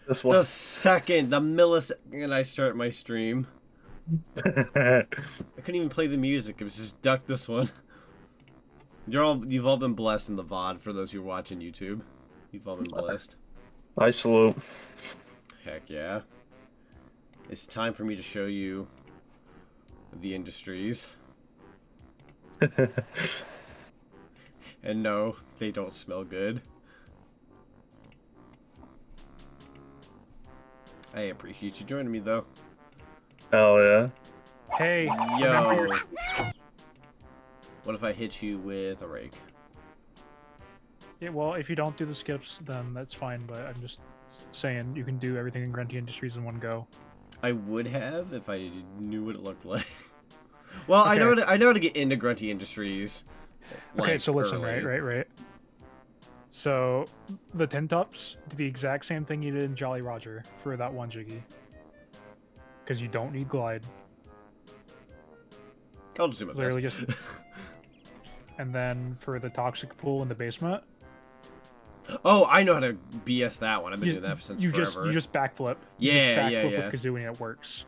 This The one. second, the millisecond I start my stream. I couldn't even play the music. It was just duck this one. You've all been blessed in the VOD for those who are watching YouTube. You've all been blessed. I salute. Heck yeah. It's time for me to show you the industries. And no, they don't smell good. I appreciate you joining me though. Hell yeah. Hey, Yo. What if I hit you with a rake? yeah, well, if you don't do the skips, then that's fine. But I'm just saying you can do everything in Grunty Industries in one go. I would have if I knew what it looked like. Well, Okay. I know how to get into Grunty Industries. Okay, Like, so listen, early. right. So the tin tops do the exact same thing you did in Jolly Roger for that one jiggy, because you don't need glide. I'll just do my Literally best. just. And then for the toxic pool in the basement, Oh, I know how to BS that one. I've been doing that since you forever. you just backflip. Yeah, you just backflip yeah. with Kazooie and it works.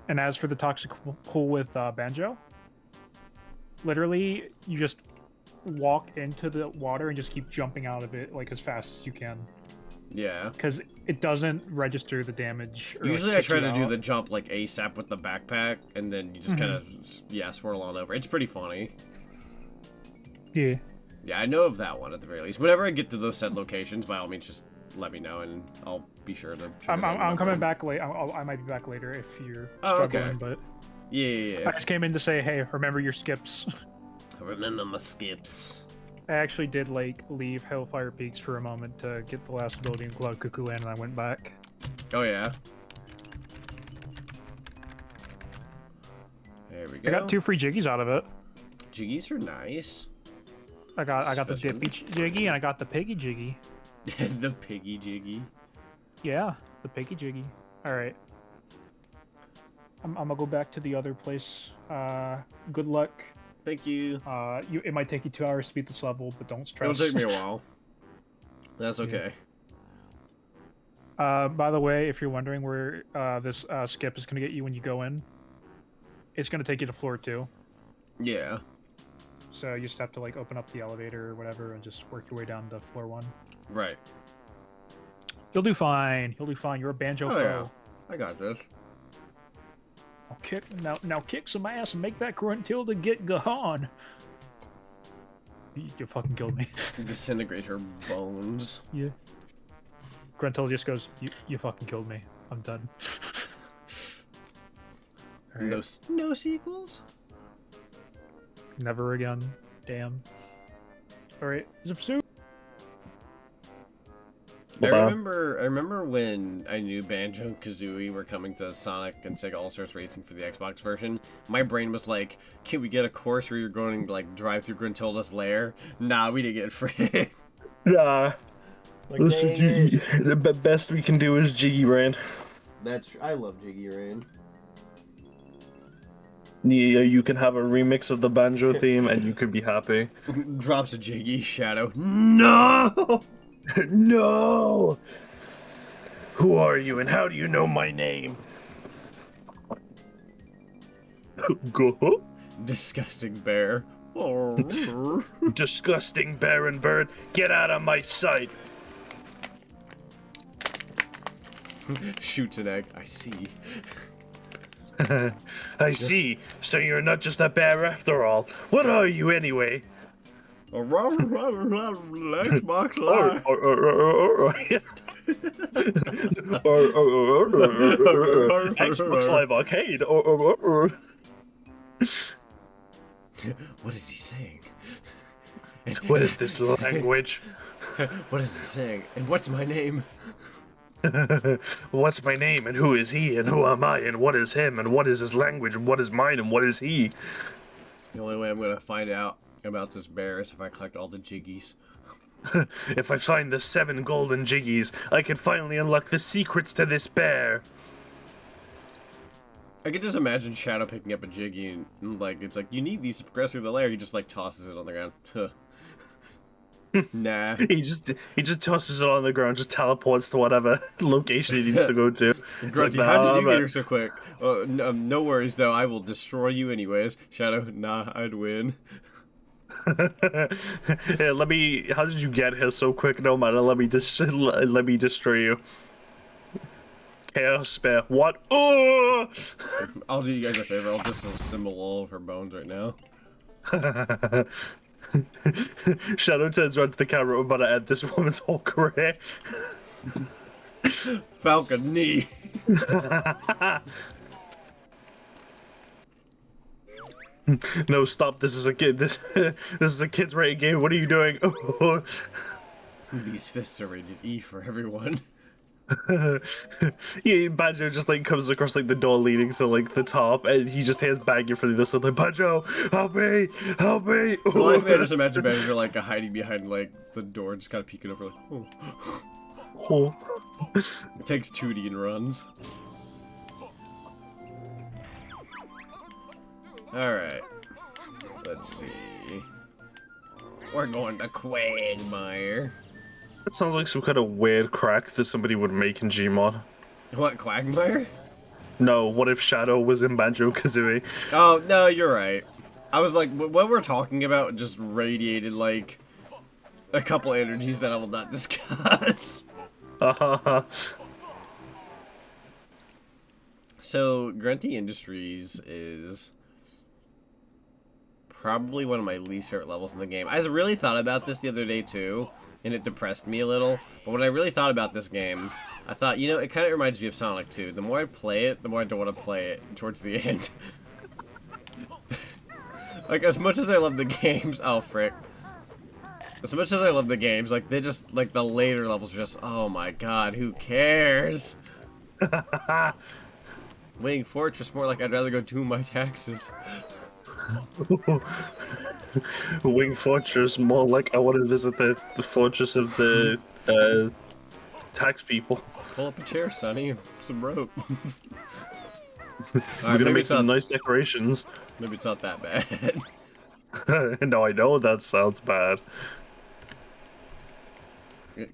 And as for the toxic pool with Banjo, literally you just walk into the water and just keep jumping out of it like as fast as you can, Yeah. because it doesn't register the damage. Or, Usually like, I try kick to you do out. the jump like ASAP with the backpack, and then you just kind of, yeah, swirl on over. It's pretty funny. Yeah. Yeah, I know of that one at the very least. Whenever I get to those said locations, by all means, just let me know, and I'll be sure to. I'm coming back late. I might be back later if you're Oh, struggling, okay. but Yeah. I just came in to say, hey, remember your skips. I remember my skips. I actually did like leave Hellfire Peaks for a moment to get the last ability in Cloud Cuckoo Land, and I went back. Oh yeah. There we go. I got 2 free jiggies out of it. Jiggies are nice. I got the Especially- dippy jiggy and I got the piggy jiggy. The piggy jiggy. Yeah, the piggy jiggy. All right. I'm gonna go back to the other place. Good luck. Thank you. It might take you 2 hours to beat this level, but don't stress. It'll take me a while. That's okay. By the way, if you're wondering where this skip is gonna get you when you go in, it's gonna take you to floor 2. Yeah. So you just have to like open up the elevator or whatever and just work your way down to floor 1. Right. You'll do fine. You'll do fine. You're a banjo Oh pro. yeah. I got this. Now kick some ass and make that Gruntilda get gone. You fucking killed me. Disintegrate her bones. Yeah. Gruntilda just goes, you fucking killed me. I'm done. All right. No sequels. Never again. Damn. Alright, Zip Soup. I remember when I knew Banjo and Kazooie were coming to Sonic and Sega All-Stars Racing for the Xbox version. My brain was like, can we get a course where you're going to like drive through Gruntilda's lair? Nah, we didn't get free. Nah. Like, Listen, dang Jiggy, the best we can do is Jiggy Rain. I love Jiggy Rain. Yeah, you can have a remix of the Banjo theme and you could be happy. Drops a Jiggy Shadow. No! No! Who are you and how do you know my name? Go. Disgusting bear. Oh. Disgusting barren bird, get out of my sight! Shoots an egg. I see. I see. So you're not just a bear after all. What are you anyway? Xbox Live. Xbox Live Arcade. What is he saying? What is this language? What is he saying? And what's my name? What's my name and who is he and who am I and what is him and what is his language and what is mine and what is he? The only way I'm gonna find out about this bear is if I collect all the jiggies. If I find the 7 golden jiggies, I can finally unlock the secrets to this bear. I can just imagine Shadow picking up a jiggy and like it's like you need these to progress through the layer. He just like tosses it on the ground. Huh. Nah. He just tosses it on the ground, just teleports to whatever location he needs to go to. It's Grunty, like, how did "Nah, you get man." here so quick? No worries, though. I will destroy you anyways. Shadow, nah, I'd win. Yeah, let me. How did you get here so quick? No matter. Let me destroy you. Chaos Spare. What? Oh! I'll do you guys a favor. I'll disassemble all of her bones right now. Shadow turns around to the camera. We're about to end this woman's whole career. Falcon knee. No, stop. This is a kid. This is a kids rated game. What are you doing? These fists are rated E for everyone. Yeah, Banjo just like comes across like the door leading to like the top, and he just hears banging from the other side. Like, Banjo, help me, help me. Well, I just imagine Banjo like hiding behind like the door, just kind of peeking over, like, oh. Oh. It takes 2D and runs. Alright. Let's see. We're going to Quagmire. That sounds like some kind of weird crack that somebody would make in Gmod. What, Quagmire? No, what if Shadow was in Banjo-Kazooie? Oh, no, you're right. I was like, what we're talking about just radiated, like, a couple energies that I will not discuss. So, Grunty Industries is probably one of my least favorite levels in the game. I really thought about this the other day, too, and it depressed me a little. But when I really thought about this game, I thought, you know, it kind of reminds me of Sonic 2. The more I play it, the more I don't want to play it towards the end. Like, as much as I love the games... Oh, frick. As much as I love the games, like, they just... Like, the later levels are just... Oh, my God, who cares? Wing Fortress, more like I'd rather go do my taxes. Wing Fortress, more like I want to visit the fortress of the tax people. Pull up a chair, Sonny. Some rope. We're gonna make some nice decorations. Maybe it's not that bad. No, I know that sounds bad.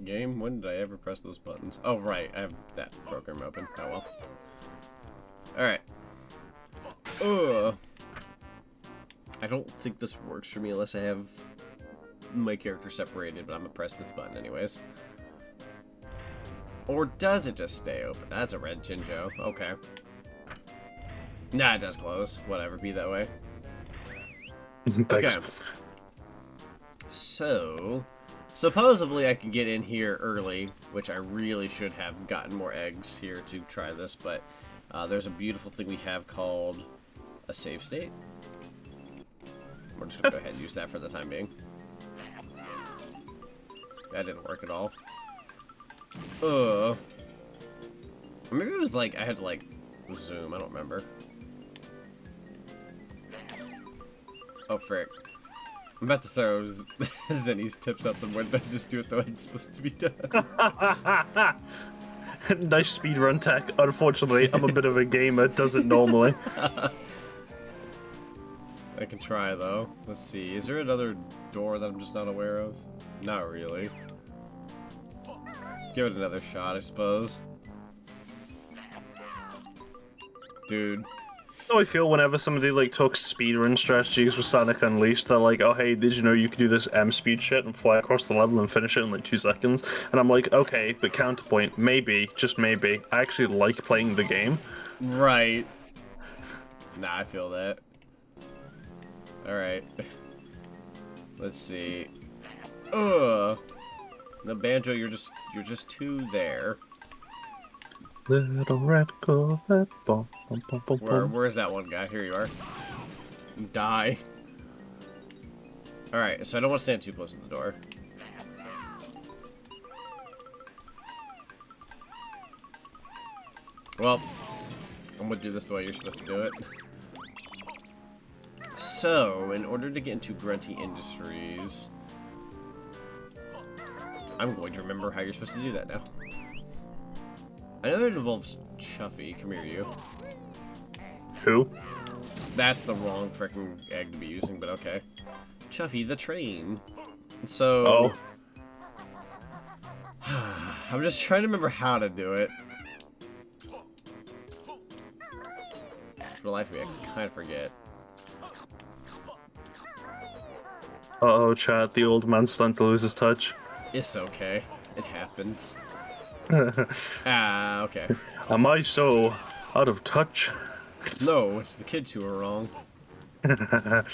Game? When did I ever press those buttons? Oh, right. I have that program open. Oh, well. Alright. Ugh. I don't think this works for me unless I have my character separated, but I'm gonna press this button anyways. Or does it just stay open? That's a red Chinjo. Okay. Nah, it does close. Whatever, be that way. Thanks. Okay. So, supposedly I can get in here early, which I really should have gotten more eggs here to try this, but there's a beautiful thing we have called a save state. We're just gonna go ahead and use that for the time being. That didn't work at all. Maybe it was like, I had to like zoom, I don't remember. Oh, frick. I'm about to throw Zenny's tips out the window. Just do it the way it's supposed to be done. Nice speedrun tech. Unfortunately, I'm a bit of a gamer. Does it normally. I can try, though. Let's see. Is there another door that I'm just not aware of? Not really. Give it another shot, I suppose. Dude. That's how I feel whenever somebody like talks speedrun strategies with Sonic Unleashed. They're like, "Oh hey, did you know you could do this speed shit and fly across the level and finish it in like 2 seconds?" And I'm like, "Okay, but counterpoint, maybe, just maybe, I actually like playing the game." Right. Nah, I feel that. All right. Let's see. Ugh. The Banjo, you're just too there. Little red Corvette. Bum, bum, bum, bum, bum. Where's that one guy? Here you are. Die. Alright, so I don't want to stand too close to the door. Well, I'm gonna do this the way you're supposed to do it. So, in order to get into Grunty Industries, I'm going to remember how you're supposed to do that now. I know it involves Chuffy. Come here, you. Who? That's the wrong freaking egg to be using, but okay. Chuffy the train. So, I'm just trying to remember how to do it. For the life of me, I kind of forget. Uh-oh, chat, the old man's starting to lose his touch. It's okay. It happens. Okay. Am I so out of touch? No, it's the kids who are wrong. Let's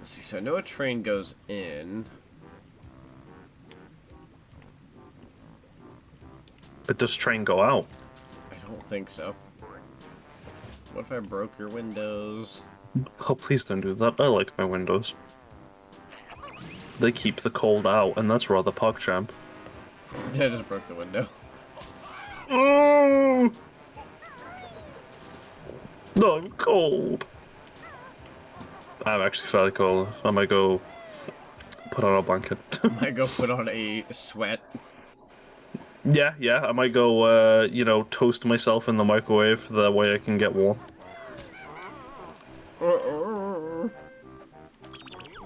see, so I know a train goes in. But does train go out? I don't think so. What if I broke your windows? Oh, please don't do that. I like my windows. They keep the cold out, and that's rather PogChamp. I just broke the window. Oh! No, I'm cold. I'm actually fairly cold. I might go put on a blanket. Might go put on a sweat. Yeah, I might go, you know, toast myself in the microwave. That way I can get warm.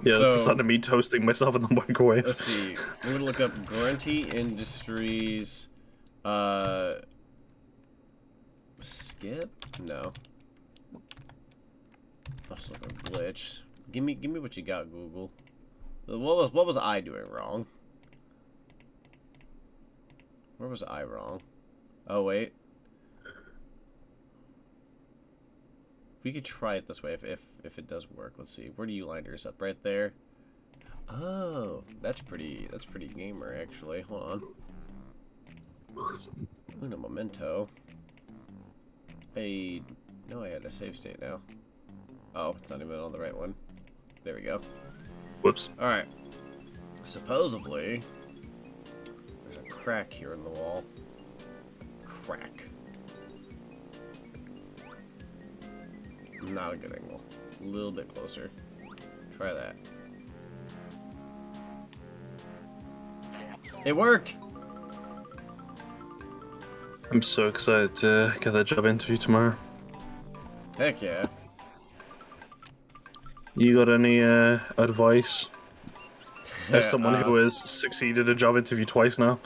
Yeah, So, it's the sound of me toasting myself in the microwave. let's see. I'm gonna look up Grunty Industries. Skip? No. I'll just look up glitch. Give me what you got, Google. What was I doing wrong? Where was I wrong? Oh wait. We could try it this way if it does work. Let's see. Where do you line yours up? Right there. Oh, that's pretty gamer actually. Hold on. Uno momento. No, I had a save state now. Oh, it's not even on the right one. There we go. Whoops. Alright. Supposedly, there's a crack here in the wall. Crack. Not a good angle. A little bit closer. Try that. It worked! I'm so excited to get that job interview tomorrow. Heck yeah. You got any advice? As someone who has succeeded a job interview twice now.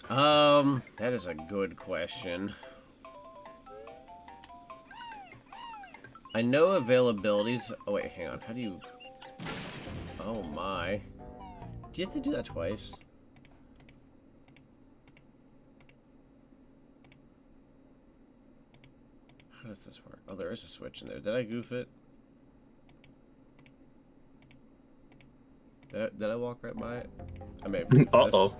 That is a good question. I know availabilities. Oh wait, hang on. How do you? Oh my. Do you have to do that twice? How does this work? Oh, there is a switch in there. Did I goof it? Did I walk right by it? I may have goofed Uh-oh.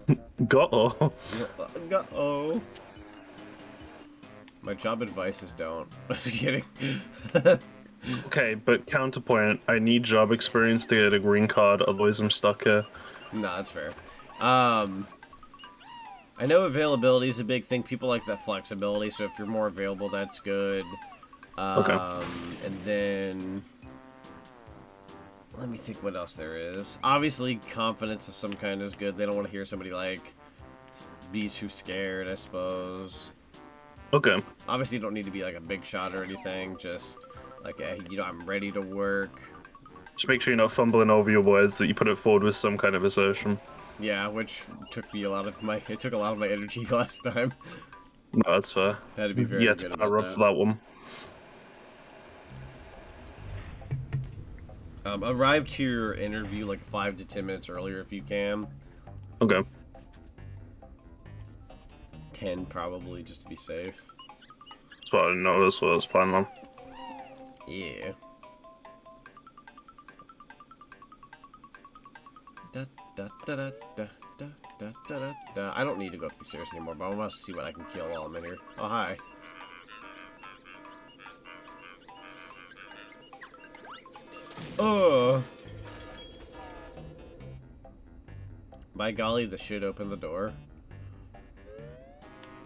Uh-oh. this. Uh-oh. My job advice is don't. I'm just kidding. Okay, but counterpoint, I need job experience to get a green card, otherwise I'm stuck here. No, that's fair. I know availability is a big thing. People like that flexibility, so if you're more available, that's good. Okay. And then... let me think what else there is. Obviously, confidence of some kind is good. They don't want to hear somebody, like, be too scared, I suppose. Okay. Obviously, you don't need to be, like, a big shot or anything. Just, like, hey, you know, I'm ready to work. Just make sure you're not fumbling over your words, that you put it forward with some kind of assertion. Yeah, which took me a lot of my... it took a lot of my energy last time. No, that's fair. Had to be very good about power up for that one. Arrive to your interview like 5 to 10 minutes earlier if you can. Okay. 10 probably, just to be safe. That's what I know, that's what I was planning on. Yeah. Da, da, da, da, da, da, da, da, da. I don't need to go up the stairs anymore, but I want to see what I can kill while I'm in here. Oh, hi. Oh. By golly, this should open the door.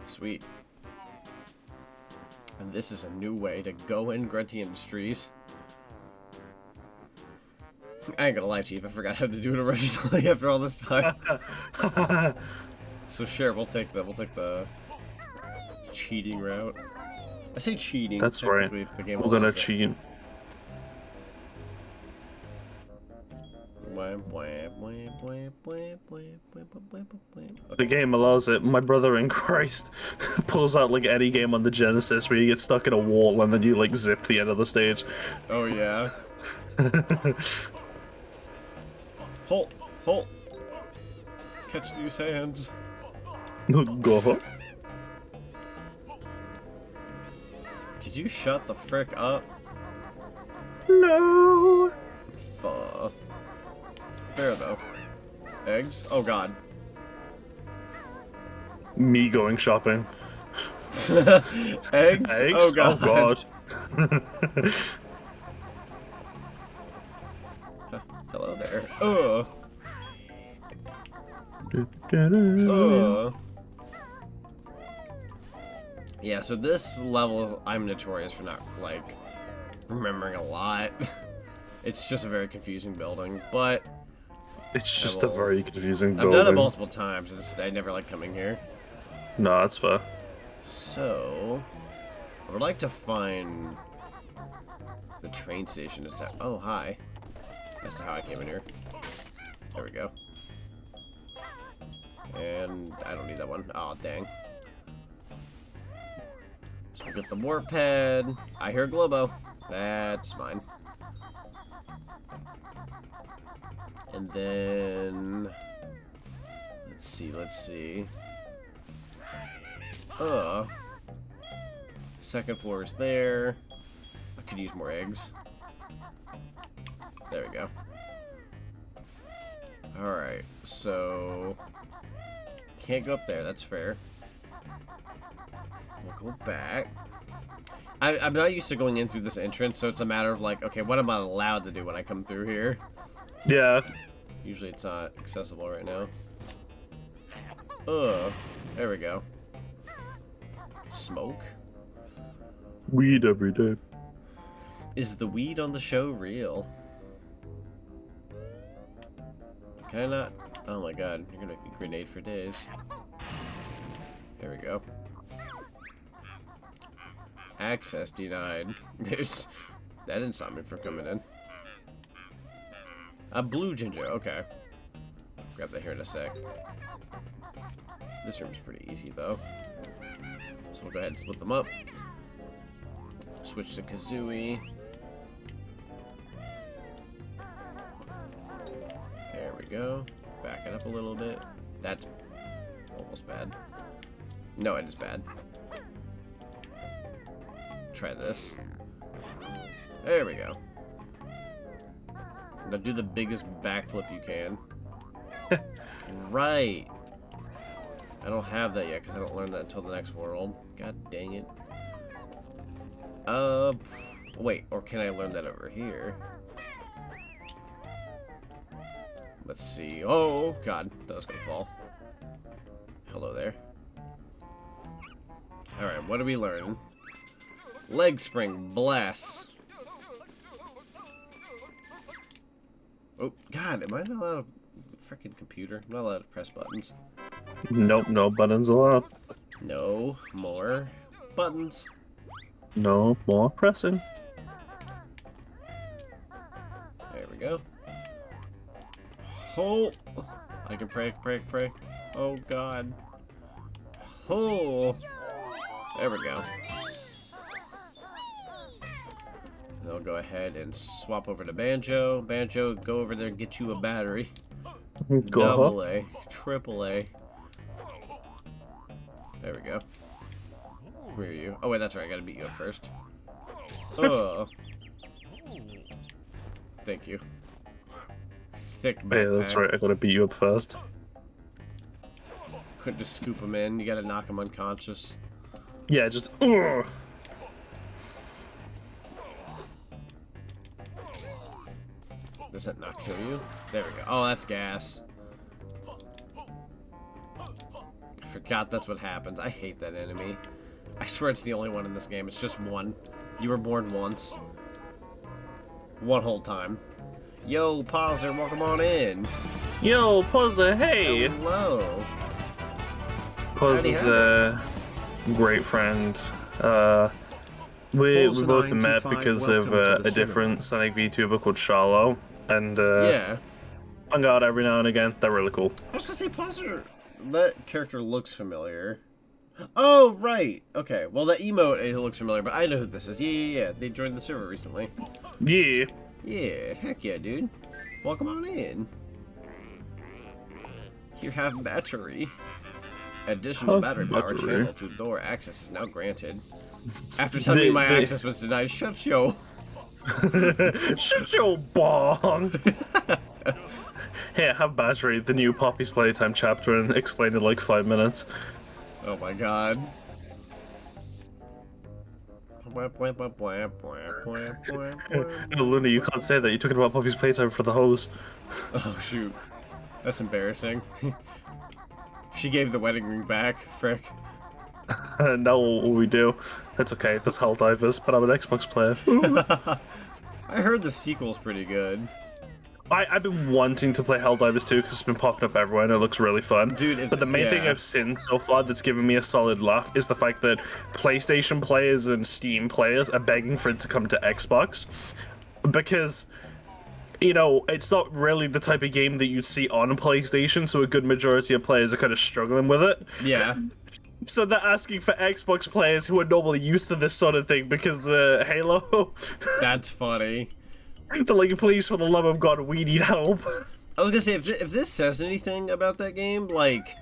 Sweet. And this is a new way to go in Grunty Industries. I ain't gonna lie, Chief. I forgot how to do it originally after all this time. So sure, we'll take the cheating route. I say cheating. That's right. If the game We're gonna allows it. cheat. Am I time. The game allows it. My brother in Christ pulls out like any game on the Genesis where you get stuck in a wall and then you like zip the end of the stage. Oh yeah. Halt! Halt! Catch these hands. Go. Could you shut the frick up? No. Fair though. Eggs? Oh god. Me going shopping. Eggs? Eggs? Oh god. Oh god. Hello there. Ugh. Ugh. Yeah, so this level, I'm notorious for not, like, remembering a lot. It's just a very confusing building, but... It's just a very confusing I've building. done it multiple times, I never like coming here. No, that's fair. So... I would like to find... the train station this time. Oh, hi. That's how I came in here. There we go. And I don't need that one. Oh, dang. So we got the warp head. I hear Globo. That's mine. And then... Let's see. Second floor is there. I could use more eggs. There we go. Alright, so... Can't go up there, that's fair. We'll go back. I'm not used to going in through this entrance, so it's a matter of like, okay, what am I allowed to do when I come through here? Yeah. Usually it's not accessible right now. Ugh. There we go. Smoke? Weed every day. Is the weed on the show real? Can I not? Oh my god, you're gonna make me grenade for days. There we go. Access denied. That didn't stop me from coming in. A blue ginger, okay. Grab that here in a sec. This room's pretty easy though. So we'll go ahead and split them up. Switch to Kazooie. There we go. Back it up a little bit. That's almost bad. No, it is bad. Try this. There we go. Now do the biggest backflip you can. Right. I don't have that yet because I don't learn that until the next world. God dang it. Wait, or can I learn that over here? Let's see. Oh, God, that was gonna fall. Hello there. Alright, what do we learn? Leg spring, bless. Oh, God, am I not allowed to... Freaking computer. I'm not allowed to press buttons. Nope, no buttons allowed. No more buttons. No more pressing. There we go. Oh! I can pray. Oh, God. Oh! There we go. They'll go ahead and swap over to Banjo. Banjo, go over there and get you a battery. Double A, triple A. There we go. Where are you? Oh wait, that's right. I gotta beat you up first. Oh. Thank you. Thick backpack. Yeah, that's right. I gotta beat you up first. Couldn't just scoop him in. You gotta knock him unconscious. Yeah, just. Ugh. Does that not kill you? There we go. Oh, that's gas. I forgot that's what happens. I hate that enemy. I swear it's the only one in this game. It's just one. You were born once. One whole time. Yo, Pauser, welcome on in. Yo, Puzza, hey! Hello. Puzza's a great friend. We both met because of a different Sonic VTuber called Charlo, and Yeah. hung out every now and again. They're really cool. I was gonna say, Pulsar, that character looks familiar. Oh, right. Okay, well, the emote, it looks familiar, but I know who this is. Yeah. They joined the server recently. Yeah. Yeah, heck yeah, dude. Welcome on in. You have battery. Additional battery power channel to door access is now granted. After telling me my access was denied, shut yo. Shut your bong. Here, have battery. The new Poppy's Playtime chapter and explain in like 5 minutes. Oh my god. No, Luna, you can't say that. You're talking about Poppy's Playtime for the hose. Oh shoot. That's embarrassing. She gave the wedding ring back, frick. Now what we do. It's okay, that's Helldivers, but I'm an Xbox player. I heard the sequel's pretty good. I've been wanting to play Helldivers 2 because it's been popping up everywhere and it looks really fun. Dude, but the main thing I've seen so far that's given me a solid laugh is the fact that PlayStation players and Steam players are begging for it to come to Xbox. Because, you know, it's not really the type of game that you'd see on a PlayStation, so a good majority of players are kind of struggling with it. Yeah. So they're asking for Xbox players who are normally used to this sort of thing because Halo. That's funny. They're like, please, for the love of God, we need help. I was gonna say, if this says anything about that game, like,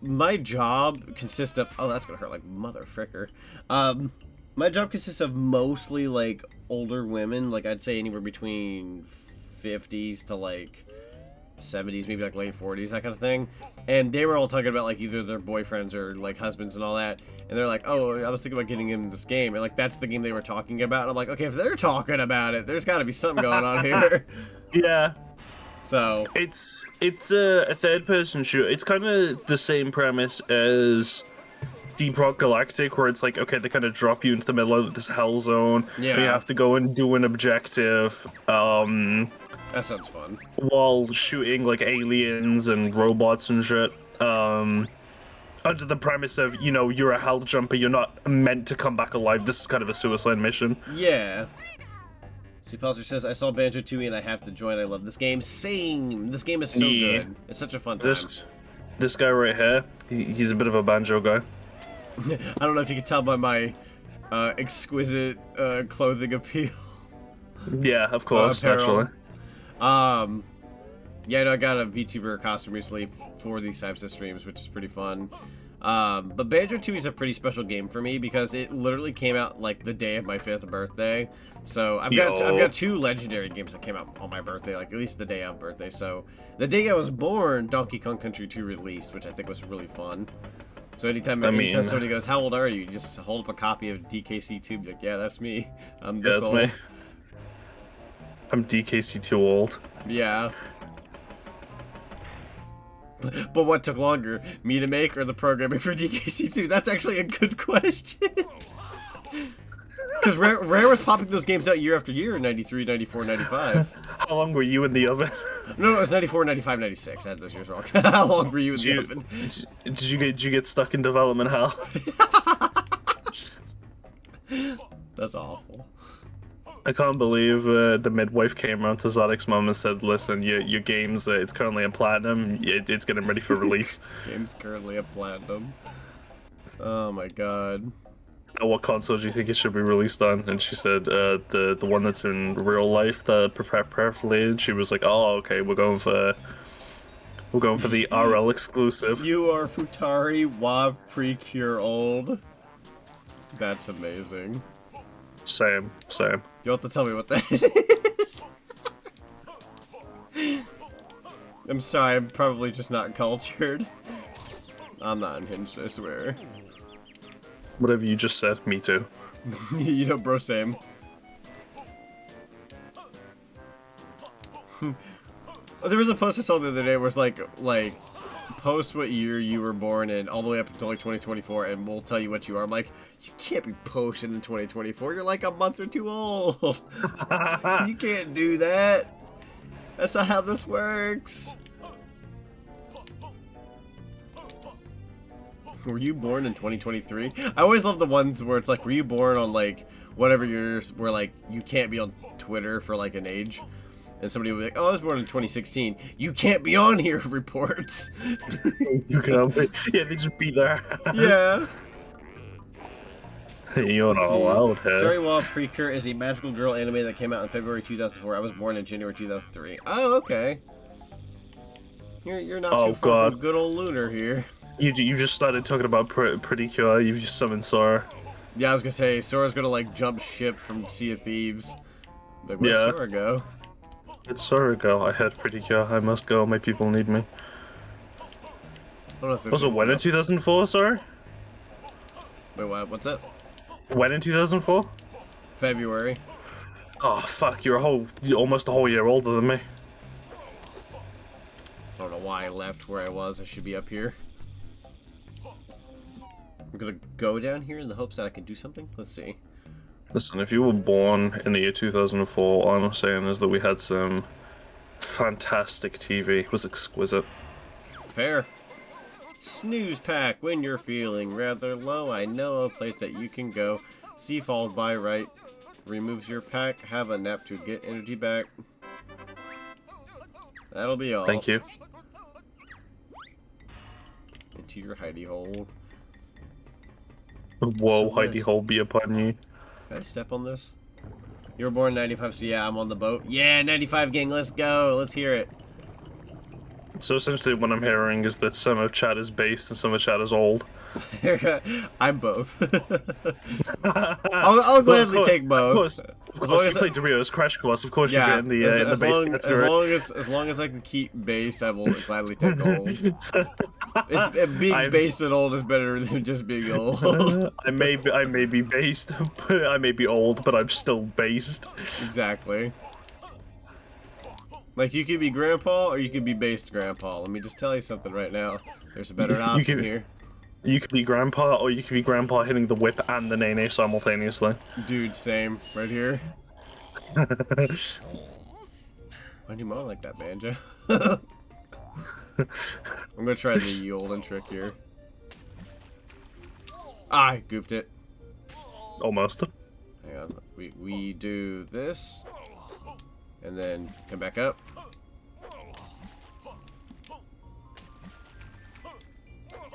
my job consists of... Oh, that's gonna hurt like mother fricker. My job consists of mostly, like, older women. Like, I'd say anywhere between 50s to, like, 70s, maybe, like, late 40s, that kind of thing. And they were all talking about, like, either their boyfriends or, like, husbands and all that. And they're like, oh, I was thinking about getting him this game. And, like, that's the game they were talking about. And I'm like, okay, if they're talking about it, there's got to be something going on here. Yeah. So... It's a third-person shooter. It's kind of the same premise as Deep Rock Galactic, where it's like, okay, they kind of drop you into the middle of this hell zone. Yeah. And you have to go and do an objective. That sounds fun. While shooting, like, aliens and robots and shit. Under the premise of, you know, you're a hell jumper, you're not meant to come back alive. This is kind of a suicide mission. Yeah. See, Pulsar says, I saw Banjo-Tooie and I have to join. I love this game. Same! This game is so good. It's such a fun time. This guy right here, he's a bit of a banjo guy. I don't know if you can tell by my exquisite clothing appeal. Yeah, of course, naturally. Yeah, I got a VTuber costume recently for these types of streams, which is pretty fun. But Banjo-Tooie is a pretty special game for me because it literally came out like the day of my 5th birthday. So I've got 2 legendary games that came out on my birthday, like at least the day of birthday. So the day I was born, Donkey Kong Country 2 released, which I think was really fun. So anytime somebody goes, "How old are you?" You just hold up a copy of DKC2, be like, "Yeah, that's me. I'm this old." Me. I'm DKC too old. Yeah. But what took longer, me to make or the programming for DKC2? That's actually a good question. Because Rare was popping those games out year after year in 93, 94, 95. How long were you in the oven? No, it was 94, 95, 96. I had those years wrong. How long were you in the oven? Did you get stuck in development hell? That's awful. I can't believe the midwife came around to Zonic's mom and said, listen, your game's it's currently in platinum. It's getting ready for release. Game's currently a platinum. Oh my god. What console do you think it should be released on? And she said, the one that's in real life, the preferably. And she was like, oh, okay, we're going for the RL exclusive. You are Futari Wa Precure old. That's amazing. Same. You'll have to tell me what that is. I'm sorry, I'm probably just not cultured. I'm not unhinged, I swear. Whatever you just said, me too. You know, bro, same. There was a post I saw the other day where it's like, post what year you were born in all the way up until like 2024 and we'll tell you what you are. I'm like, you can't be posting in 2024. You're like a month or 2 old. You can't do that. That's not how this works. Were you born in 2023? I always love the ones where it's like, were you born on like whatever years where like you can't be on Twitter for like an age. And somebody would be like, oh, I was born in 2016. You can't be on here, reports. You can yeah, they just beat their ass. Yeah. You're not allowed here. Jerry Wall Precure is a magical girl anime that came out in February 2004. I was born in January 2003. Oh, okay. You're not too far from good old Lunar here. You just started talking about Pretty Cure. You just summoned Sora. Yeah, I was gonna say Sora's gonna like jump ship from Sea of Thieves. Like, where'd Sora go? Where'd Sora go? I heard Pretty Cure. I must go. My people need me. Was it when in 2004, sorry? Wait, what? What's that? When in 2004? February. Oh fuck! You're almost a whole year older than me. I don't know why I left where I was. I should be up here. I'm gonna go down here in the hopes that I can do something. Let's see. Listen, if you were born in the year 2004, all I'm saying is that we had some fantastic TV. It was exquisite. Fair. Snooze pack when you're feeling rather low. I know a place that you can go. See followed by right. Removes your pack. Have a nap to get energy back. That'll be all. Thank you. Into your hidey hole. Whoa, hidey hole be upon you. Can I step on this? You were born in 95, so yeah, I'm on the boat. Yeah, 95 gang, let's go. Let's hear it. So essentially what I'm hearing is that some of chat is based and some of chat is old. I'm both. I'll gladly take both. Of course, you played Doritos Crash Course. Of course, yeah, you fit in the base category. As long as I can keep base, I will gladly take old. Being based and old is better than just being old. I may be based, but I may be old, but I'm still based. Exactly. Like, you could be grandpa or you could be based grandpa. Let me just tell you something right now. There's a better option here. You could be grandpa, or you could be grandpa hitting the whip and the nene simultaneously. Dude, same. Right here. Why'd you moan like that, Banjo? I'm gonna try the Yolden trick here. Ah, I goofed it. Almost. Hang on. We do this. And then come back up.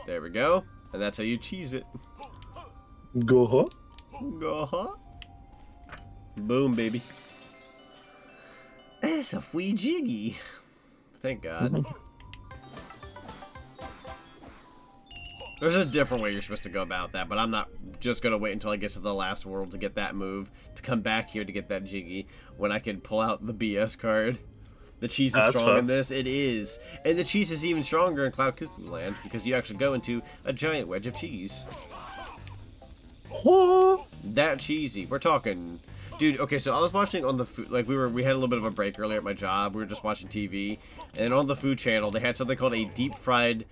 There we go. And that's how you cheese it. Go-ha. Go-ha. Boom, baby. That's a wee jiggy. Thank God. There's a different way you're supposed to go about that, but I'm not just going to wait until I get to the last world to get that move, to come back here to get that jiggy, when I can pull out the BS card. The cheese is strong in this. It is. And the cheese is even stronger in Cloud Cuckoo Land, because you actually go into a giant wedge of cheese. That cheesy. We're talking... Dude, okay, so I was watching on the food, like we had a little bit of a break earlier at my job. We were just watching TV, and on the food channel they had something called a deep fried,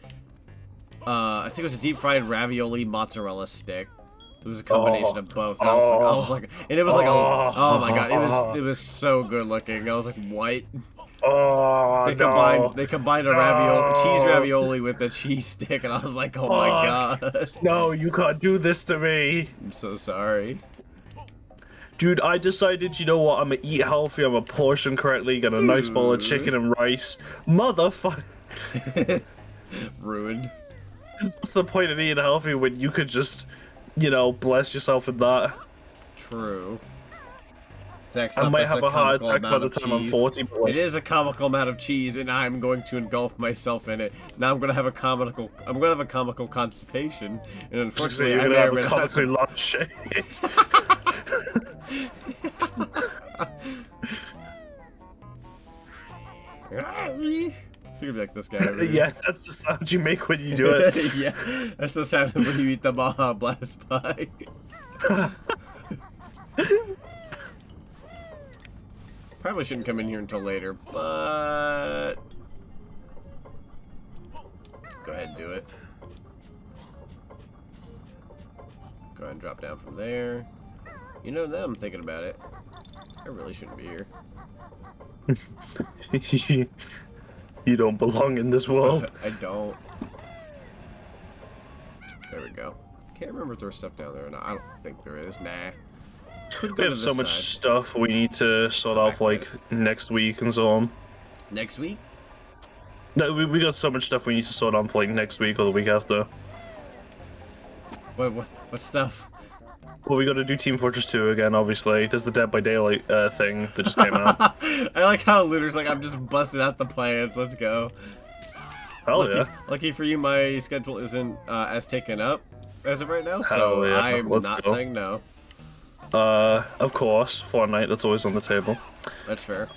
I think it was a deep fried ravioli mozzarella stick. It was a combination of both. And I was like, and it was like oh my God, it was so good looking. I was like, what? They combined a cheese ravioli with a cheese stick, and I was like, oh my God. No, you can't do this to me. I'm so sorry. Dude, I decided, you know what, I'm gonna eat healthy, I'm gonna portion correctly, get a nice bowl of chicken and rice. Motherfucker. Ruined. What's the point of eating healthy when you could just, you know, bless yourself with that? True. I might have a heart attack by the time I'm 40. But it is a comical amount of cheese, and I'm going to engulf myself in it. Now I'm gonna have a comical constipation, and unfortunately, I'm gonna have a comically large shit. You're gonna be like this guy over here. Yeah, that's the sound you make when you do it. Yeah, that's the sound when you eat the Baja Blast pie. Probably shouldn't come in here until later, but... Go ahead and do it. Go ahead and drop down from there. You know, now I'm thinking about it. I really shouldn't be here. You don't belong in this world. I don't. There we go. Can't remember if there's stuff down there or not. I don't think there is. Nah. Could We go to have this so much side. stuff we need to sort Go out back for, like next week and so on. Next week? No, we got so much stuff we need to sort out for like next week or the week after. What stuff? Well, we got to do Team Fortress 2 again, obviously. There's the Dead by Daylight thing that just came out. I like how Looter's like, I'm just busting out the plans. Let's go. Hell yeah. Lucky for you, my schedule isn't as taken up as of right now, so Hell yeah, I'm let's not go. saying no. Of course, Fortnite, that's always on the table. That's fair.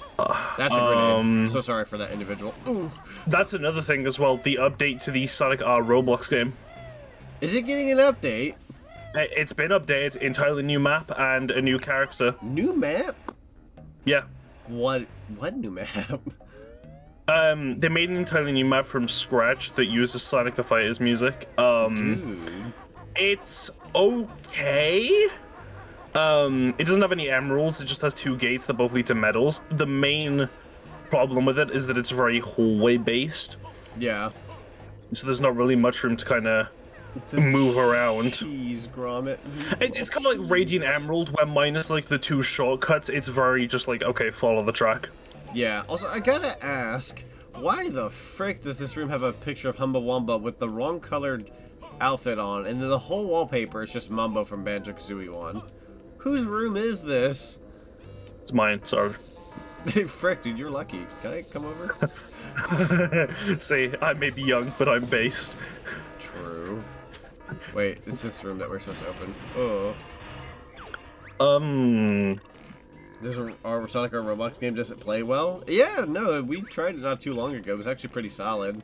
That's a grenade. So sorry for that individual. Ooh. That's another thing as well, the update to the Sonic R Roblox game. Is it getting an update? It's been updated, entirely new map and a new character. New map? Yeah. What new map? They made an entirely new map from scratch that uses Sonic the Fighter's music. Dude. It's okay. It doesn't have any emeralds, it just has 2 gates that both lead to medals. The main problem with it is that it's very hallway based. Yeah. So there's not really much room to kind of move around. Jeez, Gromit. It's kind of like Radiant Emerald, where minus like the 2 shortcuts, it's very just like, okay, follow the track. Yeah, also I gotta ask, why the frick does this room have a picture of Humba Wumba with the wrong colored outfit on, and then the whole wallpaper is just Mumbo from Banjo-Kazooie 1? Whose room is this? It's mine, sorry. Frick, dude, you're lucky. Can I come over? See, I may be young, but I'm based. True. Wait, it's this room that we're supposed to open. Oh. There's our Sonic our Roblox game. Does it play well? Yeah, no, we tried it not too long ago. It was actually pretty solid.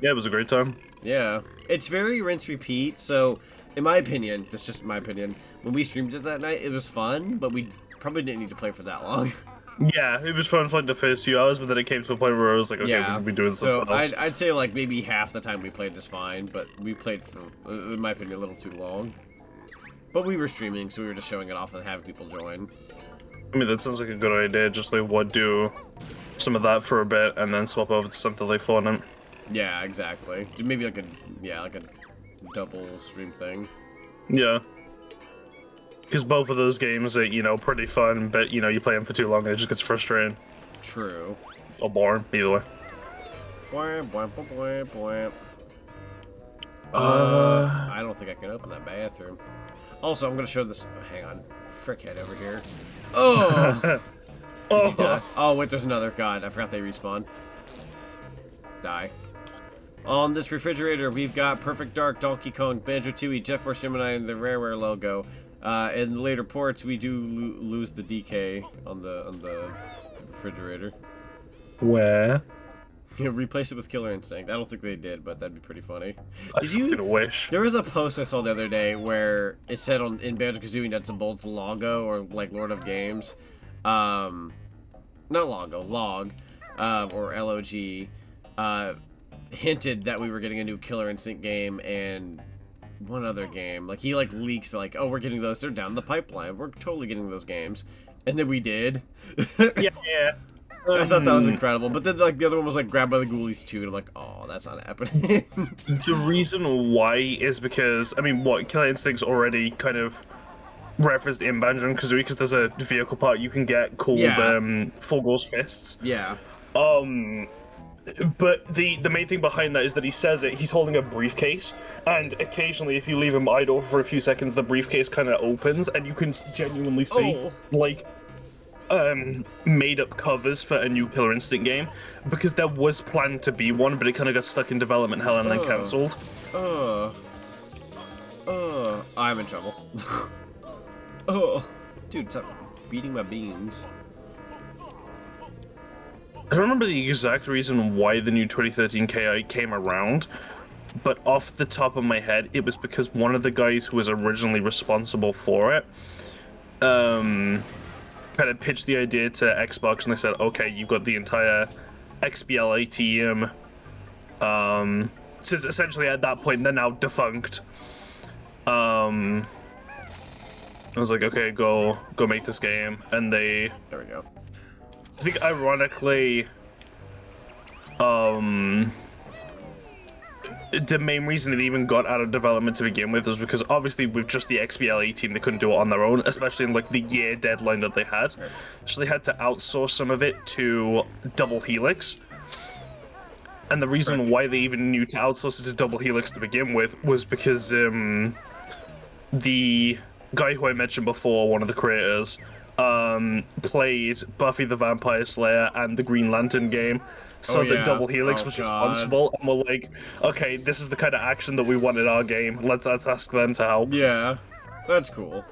Yeah, it was a great time. Yeah. It's very rinse repeat, so in my opinion, that's just my opinion, when we streamed it that night, it was fun, but we probably didn't need to play for that long. Yeah, it was fun for like the first few hours, but then it came to a point where I was like, okay, we can be doing something else. I'd say like maybe half the time we played is fine, but we played for, in my opinion, a little too long. But we were streaming, so we were just showing it off and having people join. I mean, that sounds like a good idea. Just like what, do some of that for a bit, and then swap over to something like Fortnite. Yeah, exactly. Maybe like a double stream thing. Yeah. Because both of those games are, you know, pretty fun, but, you know, you play them for too long and it just gets frustrating. True. Or boring, either way. I don't think I can open that bathroom. Also, I'm gonna show this. Oh, hang on. Frickhead over here. Oh! Oh, wait, there's another. God, I forgot they respawn. Die. On this refrigerator, we've got Perfect Dark, Donkey Kong, Banjo-Tooie, Jet Force Gemini, and the Rareware logo. In the later ports, we do lose the DK on the refrigerator. Where? You replace it with Killer Instinct. I don't think they did, but that'd be pretty funny. I fucking wish. There was a post I saw the other day where it said in Banjo-Kazooie Nuts and Bolts logo, or like Lord of Games, not logo, log, or LOG, hinted that we were getting a new Killer Instinct game and one other game. Like he like leaks like, oh, we're getting those. They're down the pipeline. We're totally getting those games, and then we did. Yeah. I thought that was incredible, but then like the other one was like grabbed by the ghoulies too, and I'm like, oh, that's not happening. The reason why is because, I mean, Killer Instinct's already kind of referenced in Banjo-Kazooie because there's a vehicle part you can get called Full Ghost Fists. Yeah. But the main thing behind that is that he says he's holding a briefcase, and occasionally if you leave him idle for a few seconds, the briefcase kind of opens, and you can genuinely see, like, made up covers for a new Killer Instinct game, because there was planned to be one, but it kind of got stuck in development hell and then cancelled. I'm in trouble. Oh, dude, stop beating my beans. I don't remember the exact reason why the new 2013 KI came around, but off the top of my head, it was because one of the guys who was originally responsible for it, kind of pitched the idea to Xbox, and they said, okay, you've got the entire XBLA team. Since essentially at that point, they're now defunct. I was like, okay, go make this game, and they... There we go. I think the main reason it even got out of development to begin with was because obviously with just the XBLA team they couldn't do it on their own, especially in like the year deadline that they had. So they had to outsource some of it to Double Helix. And the reason why they even knew to outsource it to Double Helix to begin with was because the guy who I mentioned before, one of the creators, played Buffy the Vampire Slayer and the Green Lantern game. So the Double Helix was responsible, and we're like, okay, this is the kind of action that we want in our game. Let's ask them to help. Yeah, that's cool.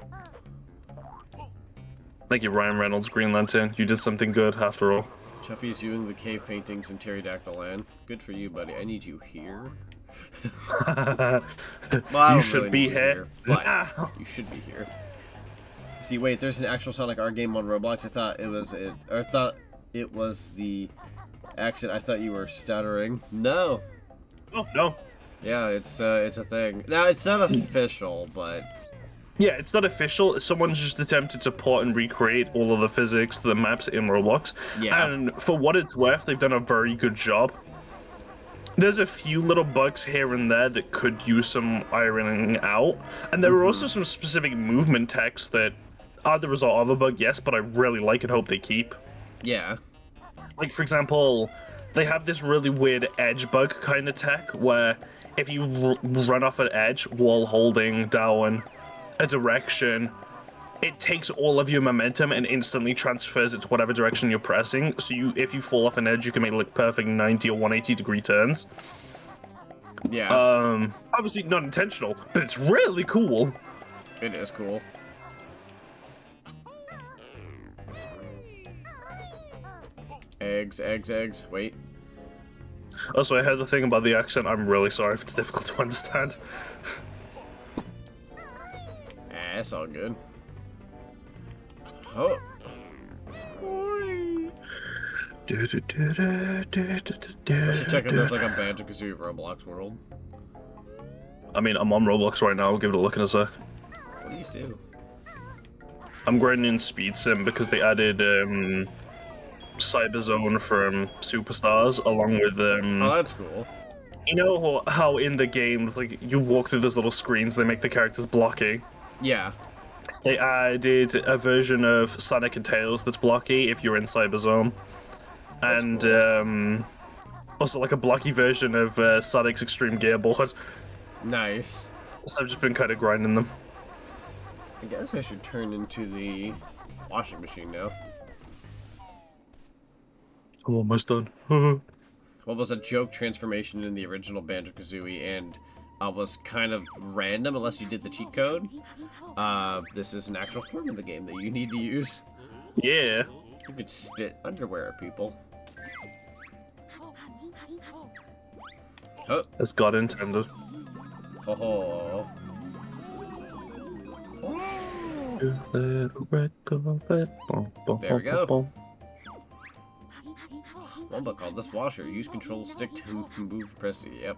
Thank you, Ryan Reynolds, Green Lantern. You did something good after all. Chuffy's viewing the cave paintings in Pterodactyl Land. Good for you, buddy. I need you here. Well, you should really be here. But you should be here. See, wait, there's an actual Sonic R game on Roblox. I thought it was the accent. I thought you were stuttering. No. Oh no. Yeah, it's a thing. Now it's not official, but yeah, it's not official. Someone's just attempted to port and recreate all of the physics to the maps in Roblox. Yeah. And for what it's worth, they've done a very good job. There's a few little bugs here and there that could use some ironing out. And there are also some specific movement text that are the result of a bug, yes, but I really like and hope they keep. Yeah. Like, for example, they have this really weird edge bug kind of tech where if you run off an edge while holding down a direction, it takes all of your momentum and instantly transfers it to whatever direction you're pressing. So if you fall off an edge, you can make like perfect 90 or 180 degree turns. Yeah. Obviously not intentional, but it's really cool. It is cool. Eggs, eggs, eggs. Wait. Also, I heard the thing about the accent. I'm really sorry if it's difficult to understand. That's all good. Oh. I should check if there's like a Banjo-Kazooie Roblox world. I mean, I'm on Roblox right now. I'll give it a look in a sec. Please do. I'm grinding Speed Sim because they added Cyber Zone from Superstars along with oh, that's cool. You know how in the game there's like you walk through those little screens, they make the characters blocky. Yeah. They added a version of Sonic and Tails that's blocky if you're in Cyber Zone, and cool. Also like a blocky version of Sonic's Extreme Gearboard. Nice. So I've just been kind of grinding them. I guess I should turn into the washing machine now. I'm almost done. What was a joke transformation in the original Banjo-Kazooie and was kind of random unless you did the cheat code. This is an actual form of the game that you need to use. Yeah. You could spit underwear at people. Oh. As God intended. Oh. There we go. One book called This Washer. Use control stick to move, press C. Yep.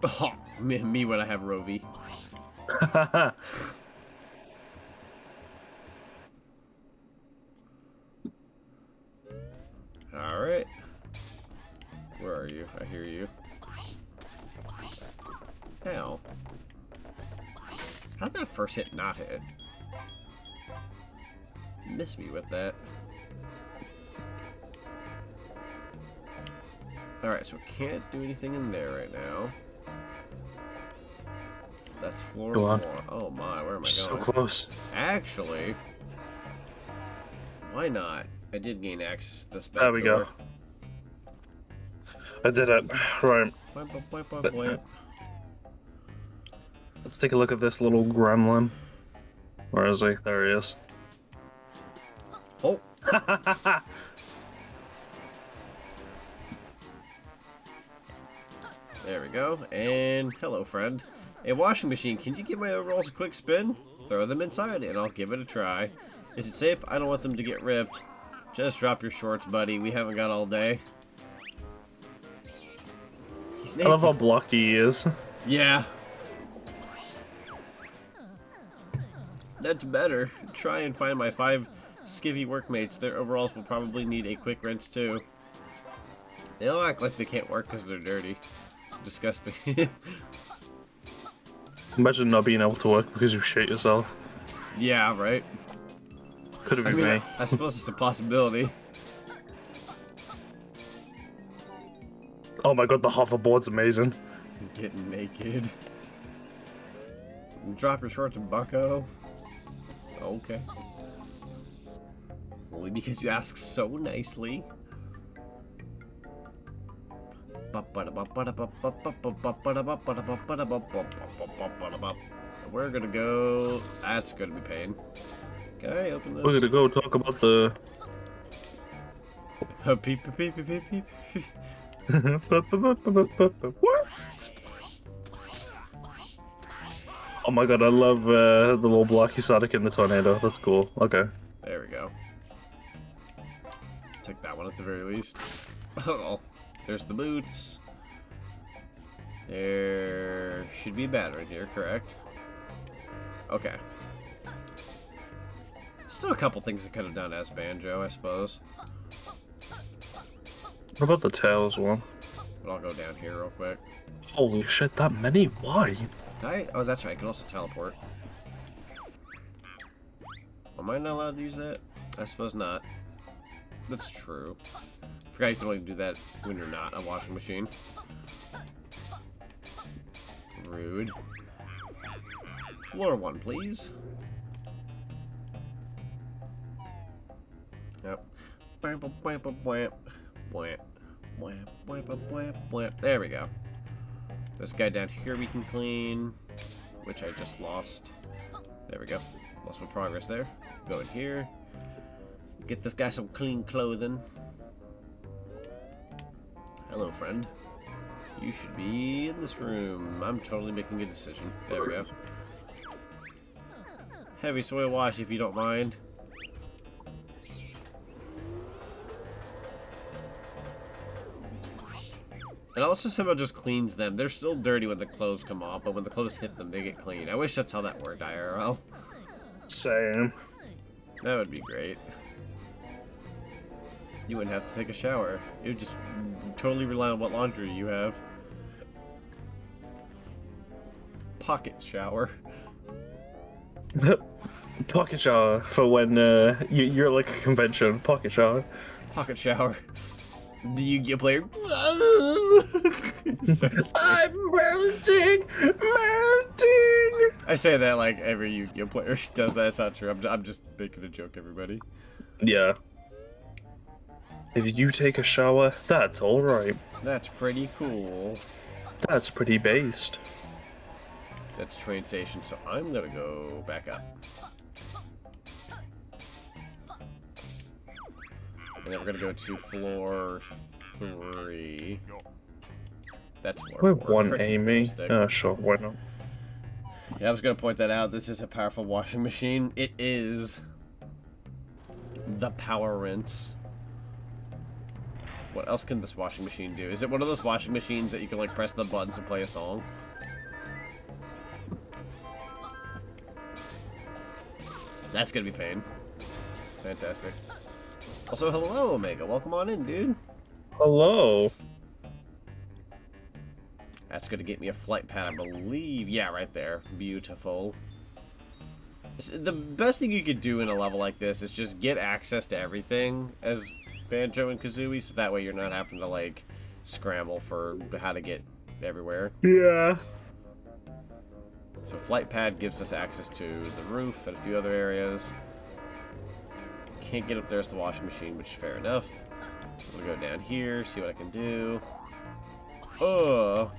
Oh, me when I have Rovi. Alright. Where are you? I hear you. Ow. How'd that first hit not hit? Miss me with that. Alright, so can't do anything in there right now. That's floor 1. Oh my, where am I going? So close. Actually, why not? I did gain access to this back There we door. go. I did it. Right. Let's take a look at this little gremlin. Where is he? There he is. Oh! There we go. And hello, friend. A washing machine, can you give my overalls a quick spin? Throw them inside and I'll give it a try. Is it safe? I don't want them to get ripped. Just drop your shorts, buddy. We haven't got all day. He's naked. I love how blocky he is. Yeah. That's better. Try and find my 5 skivvy workmates. Their overalls will probably need a quick rinse too. They all act like they can't work because they're dirty. Disgusting. Imagine not being able to work because you shit yourself. Yeah, right? Could have I been mean, me. I suppose it's a possibility. Oh my god, the hoverboard's amazing. Getting naked. Drop your shorts, bucko. Okay. Only because you ask so nicely. We're gonna go. That's gonna be pain. Can I open this? We're gonna go talk about the. Peep, peep, peep, peep, peep, peep. Oh my god, I love the little blocky Sonic in the tornado. That's cool. Okay. There we go. Take that one at the very least. Oh, there's the boots. There should be a battery here, correct? Okay. Still a couple things I could have done as Banjo, I suppose. What about the tails one? But I'll go down here real quick. Holy shit, that many? Why? Oh, that's right. I can also teleport. Am I not allowed to use that? I suppose not. That's true. Forgot you can only do that when you're not a washing machine. Rude. Floor 1, please. Yep. There we go. This guy down here we can clean, which I just lost. There we go. Lost my progress there. Go in here. Get this guy some clean clothing. Hello, friend. You should be in this room. I'm totally making a decision. There we go. Heavy soil wash if you don't mind. And also somehow just cleans them. They're still dirty when the clothes come off, but when the clothes hit them, they get clean. I wish that's how that worked, IRL. Same. That would be great. You wouldn't have to take a shower. You would just totally rely on what laundry you have. Pocket shower. Pocket shower for when you're like a convention. Pocket shower. Pocket shower. The Yu-Gi-Oh player. So I'm melting. I say that like every Yu-Gi-Oh player does that. It's not true. I'm just making a joke, everybody. Yeah. If you take a shower, that's alright. That's pretty cool. That's pretty based. That's train station, so I'm gonna go back up. And then we're gonna go to floor 3. That's floor We're 4. one Frickin' aiming. stick. Sure, why not? Yeah, I was gonna point that out. This is a powerful washing machine. It is the power rinse. What else can this washing machine do? Is it one of those washing machines that you can like press the buttons and play a song? That's gonna be pain. Fantastic. Also, hello, Omega. Welcome on in, dude. Hello. That's gonna get me a flight pad, I believe. Yeah, right there. Beautiful. The best thing you could do in a level like this is just get access to everything as Banjo and Kazooie, so that way you're not having to, like, scramble for how to get everywhere. Yeah. So flight pad gives us access to the roof and a few other areas. Can't get up there as the washing machine, which is fair enough. I'm gonna go down here, see what I can do. Oh,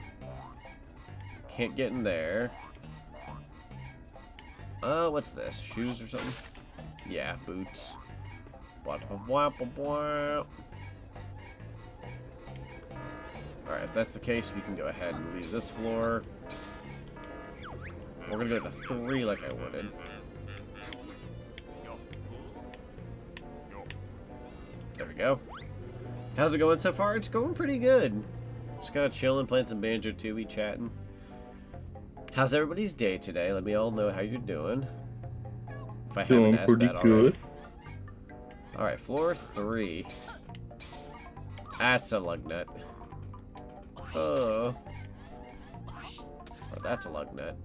can't get in there. What's this? Shoes or something? Yeah, boots. Alright, if that's the case, we can go ahead and leave this floor. We're gonna go to 3 like I wanted. There we go. How's it going so far? It's going pretty good. Just kind of chilling, playing some Banjo-Tooie, chatting. How's everybody's day today? Let me all know how you're doing. If I haven't asked that already. Alright, floor 3. That's a lug nut. Oh. Or that's a lug nut.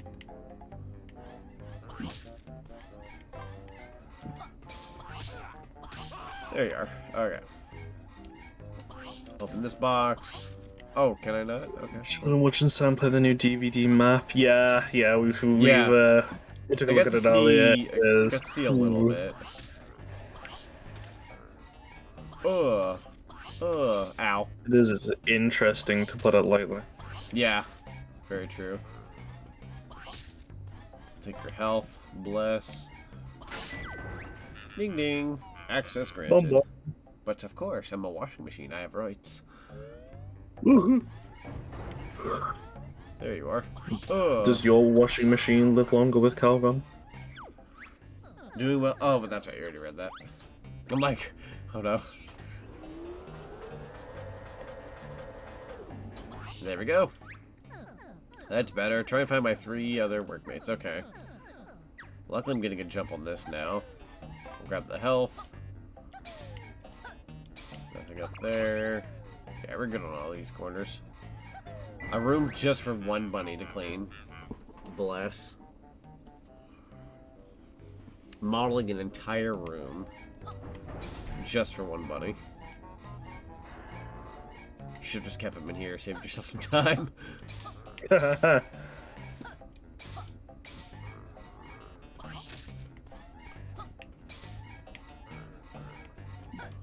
There you are. Okay. Open this box. Oh, can I not? Okay. I'm watching Sam play the new DVD map. Yeah, we took a look at it earlier. I got to see a little bit. Ugh. Ow. It is interesting, to put it lightly. Yeah. Very true. Take your health. Bless. Ding ding. Access granted. Bum, But of course, I'm a washing machine. I have rights. bum. There you are. Ugh. Does your washing machine live longer with Calgon? Doing well. Oh, but that's right. You already read that. I'm like, oh no. There we go. That's better. Try and find my 3 other workmates. Okay. Luckily, I'm getting a jump on this now. We'll grab the health. Nothing up there. Yeah, we're good on all these corners. A room just for one bunny to clean. Bless. Modeling an entire room just for one bunny. You should have just kept him in here, saved yourself some time. I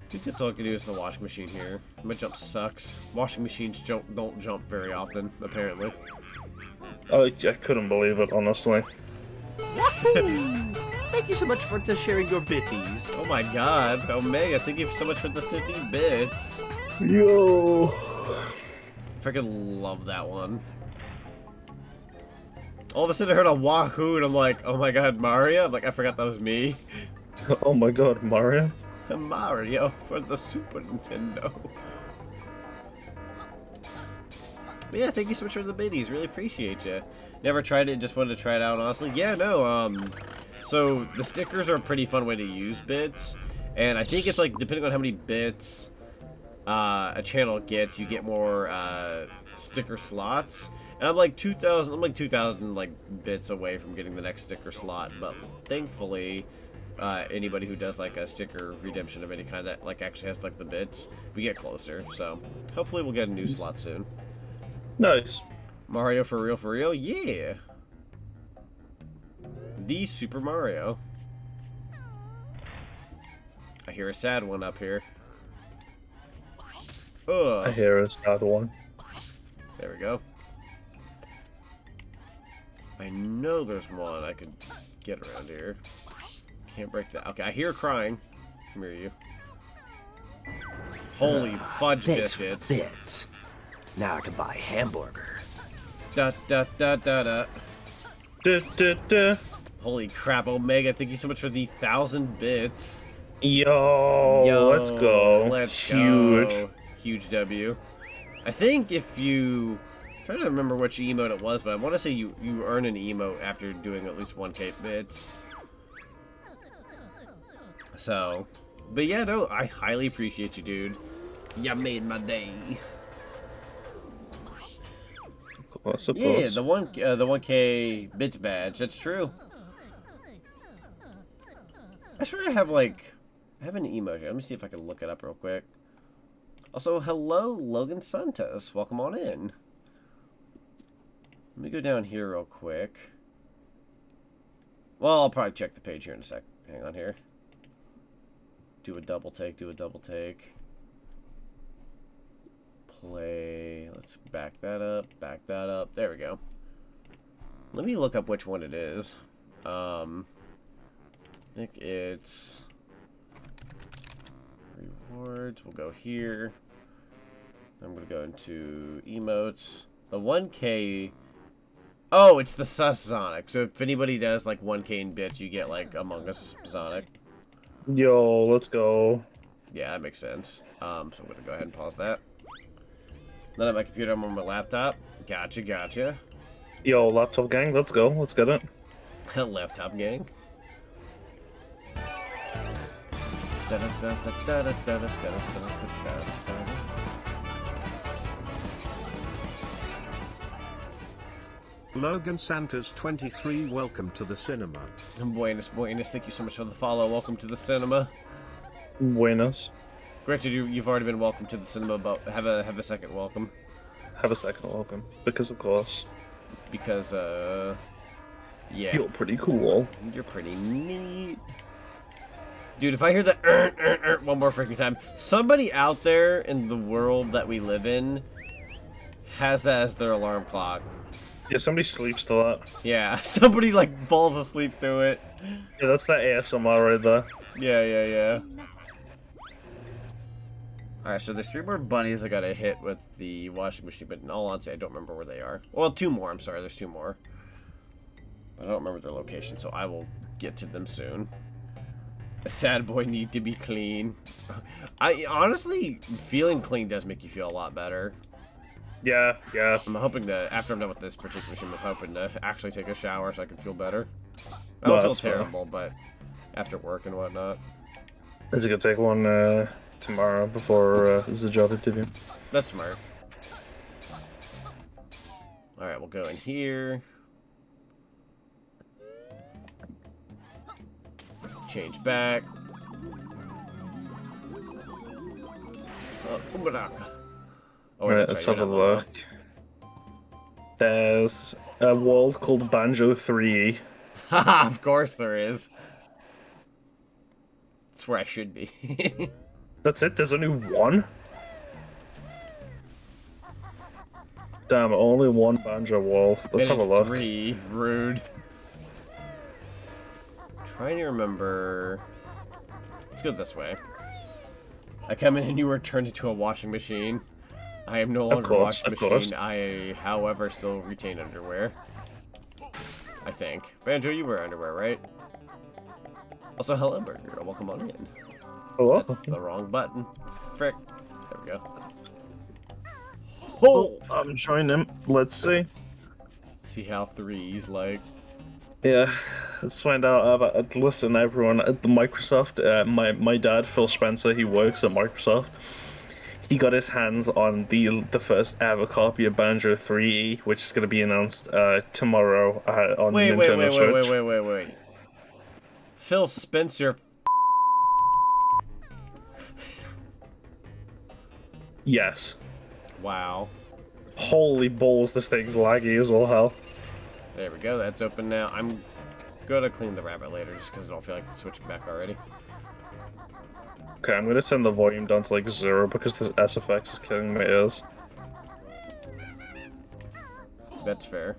think that's all I can do is the washing machine here. My jump sucks. Washing machines don't jump very often, apparently. I couldn't believe it, honestly. Thank you so much for sharing your bitties. Oh my god, Omega, thank you so much for the 50 bits. Yo! Freaking love that one. All of a sudden I heard a wahoo and I'm like, oh my god, Mario? I'm like, I forgot that was me. Oh my god, Mario? Mario for the Super Nintendo. But yeah, thank you so much for the biddies. Really appreciate you. Never tried it, just wanted to try it out, honestly. Yeah, no, so the stickers are a pretty fun way to use bits. And I think it's like, depending on how many bits a channel gets, you get more sticker slots. And I'm like 2,000 like bits away from getting the next sticker slot. But thankfully, anybody who does like a sticker redemption of any kind that like actually has like the bits, we get closer. So hopefully we'll get a new slot soon. Nice. Mario for real, yeah. The Super Mario. I hear a sad one up here. Ugh. I hear a sad one. There we go. I know there's one I could get around here. Can't break that. Okay, I hear crying. Come here, you. Holy fudge Thanks biscuits. for the bits. Now I can buy a hamburger. Da da da da da. Duh, duh, duh. Holy crap, Omega, thank you so much for the 1,000 bits. Yo, let's go. Let's Huge. go. Huge W. I think if you... I'm trying to remember which emote it was, but I want to say you earn an emote after doing at least 1k bits. So... But yeah, no, I highly appreciate you, dude. You made my day. I suppose. Yeah, the 1k bits badge, that's true. I swear I have like... I have an emote here. Let me see if I can look it up real quick. Also, hello, Logan Santos. Welcome on in. Let me go down here real quick. Well, I'll probably check the page here in a sec. Hang on here. Do a double take, Play. Let's back that up. There we go. Let me look up which one it is. I think it's... Rewards. We'll go here. I'm going to go into emotes. The 1k... Oh, it's the Sus Zonic. So if anybody does like 1k in bits, you get like Among Us Zonic. Yo, let's go. Yeah, that makes sense. So I'm going to go ahead and pause that. Not at my computer, I'm on my laptop. Gotcha. Yo, laptop gang, let's go. Let's get it. Laptop gang. Logan Santos 23, welcome to the cinema. Buenos, buenos. Thank you so much for the follow. Welcome to the cinema. Buenos. Granted, you've already been welcome to the cinema, but have a second welcome. Have a second welcome. Because of course. Because, yeah. You're pretty cool. You're pretty neat. Dude, if I hear that one more freaking time, somebody out there in the world that we live in has that as their alarm clock. Yeah, somebody sleeps to that. Yeah, somebody, like, falls asleep through it. Yeah, that's that ASMR right there. Yeah. Alright, so there's 3 more bunnies I gotta hit with the washing machine, but in all honesty, I don't remember where they are. Well, 2 more, I'm sorry, there's 2 more. I don't remember their location, so I will get to them soon. A sad boy need to be clean. Honestly, feeling clean does make you feel a lot better. Yeah. I'm hoping that after I'm done with this particular machine, I'm hoping to actually take a shower so I can feel better. I don't feel terrible, but after work and whatnot. Is it gonna take one tomorrow before the job interview? That's smart. Alright, we'll go in here. Change back. Oh, Right, let's have a look. There's a world called Banjo-Tooie. Haha, of course there is. That's where I should be. That's it? There's only one? Damn, only one Banjo wall. Let's have a look. 3. Rude. Trying to remember. Let's go this way. I come in and you were turned into a washing machine. I am no longer a washing machine. I, however, still retain underwear. I think. Banjo, you wear underwear, right? Also, hello, Burger. Welcome on in. Hello? That's the wrong button. Frick. There we go. Oh! I'm joining him. Let's see. See how 3's like. Yeah, let's find out about. Listen, everyone at the Microsoft. My dad, Phil Spencer, he works at Microsoft. He got his hands on the first ever copy of Banjo-Tooie, which is going to be announced tomorrow on Nintendo Switch. Wait. Phil Spencer. Yes. Wow. Holy balls, this thing's laggy as all hell. There we go, that's open now. I'm gonna clean the rabbit later just because I don't feel like switching back already. Okay, I'm gonna turn the volume down to like 0 because this SFX is killing my ears. That's fair.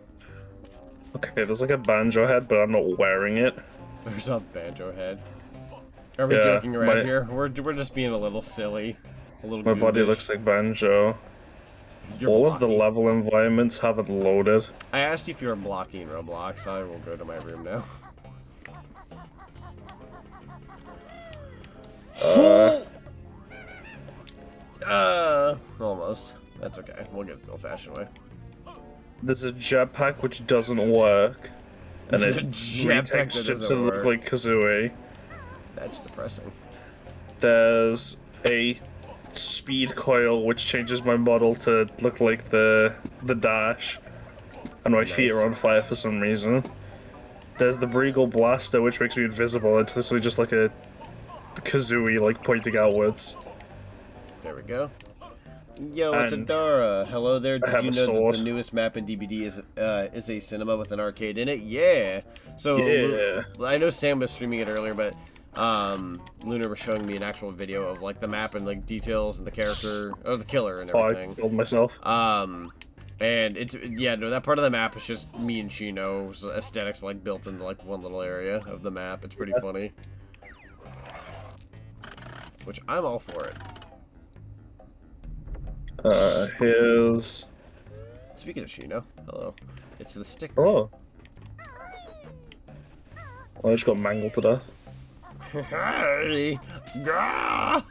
Okay, there's like a banjo head, but I'm not wearing it. There's a banjo head. Are we joking around here? We're just being a little silly. A little My body goofish. looks like banjo. You're All blocking. of the level environments haven't loaded. I asked you if you were blocking Roblox. I will go to my room now. Almost. That's okay. We'll get it the old-fashioned way. There's a jetpack which doesn't work. And There's it a jetpack that retextured doesn't to look work. like Kazooie. That's depressing. There's a speed coil which changes my model to look like the dash. And my feet are on fire for some reason. There's the Breagle Blaster which makes me invisible. It's literally just like a Kazooie like pointing outwards. There we go. Yo, it's And Adara. Hello there. Did have you a know sword. that the newest map in DBD is a cinema with an arcade in it? Yeah. So Yeah. I know Sam was streaming it earlier, but Lunar was showing me an actual video of like the map and like details and the character of the killer and Oh, I everything. killed myself. And it's that part of the map is just me and Shino's aesthetics like built into like one little area of the map. It's pretty funny. Which I'm all for it. Here's... Speaking of Shino, hello. It's the sticker. Oh. I just got mangled to death. Hey! Gah!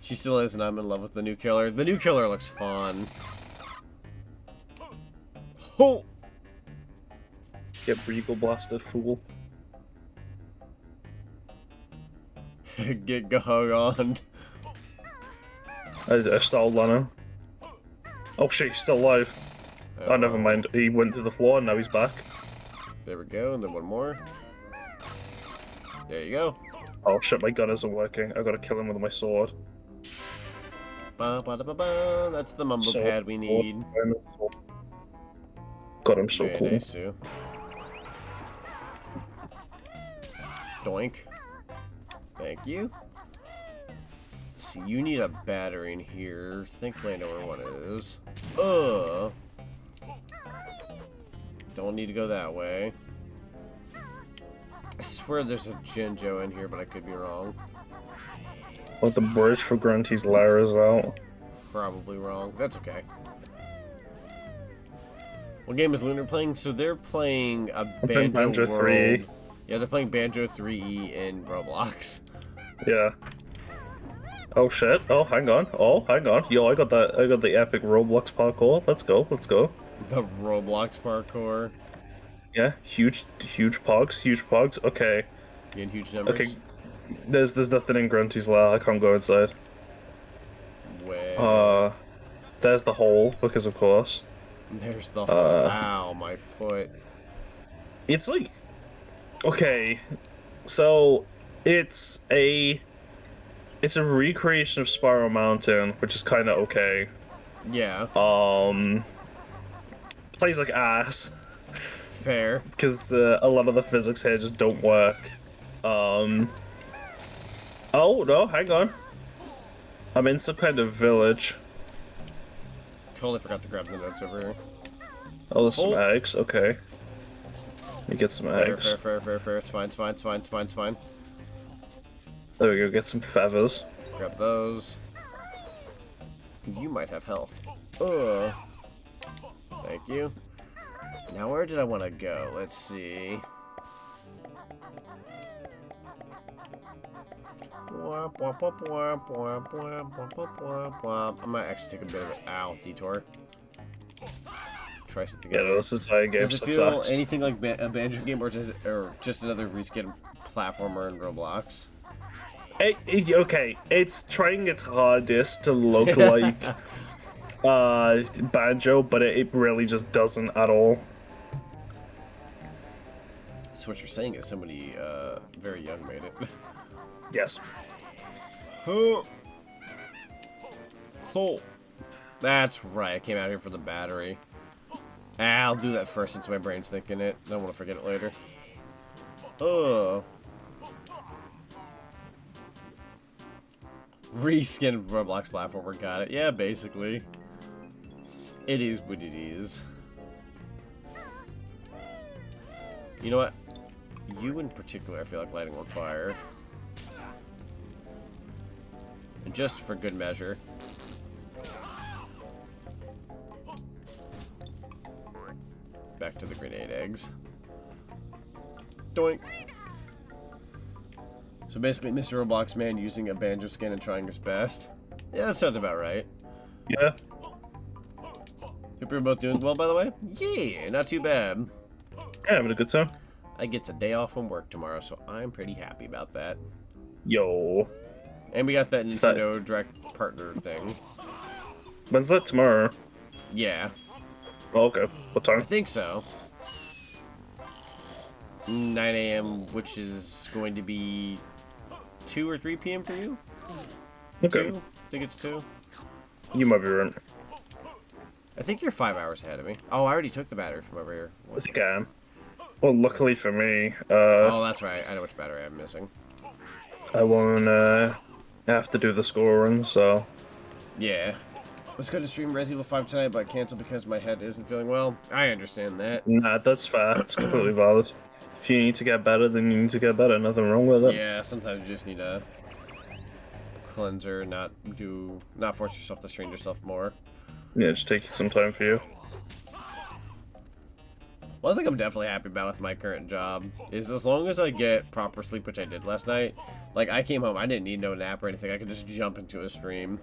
She still is, and I'm in love with the new killer. The new killer looks fun. Oh! Get Breagle blasted, fool. Get Gahog on. I stole Lana. Oh shit, he's still alive. Oh, never mind. He went through the floor and now he's back. There we go, and then one more. There you go. Oh shit, my gun isn't working. I gotta kill him with my sword. Ba-ba-da-ba-ba. That's the mumbo pad we need. God, I'm so Very cool. nice, Sue. Doink. Thank you. Let's see, you need a battery in here. Think I know where one is. Don't need to go that way. I swear there's a Jinjo in here, but I could be wrong. Well, the bridge for Grunty's lair is out. Probably wrong. That's okay. What game is Lunar playing? So they're playing a Banjo 3E. Yeah, they're playing Banjo 3E in Roblox. Yeah. Oh shit. Oh, hang on. Oh, hang on. Yo, I got the epic Roblox parkour. Let's go. Let's go. The Roblox parkour. Yeah, huge pogs. Okay. You in huge numbers? Okay. There's nothing in Grunty's lair. I can't go inside. Where? There's the hole, because of course. There's the ow, my foot. It's like, okay, so it's a recreation of Spiral Mountain, which is kind of okay. Yeah. Plays like ass. Fair. Because a lot of the physics here just don't work. Oh no, hang on. I'm in some kind of village. Totally forgot to grab the notes over here. Oh, there's some eggs. Okay. Let me get some eggs. Fair. It's fine. There we go. Get some feathers. Grab those. You might have health. Thank you. Now where did I want to go? Let's see. I might actually take a bit of an detour. Try something. Yeah, no, this entire game Does it feel anything like a Banjo game, or just another reskin platformer in Roblox? Okay, it's trying its hardest to look like Banjo, but it really just doesn't at all. So what you're saying is somebody very young made it. Yes. Oh, that's right. I came out here for the battery. I'll do that first since my brain's thinking it. I don't want to forget it later. Reskin Roblox platformer, got it. Yeah, basically. It is what it is. You know what? You in particular, I feel like lighting on fire. And just for good measure. Back to the grenade eggs. Doink. So basically, Mr. Roblox man using a Banjo skin and trying his best. Yeah, that sounds about right. Yeah. Hope you're both doing well, by the way. Yeah, not too bad. Yeah, having a good time. I get a day off from work tomorrow, so I'm pretty happy about that. Yo. And we got that Nintendo Direct partner thing. When's that? Tomorrow? Yeah. Oh, okay. What I time? think so. 9 a.m., which is going to be 2 or 3 p.m. for you? Okay. 2? I think it's 2. You might be right. I think you're 5 hours ahead of me. Oh, I already took the battery from over here. I think I am. Well, luckily for me, oh, that's right. I know which battery I'm missing. I won't have to do the score run, so... Yeah. I was going to stream Resident Evil 5 tonight, but I canceled because my head isn't feeling well. I understand that. Nah, that's fair. It's completely valid. If you need to get better, then you need to get better. Nothing wrong with it. Yeah, sometimes you just need a cleanser, not force yourself to strain yourself more. Yeah, just take some time for you. One thing I'm definitely happy about with my current job is as long as I get proper sleep, which I did last night, like I came home, I didn't need no nap or anything, I could just jump into a stream.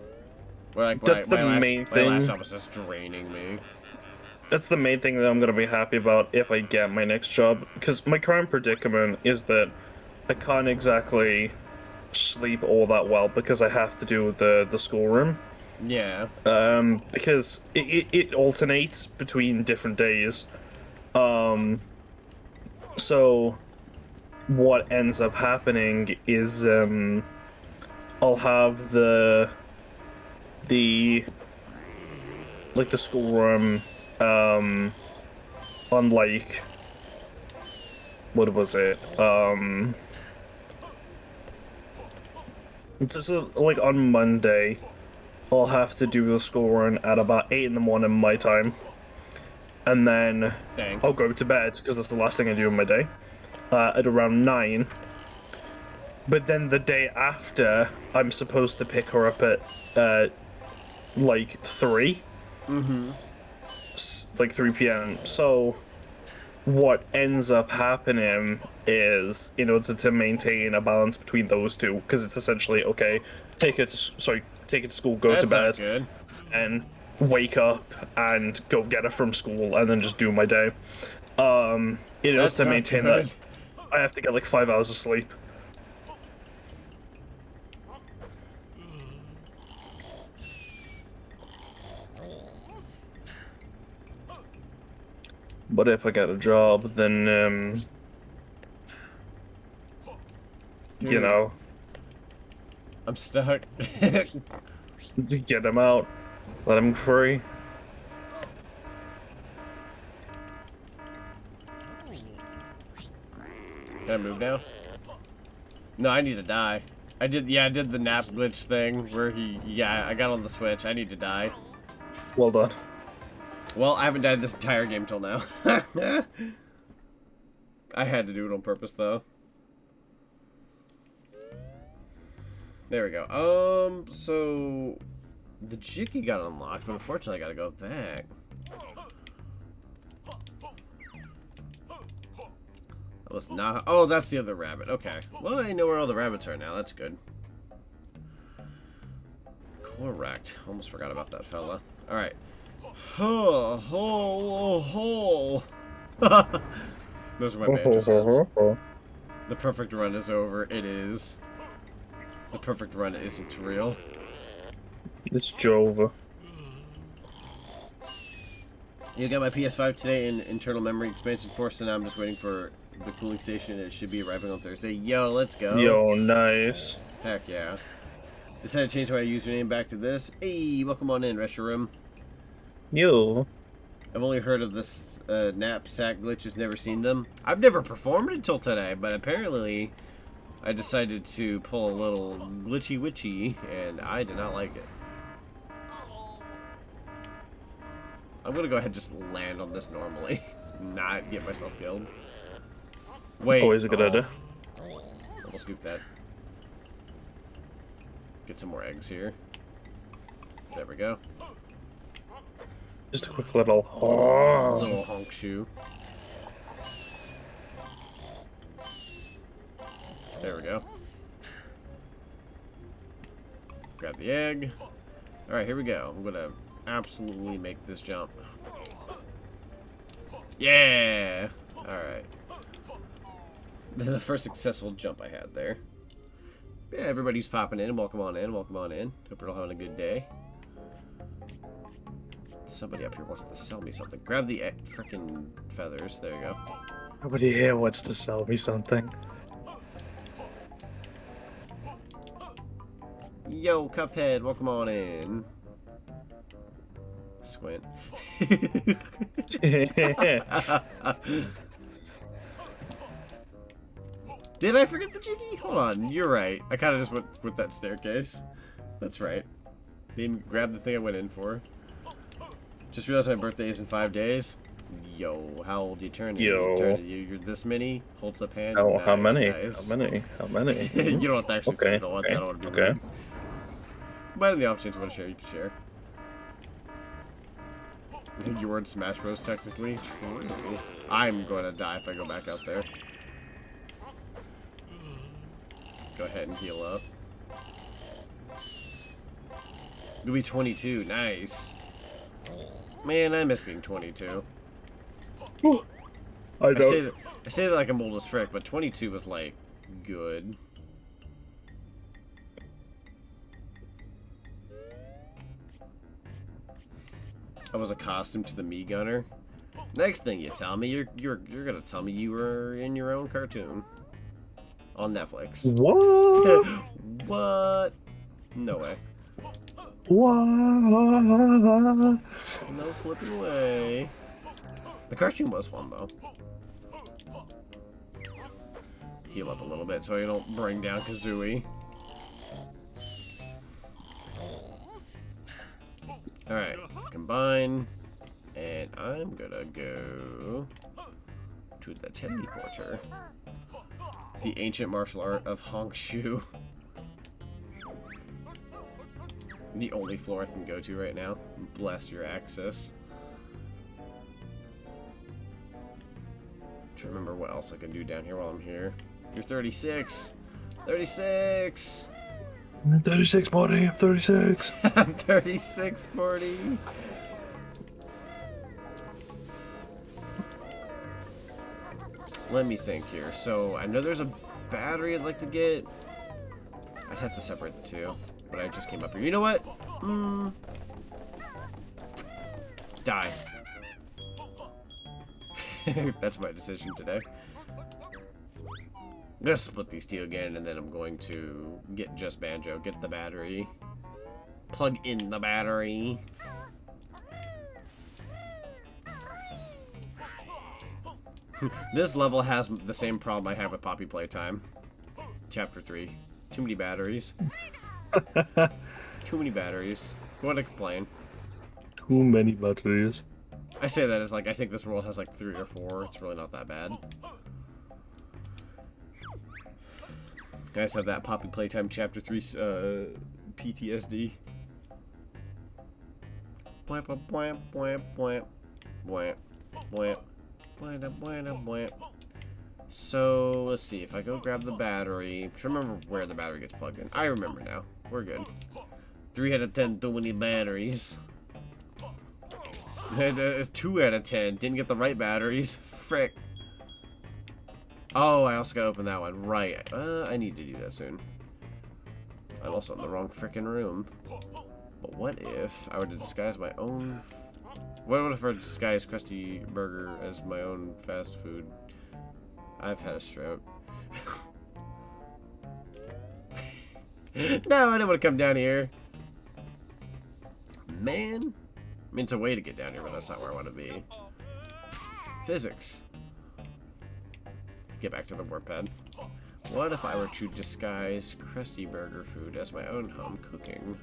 Where, like, That's the main thing. My last job was just draining me. That's the main thing that I'm going to be happy about if I get my next job. Because my current predicament is that I can't exactly sleep all that well because I have to do the schoolroom. Yeah. Because it alternates between different days. So what ends up happening is I'll have the like the schoolroom on like what was it? Just like on Monday, I'll have to do the school run at about 8 in the morning my time, and then Dang. I'll go to bed because that's the last thing I do in my day at around 9. But then the day after, I'm supposed to pick her up at like 3. Mm-hmm. Like 3 p.m. So what ends up happening is, in order to maintain a balance between those two, because it's essentially okay, take it to school, go That's to bed, not good. and wake up and go get her from school, and then just do my day. In order That's to not maintain good. that, I have to get like 5 hours of sleep. But if I get a job, then you know, I'm stuck. get him out, let him free. Can I move now? No, I need to die. I did the nap glitch thing where I got on the switch. I need to die. Well done. Well, I haven't died this entire game till now. I had to do it on purpose, though. There we go. So the Jiggy got unlocked, but unfortunately I gotta go back. That was not... Oh, that's the other rabbit. Okay. Well, I know where all the rabbits are now. That's good. Correct. Almost forgot about that fella. Alright. Those are my banjo sounds. The perfect run is over. It is. The perfect run isn't real. It's Jova. You got my PS5 today in internal memory expansion 4, so now I'm just waiting for the cooling station. It should be arriving on Thursday. Yo, let's go. Yo, nice. Heck yeah. Decided to change my username back to this. Hey, welcome on in, rest your room. Yo. I've only heard of this knapsack glitches, never seen them. I've never performed until today, but apparently I decided to pull a little glitchy witchy, and I did not like it. I'm gonna go ahead and just land on this normally, not get myself killed. Wait. Always a good idea. Double scoop that. Get some more eggs here. There we go. Just a quick little. Little honk shoe. There we go. Grab the egg. Alright, here we go. I'm gonna absolutely make this jump. Yeah! Alright. The first successful jump I had there. Yeah, everybody's popping in. Welcome on in. Welcome on in. Hope you're all having a good day. Somebody up here wants to sell me something. Grab the freaking feathers. There you go. Nobody here wants to sell me something. Yo, Cuphead, welcome on in. Squint. Did I forget the Jiggy? Hold on, you're right. I kind of just went with that staircase. That's right. Didn't even grab the thing I went in for. Just realized my birthday is in 5 days. Yo, how old you turning? Yo. You're this many? Holds up hand. Oh, Nice, how many? nice. How many? How many? You don't have to actually say Okay, it all once. I don't want to be okay. rude. But in the off chance you want to share, you can share. I think you were in Smash Bros. Technically. True. I'm going to die if I go back out there. Go ahead and heal up. You'll be 22. Nice. Man, I miss being 22. I say that like I'm old as frick, but 22 was like good. I was a costume to the Me Gunner. Next thing you tell me, you're gonna tell me you were in your own cartoon on Netflix. What? What? No way. What? No flipping way. The cartoon was fun though. Heal up a little bit so I don't bring down Kazooie. Alright, combine. And I'm gonna go to the teleporter. The ancient martial art of Honk Shu. The only floor I can go to right now. Bless your access. Trying to remember what else I can do down here while I'm here. You're 36! 36! 36, Marty. I'm 36. I'm 36, Marty. Let me think here. So, I know there's a battery I'd like to get. I'd have to separate the two. But I just came up here. You know what? Die. That's my decision today. I'm gonna split these two again, and then I'm going to get just Banjo. Get the battery. Plug in the battery. This level has the same problem I have with Poppy Playtime. Chapter 3. Too many batteries. Too many batteries. Going to complain. Too many batteries. I say that as like, I think this world has like 3 or 4. It's really not that bad. I just have that Poppy Playtime Chapter 3 PTSD. Bwamp, bwamp, bwamp, bwamp, bwamp, bwamp, bwamp, bwamp, bwamp. So, let's see. If I go grab the battery... I'm trying to remember where the battery gets plugged in. I remember now. We're good. 3 out of 10, too many batteries. 2 out of 10. Didn't get the right batteries. Frick. Oh, I also gotta open that one. Right. I need to do that soon. I'm also in the wrong frickin' room. But what if I were to disguise my own... What if I were to disguise Krusty Burger as my own fast food? I've had a stroke. No, I didn't want to come down here. Man. I mean, it's a way to get down here, but that's not where I want to be. Physics. Get back to the warp pad. What if I were to disguise Krusty Burger food as my own home cooking?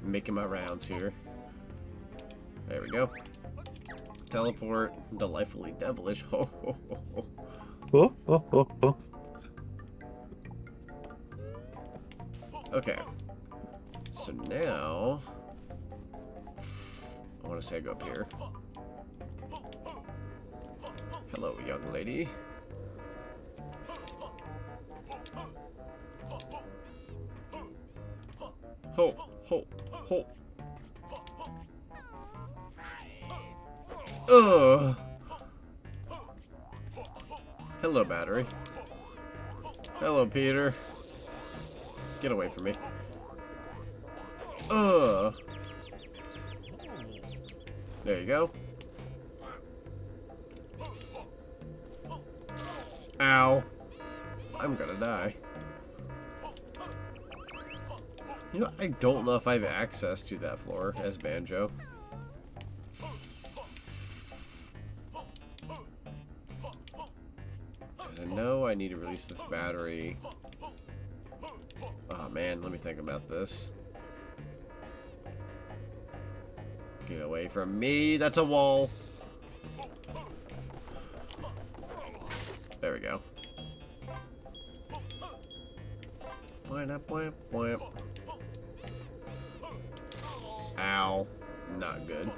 Making my rounds here. There we go. Teleport. Delightfully devilish. Ho, ho, ho, ho. Oh, oh, oh, oh. Okay. So now... I want to say I go up here. Hello, young lady. Ho, ho, ho. Ugh. Hello, battery. Hello, Peter. Get away from me. Ugh. There you go. Ow. I'm gonna die. You know, I don't know if I have access to that floor as Banjo. Because I know I need to release this battery. Oh man, let me think about this. Get away from me, that's a wall. There we go. Ow. Not good.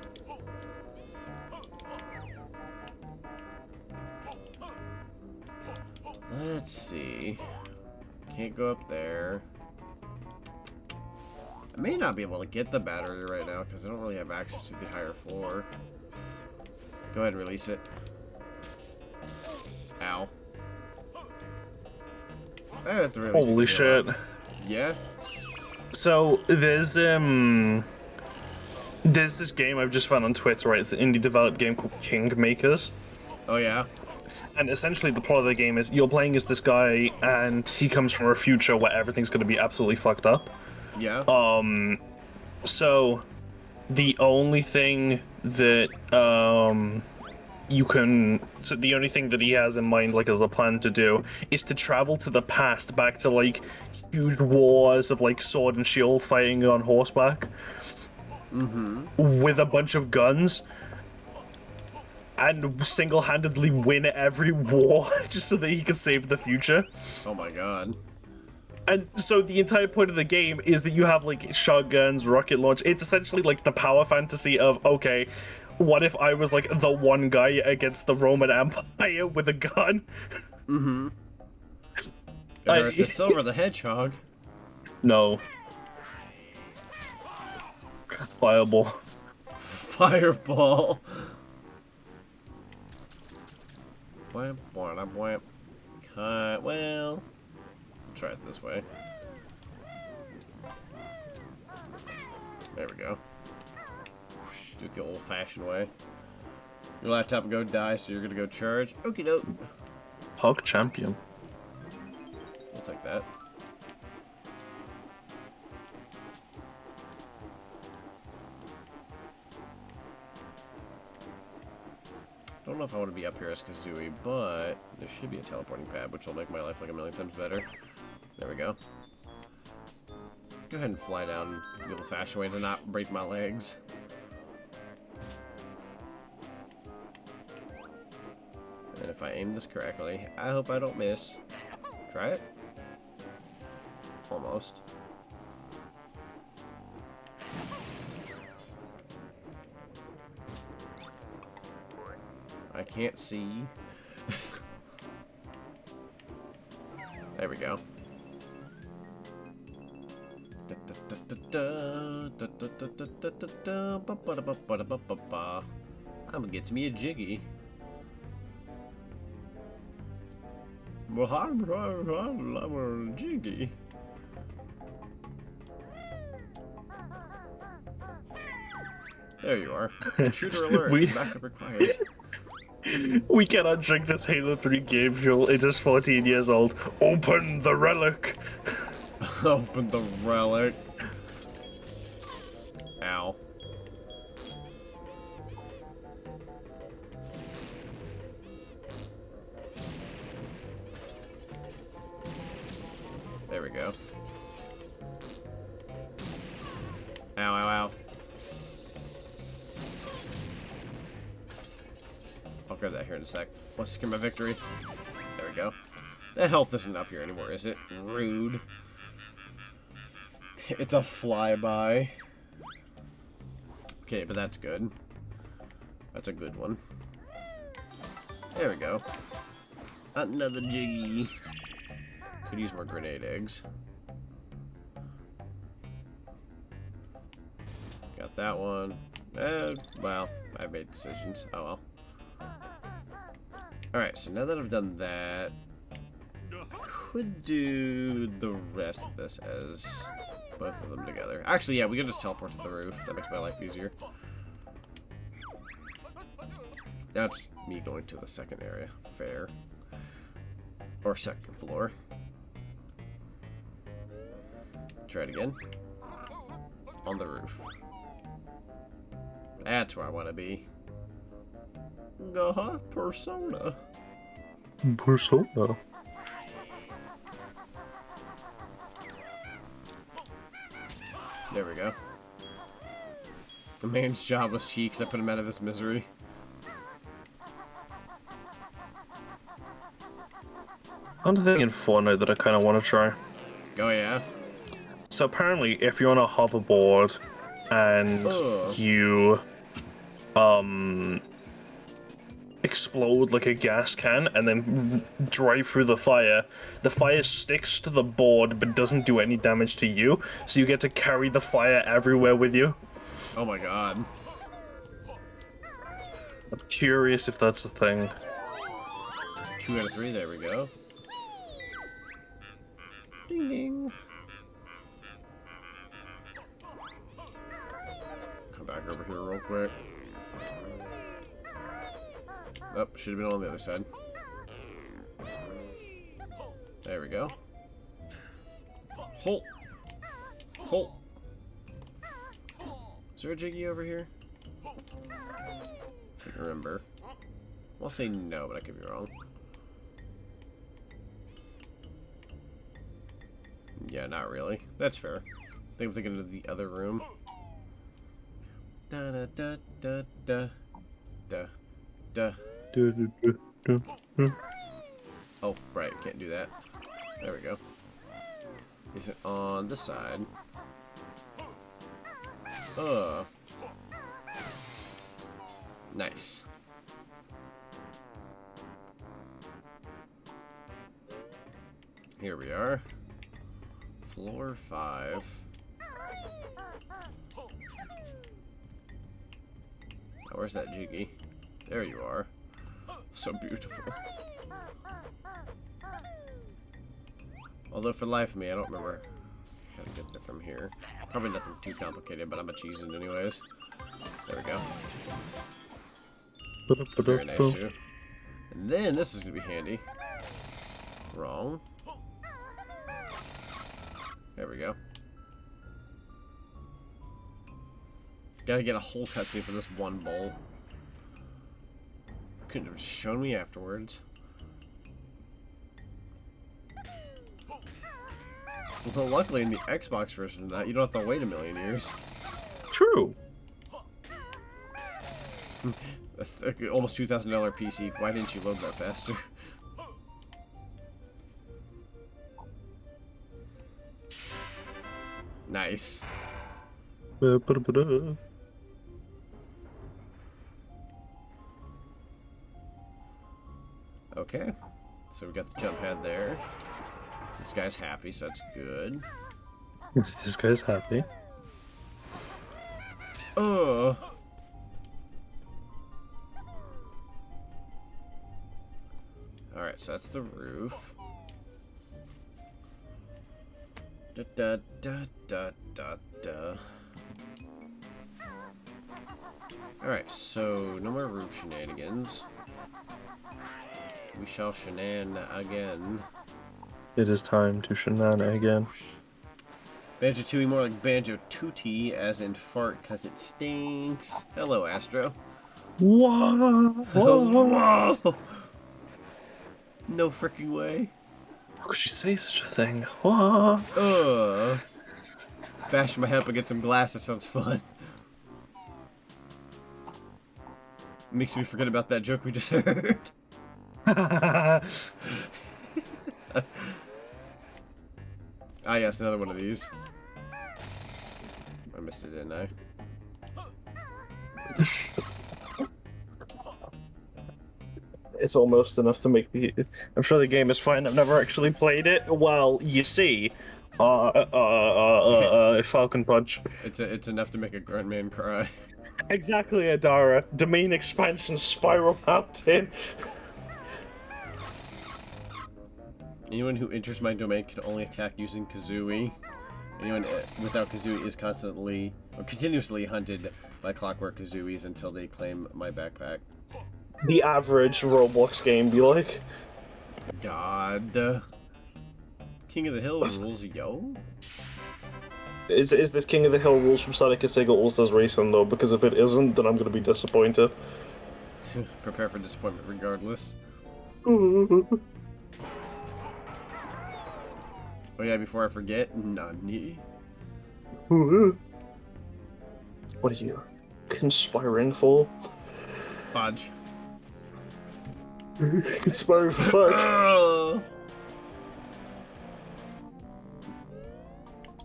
Let's see. Can't go up there. I may not be able to get the battery right now because I don't really have access to the higher floor. Go ahead and release it. Ow. That's really Holy shit. Yeah. So there's this game I've just found on Twitter, right? It's an indie developed game called Kingmakers. Oh yeah. And essentially the plot of the game is you're playing as this guy and he comes from a future where everything's gonna be absolutely fucked up. Yeah. So the only thing that the only thing that he has in mind, like, as a plan to do is to travel to the past, back to like huge wars of like sword and shield fighting on horseback with a bunch of guns and single-handedly win every war just so that he can save the future. Oh my god. And so the entire point of the game is that you have like shotguns, rocket launch. It's essentially like the power fantasy of, okay, what if I was like the one guy against the Roman Empire with a gun? There's a Silver the Hedgehog. No. Fireball. Fireball. Wham, wham, wham. Well, try it this way. There we go. Do it the old-fashioned way. Your laptop will go die, so you're gonna go charge. Okie doke. Hog champion. I'll take that. Don't know if I want to be up here as Kazooie, but there should be a teleporting pad, which will make my life like a million times better. There we go. Go ahead and fly down the old-fashioned way to not break my legs. And if I aim this correctly, I hope I don't miss. Try it. Almost. I can't see. There we go. I'm gonna get me a jiggy. I'm a jiggy. There you are. Intruder alert. Backup required. We cannot drink this Halo 3 game fuel. It is 14 years old. Open the relic. Open the relic. Ow. There we go. Ow, ow, ow. I'll grab that here in a sec. Let's secure my victory. There we go. That health isn't up here anymore, is it? Rude. It's a flyby. Okay, but that's good. That's a good one. There we go. Another jiggy. Could use more grenade eggs. Got that one. Well, I made decisions. Oh well. Alright, so now that I've done that, I could do the rest of this as both of them together. Actually, yeah, we can just teleport to the roof. That makes my life easier. That's me going to the second area. Fair. Or second floor. Try it again. On the roof. That's where I want to be. Persona. Persona. There we go. The man's jobless cheeks. I put him out of his misery. Another thing in Fortnite that I kind of want to try. Oh yeah. So apparently, if you're on a hoverboard and you explode like a gas can and then drive through the fire sticks to the board but doesn't do any damage to you, so you get to carry the fire everywhere with you. Oh my god. I'm curious if that's a thing. 2 out of 3, there we go. Ding ding. Come back over here real quick. Oh, should have been on the other side. There we go. Halt! Halt! Is there a Jiggy over here? Can't remember. I'll say no, but I could be wrong. Yeah, not really. That's fair. I think I'm thinking of the other room. Da da da da da da da. Oh, right, can't do that. There we go. Is it on this side? Nice. Here we are. Floor 5. Oh, where's that Jiggy? There you are. So beautiful. Although for the life of me, I don't remember how to get there from here. Probably nothing too complicated, but I'm a cheesing anyways. There we go. Very nice too. And then this is gonna be handy. Wrong. There we go. Gotta get a whole cutscene for this one bolt. Couldn't have just shown me afterwards. Well, luckily in the Xbox version of that, you don't have to wait a million years. True. Almost $2,000 PC. Why didn't you load that faster? Nice. Okay. So we got the jump pad there. This guy's happy, so that's good. This guy's happy. Oh. Alright, so that's the roof. Da da da da da da. Alright, so no more roof shenanigans. We shall shenan again. It is time to shenana again. Banjo-Tooie more like Banjo-Tootie, as in fart, cause it stinks. Hello, Astro. Whoa! Whoa! No freaking way. How could you say such a thing? Whoa! Bashing my head up against some glass, that sounds fun. Makes me forget about that joke we just heard. Ah, yes, another one of these. I missed it, didn't I? It's almost enough to make me. I'm sure the game is fine. I've never actually played it. Well, you see, Falcon Punch. It's enough to make a grown man cry. Exactly, Adara. Domain expansion Spiral Mountain. Anyone who enters my domain can only attack using Kazooie. Anyone without Kazooie is constantly or continuously hunted by clockwork Kazooies until they claim my backpack. The average Roblox game be like. God. King of the Hill rules, yo. Is this King of the Hill rules from Sonic and Sega All-Stars Racing though? Because if it isn't, then I'm gonna be disappointed. Prepare for disappointment regardless. Oh yeah, before I forget, Nani. What are you conspiring for? Fudge. Conspiring for fudge.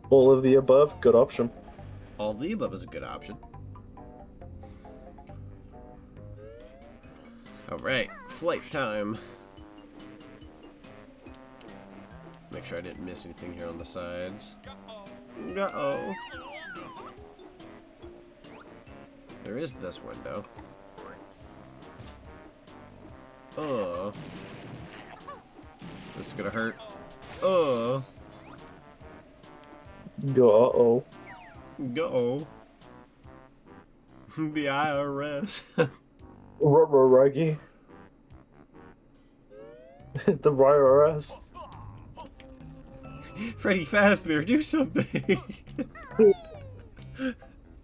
All of the above, good option. All of the above is a good option. Alright, flight time. Make sure I didn't miss anything here on the sides. Uh-oh. There is this window. Oh. This is gonna hurt. Oh. Go. Go. The IRS. Ruggy. The IRS. Freddy Fazbear, do something.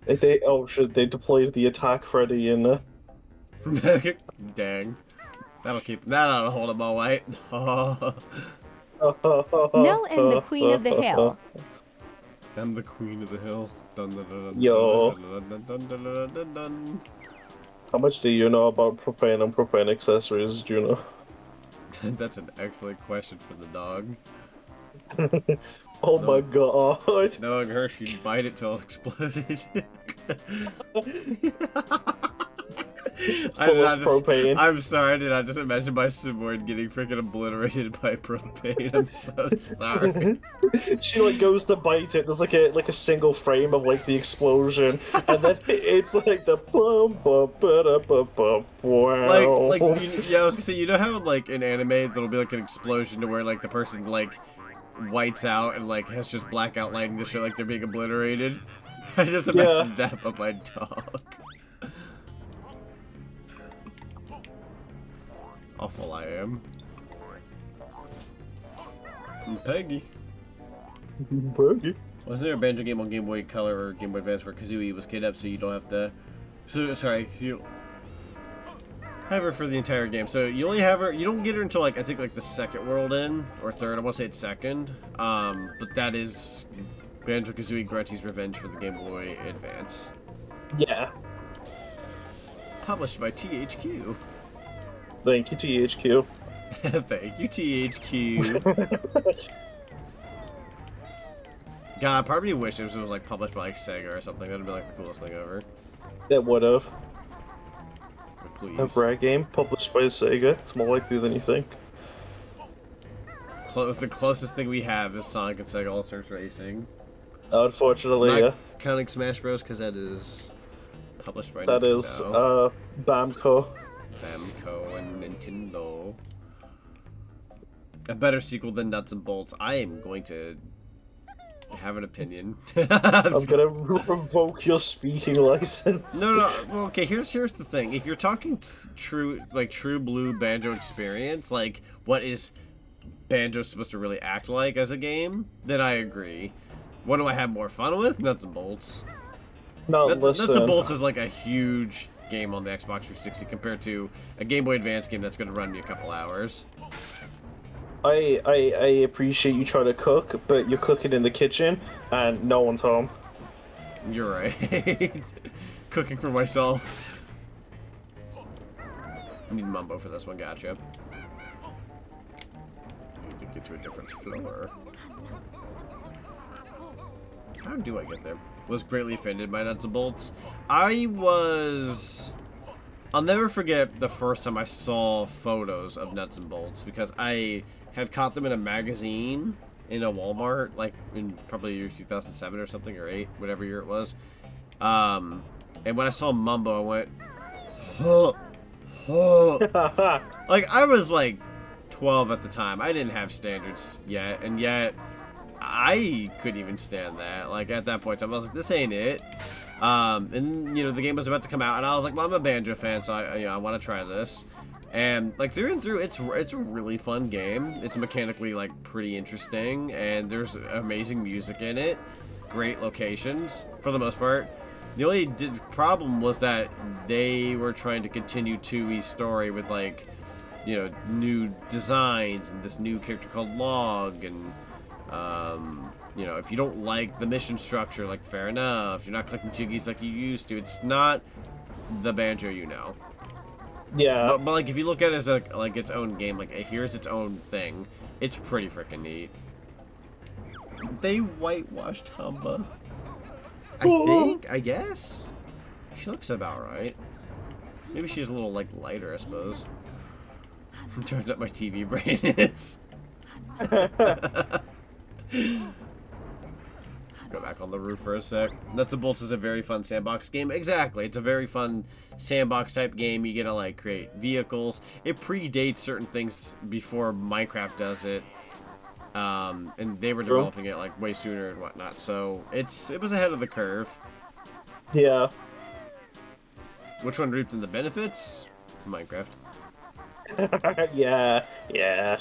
They deployed the attack Freddy in there. Dang. That'll keep that out of hold him all right. No, am the queen of the hill. I'm the queen of the hill. Dun, dun, dun, dun, Yo. dun, dun, dun, dun, dun, dun, dun. How much do you know about propane and propane accessories, Juno? That's an excellent question for the dog. Oh my god. Knowing her, she'd bite it till it exploded. I'm sorry, did I just imagine my Simoid getting freaking obliterated by propane? I'm so sorry. She like goes to bite it. There's like a single frame of like the explosion, and then it's like the bum bum ba bum bum. Wow. Yeah, I was gonna say, you know how like in anime there'll be like an explosion to where like the person like whites out and like has just blackout lighting to show like they're being obliterated. I just imagined that, but my dog. Awful I am. And Peggy. Peggy. Wasn't there a Banjo game on Game Boy Color or Game Boy Advance where Kazooie was kidnapped so you don't have to... you have her for the entire game. So you only have her... You don't get her until, like, I think, like, the second world in, or third. I want to say it's second. But that is Banjo-Kazooie Grunty's Revenge for the Game Boy Advance. Yeah. Published by THQ. Thank you, THQ. Thank you, THQ. God, part of me wishes it was like published by like Sega or something. That'd be like the coolest thing ever. It would have. But please. A Brad game published by Sega. It's more likely than you think. The closest thing we have is Sonic and Sega All-Stars Racing. Unfortunately, Not yeah. counting Smash Bros. Because that is published by That Nintendo. is Bamco. Bamco and Nintendo. A better sequel than Nuts and Bolts. I am going to have an opinion. I'm gonna revoke your speaking license. No. Well, okay. Here's the thing. If you're talking true blue Banjo experience, like what is Banjo supposed to really act like as a game, then I agree. What do I have more fun with? Nuts and Bolts. No, listen. Nuts and Bolts is like a huge game on the Xbox 360 compared to a Game Boy Advance game that's going to run me a couple hours. I appreciate you trying to cook, but you're cooking in the kitchen and no one's home. You're right. Cooking for myself. I need Mumbo for this one, gotcha. Need to get to a different floor. How do I get there? Was greatly offended by Nuts and Bolts. I'll never forget the first time I saw photos of Nuts and Bolts because I had caught them in a magazine in a Walmart, like in probably year 2007 or something, or 8, whatever year it was. And when I saw Mumbo, I went, like I was like 12 at the time. I didn't have standards yet, and yet I couldn't even stand that. Like at that point, I was like, this ain't it. And you know the game was about to come out, and I was like, well, I'm a Banjo fan, so I want to try this. And like through and through, it's a really fun game. It's mechanically like pretty interesting, and there's amazing music in it. Great locations for the most part. The only problem was that they were trying to continue Tooie's story with like, you know, new designs and this new character called Log, and you know, if you don't like the mission structure, like fair enough. You're not collecting jiggies like you used to. It's not the Banjo you know. Yeah. But like if you look at it as like its own game, like here's its own thing, it's pretty freaking neat. They whitewashed Humba. I guess. She looks about right. Maybe she's a little like lighter, I suppose. Turns out my TV brain is. Go back on the roof for a sec. Nuts and Bolts is a very fun sandbox game. Exactly. It's a very fun sandbox type game. You get to like create vehicles. It predates certain things before Minecraft does it. and they were developing it like way sooner and whatnot. So it was ahead of the curve. Yeah. Which one reaped in the benefits? Minecraft. Yeah. Yeah.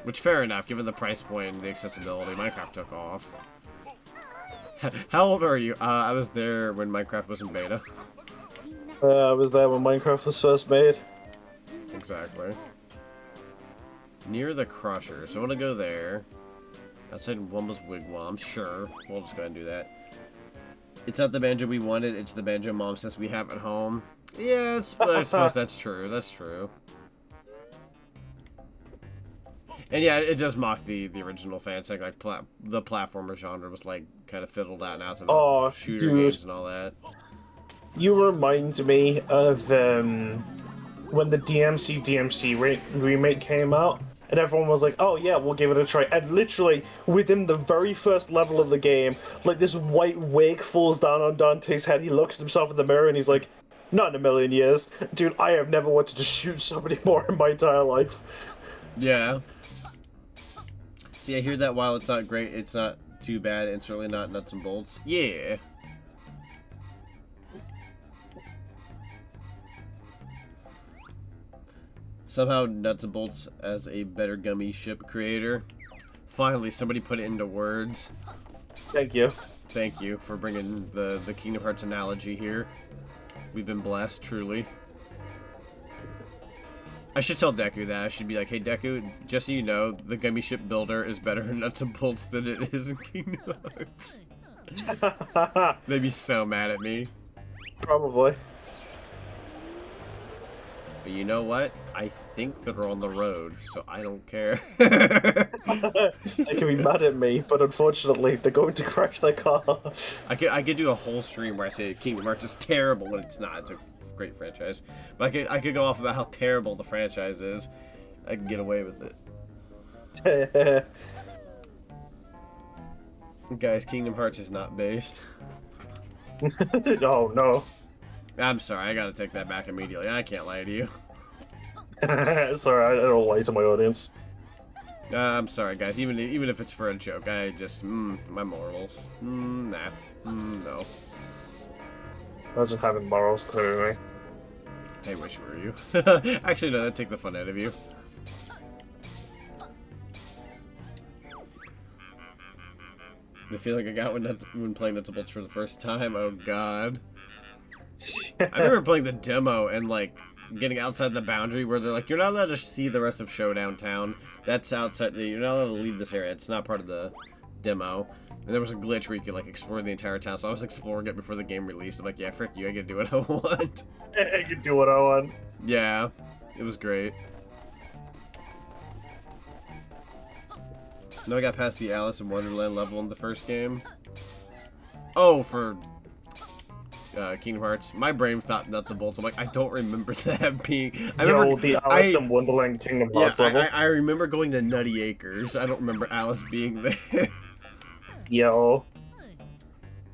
Which, fair enough, given the price point and the accessibility, Minecraft took off. How old are you? I was there when Minecraft was in beta. I was there when Minecraft was first made. Exactly. Near the Crusher, so I want to go there. Outside Wumba's Wigwam, sure. We'll just go ahead and do that. It's not the banjo we wanted, it's the banjo mom says we have at home. Yeah, I suppose that's true, that's true. And yeah, it does mock the original fansec, like the platformer genre was like kind of fiddled out now to the shooter games and all that. You remind me of when the DMC remake came out, and everyone was like, "Oh yeah, we'll give it a try." And literally within the very first level of the game, like this white wig falls down on Dante's head. He looks at himself in the mirror and he's like, "Not in a million years, dude. I have never wanted to shoot somebody more in my entire life." Yeah. See, I hear that while it's not great, it's not too bad, and certainly not nuts and bolts. Yeah. Somehow nuts and bolts as a better gummy ship creator. Finally, somebody put it into words. Thank you. Thank you for bringing the Kingdom Hearts analogy here. We've been blessed, truly. I should tell Deku that. I should be like, hey Deku, just so you know, the gummy ship builder is better in nuts and bolts than it is in Kingdom Hearts. They'd be so mad at me. Probably. But you know what? I think they're on the road, so I don't care. They can be mad at me, but unfortunately, they're going to crash their car. I could do a whole stream where I say Kingdom Hearts is terrible when it's not. It's a great franchise. But I could go off about how terrible the franchise is. I can get away with it. Guys, Kingdom Hearts is not based. Oh no. I'm sorry, I gotta take that back immediately. I can't lie to you. Sorry, I don't lie to my audience. I'm sorry, guys. Even if it's for a joke, I just my morals. Nah. No. Imagine having morals, clearly. I wish it were you. Actually, no, that'd take the fun out of you. The feeling I got when playing Nuts and Bolts for the first time. Oh God. I remember playing the demo and like getting outside the boundary where they're like, you're not allowed to see the rest of Showdown Town. That's outside. You're not allowed to leave this area. It's not part of the demo. And there was a glitch where you could like explore the entire town. So I was exploring it before the game released. I'm like, yeah, frick you. I can do what I want. I can do what I want. Yeah, it was great. No, I got past the Alice in Wonderland level in the first game. Oh, for Kingdom Hearts. My brain thought Nuts and Bolts. I'm like, I don't remember that being. The Alice in Wonderland Kingdom Hearts level. I remember going to Nutty Acres. I don't remember Alice being there. Yo.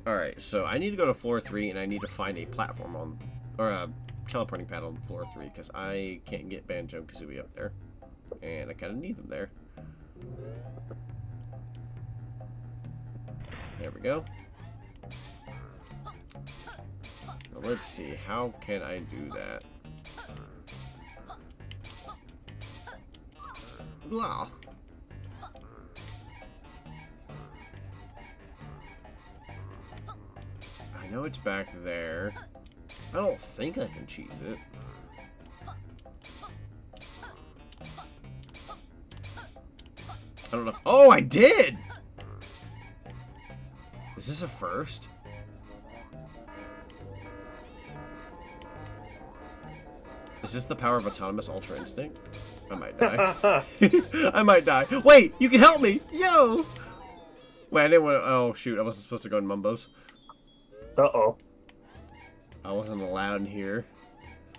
Alright, so I need to go to floor 3 and I need to find a platform on, or a teleporting pad on floor 3 because I can't get Banjo and Kazooie up there. And I kind of need them there. There we go. Now let's see, how can I do that? Blah. I know it's back there. I don't think I can cheese it. I don't know if, oh, I did! Is this a first? Is this the power of autonomous Ultra Instinct? I might die. I might die. Wait, you can help me! Yo! Wait, I didn't want to, oh shoot, I wasn't supposed to go in Mumbo's. Uh-oh. I wasn't allowed in here.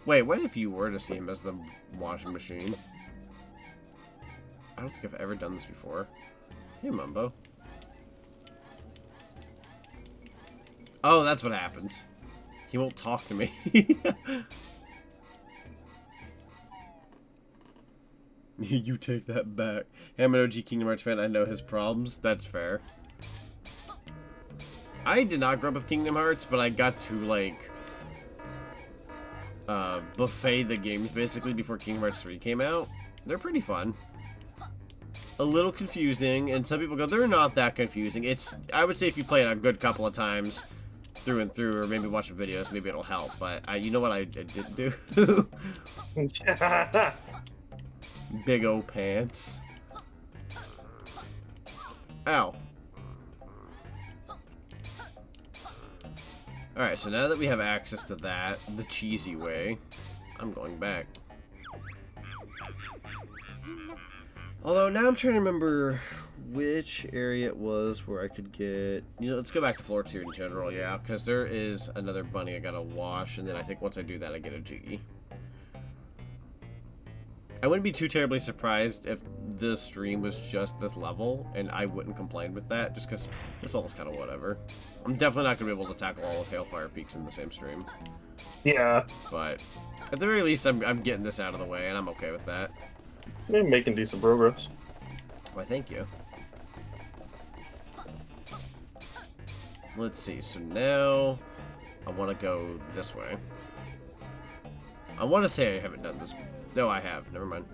Wait, what if you were to see him as the washing machine? I don't think I've ever done this before. Hey, Mumbo. Oh, that's what happens. He won't talk to me. You take that back. Hey, I'm an OG Kingdom Hearts fan. I know his problems. That's fair. I did not grow up with Kingdom Hearts, but I got to, like, buffet the games, basically, before Kingdom Hearts 3 came out. They're pretty fun. A little confusing, and some people go, they're not that confusing. It's, I would say if you play it a good couple of times, through and through, or maybe watch some videos, maybe it'll help. But you know what I didn't do? Big O pants. Ow. Alright, so now that we have access to that, the cheesy way, I'm going back. Although, now I'm trying to remember which area it was where I could get... You know, let's go back to floor 2 in general, yeah, because there is another bunny I gotta wash, and then I think once I do that, I get a Jiggy. I wouldn't be too terribly surprised if the stream was just this level, and I wouldn't complain with that, just because this level's kind of whatever. I'm definitely not going to be able to tackle all of Hailfire Peaks in the same stream. Yeah. But, at the very least, I'm getting this out of the way, and I'm okay with that. You're making decent progress. Why, thank you. Let's see, so now I want to go this way. I want to say I haven't done this. No, I have. Never mind.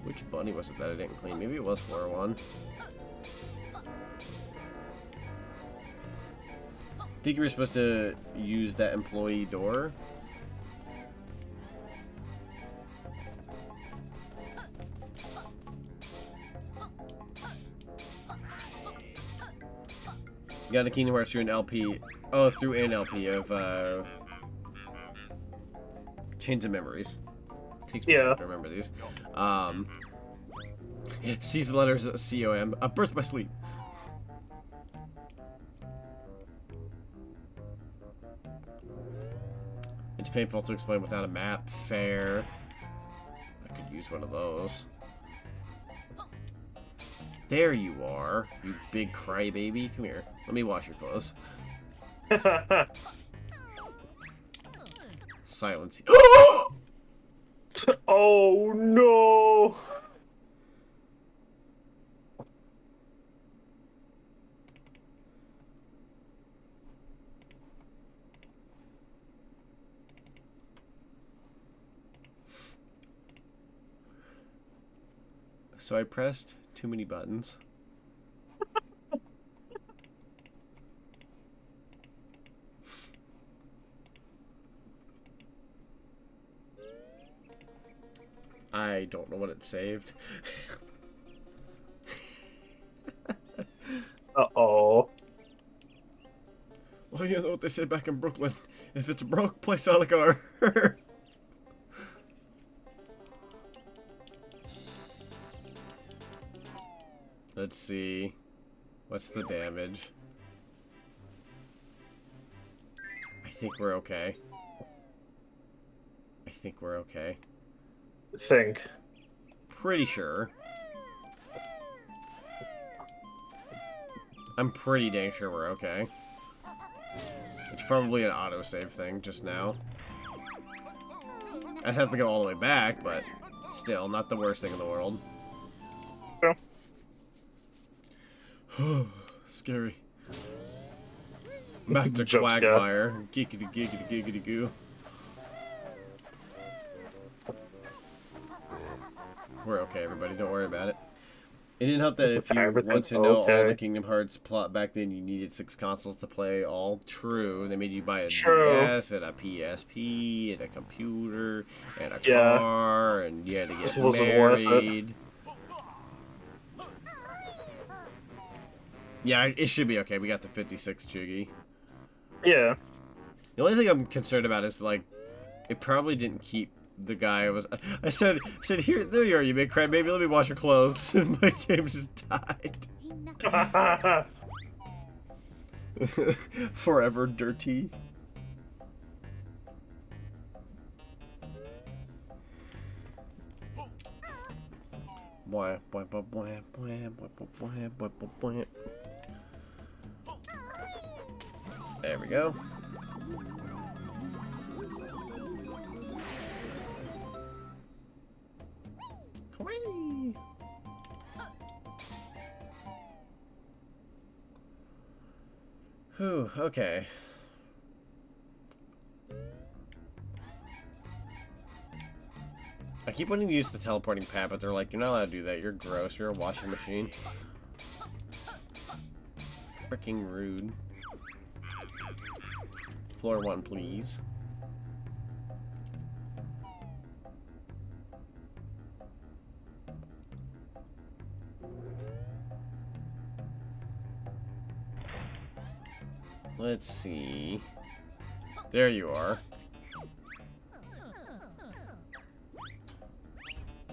Which bunny was it that I didn't clean? Maybe it was floor 1. I think you were supposed to use that employee door. You got a Kingdom Hearts through an LP. Oh, through an LP of Chains of Memories. Takes me a second to remember these. Sees the letters C-O-M. Birth by Sleep. It's painful to explain without a map. Fair. I could use one of those. There you are, you big crybaby. Come here. Let me wash your clothes. Silence. Oh no! So I pressed too many buttons. I don't know what it saved. Uh-oh. Well, you know what they say back in Brooklyn. If it's broke, play Sonic R. Let's see. What's the damage? I think we're okay. I think we're okay. Pretty sure. I'm pretty dang sure we're okay. It's probably an autosave thing just now. I'd have to go all the way back, but still, not the worst thing in the world. Yeah. Scary. Back to Quagmire. Giggity giggity giggity goo. We're okay, everybody. Don't worry about it. It didn't help that if you want to know all the Kingdom Hearts plot back then, you needed 6 consoles to play all. True. They made you buy a DS and a PSP and a computer and a car, and you had to get married. Yeah, it should be okay. We got the 56 Jiggy. Yeah. The only thing I'm concerned about is, like, it probably didn't keep the guy I said, here, there you are, you big crybaby, let me wash your clothes, and my game just died. Forever dirty. There we go. Whew, okay. I keep wanting to use the teleporting pad, but they're like, you're not allowed to do that. You're gross. You're a washing machine. Freaking rude. Floor 1, please. Let's see. There you are.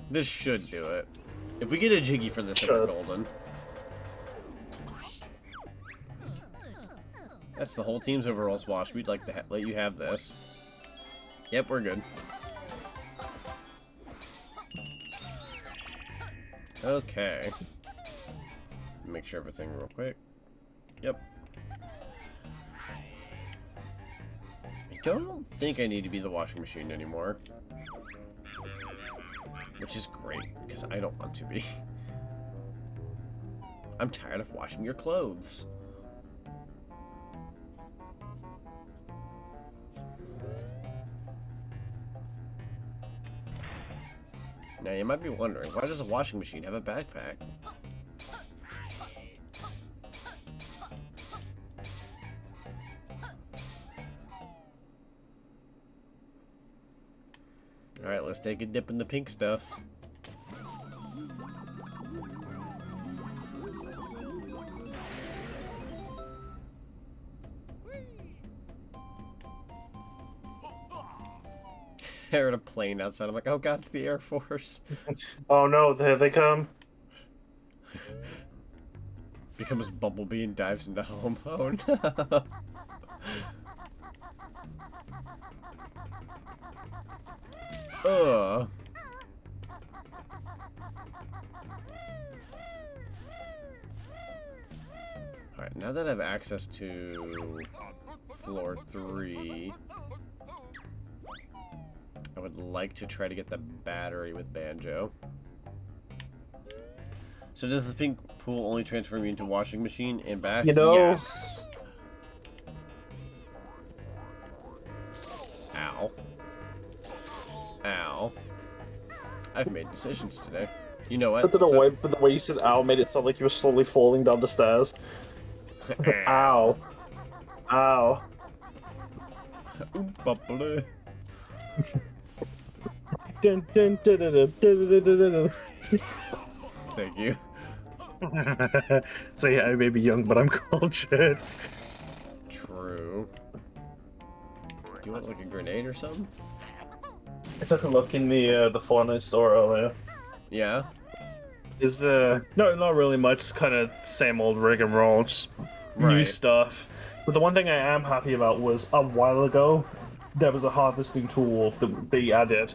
This should do it. If we get a Jiggy for this, then we're golden. That's the whole team's overall swash. We'd like to let you have this. Yep, we're good. Okay. Make sure everything real quick. Yep. I don't think I need to be the washing machine anymore. Which is great, because I don't want to be. I'm tired of washing your clothes. Now you might be wondering, why does a washing machine have a backpack? Alright, let's take a dip in the pink stuff. I heard a plane outside. I'm like, oh god, it's the Air Force. Oh no, there they come. Becomes Bumblebee and dives into home. Oh no. Ugh. Alright, now that I have access to floor 3, I would like to try to get the battery with Banjo. So does the pink pool only transform you into washing machine and back? You know. Yes. Ow. Ow. I've made decisions today. You know what? I don't know why, but the way you said ow made it sound like you were slowly falling down the stairs. Ow. Ow. Oompa-bleh. Dun, dun, dun, dun, dun, dun, dun, dun, dun. Thank you. So yeah, I may be young, but I'm cultured. True. Do you want like a grenade or something? I took a look in the Fortnite store earlier. Yeah. Is no, not really much. It's kind of same old rig and roll, just new Right. stuff. But the one thing I am happy about was a while ago, there was a harvesting tool that they added,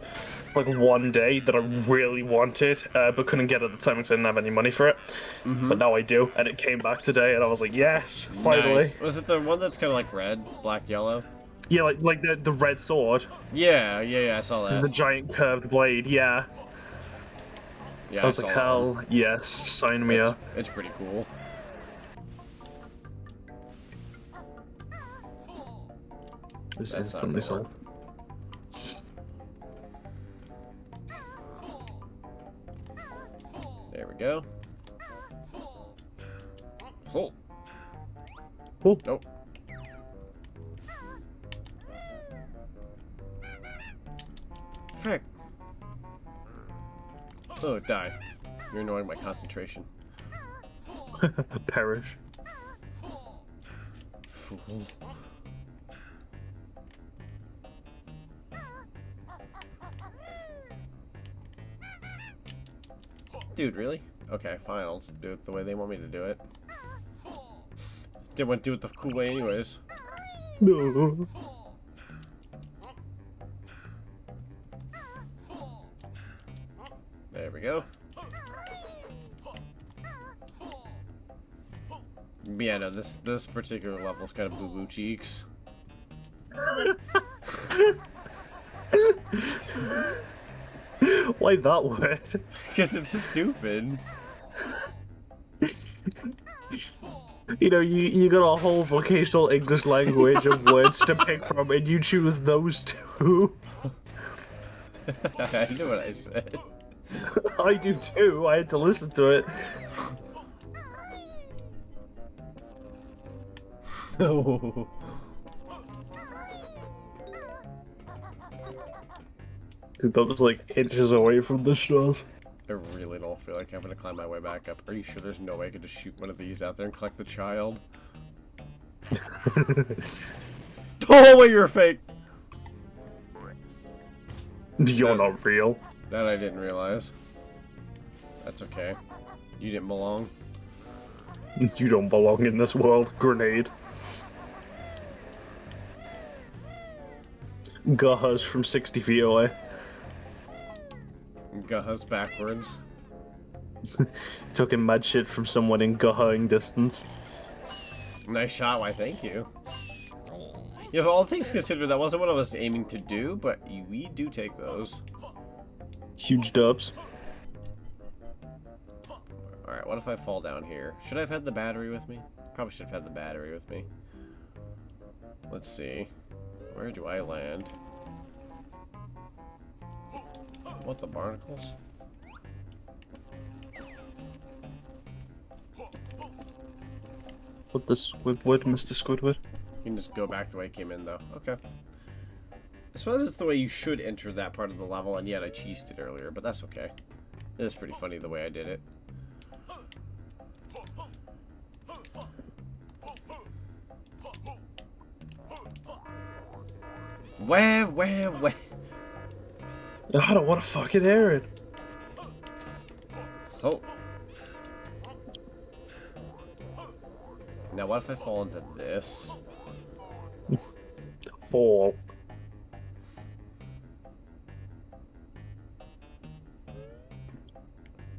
like one day that I really wanted, but couldn't get at the time because I didn't have any money for it. But now I do, and it came back today, and I was like, yes, finally. Nice. Was it the one that's kind of like red, black, yellow? Yeah, like the red sword, Yeah, I saw that. the giant curved blade. Yeah, Yeah, I was saw like, that hell one. yes, sign me up. It's pretty cool. Just That's not instantly gonna work. sold. There we go. Oh. Oh. Nope. Frick. Oh, die. You're annoying my concentration. Perish. Fool. Dude, really? Okay, fine. I'll just do it the way they want me to do it. Didn't want to do it the cool way anyways. No. There we go. But yeah, no, this particular level is kind of boo-boo cheeks. Why that word? Because it's stupid. You know, you got a whole vocational English language of words to pick from, and you choose those two. I knew what I said. I do too. I had to listen to it. No. Dude, that was like inches away from the shot. I really don't feel like I'm gonna climb my way back up. Are you sure there's no way I could just shoot one of these out there and collect the child? Oh wait, you're a fake! You're not real. That I didn't realize. That's okay. You didn't belong. You don't belong in this world. Grenade. Gahas from 60 feet away. Guhus backwards. Took mad shit from someone in Gahaing distance. Nice shot, why thank you. Yeah, all things considered, that wasn't what I was aiming to do, but we do take those. Huge dubs. Alright, what if I fall down here? Should I have had the battery with me? Probably should have had the battery with me. Let's see. Where do I land? What, the barnacles? What the Squidward, Mr. Squidward? You can just go back the way I came in, though. Okay. I suppose it's the way you should enter that part of the level, and yet I cheesed it earlier, but that's okay. It is pretty funny the way I did it. Where? I don't want to fucking hear it. Oh. Now what if I fall into this? Fall.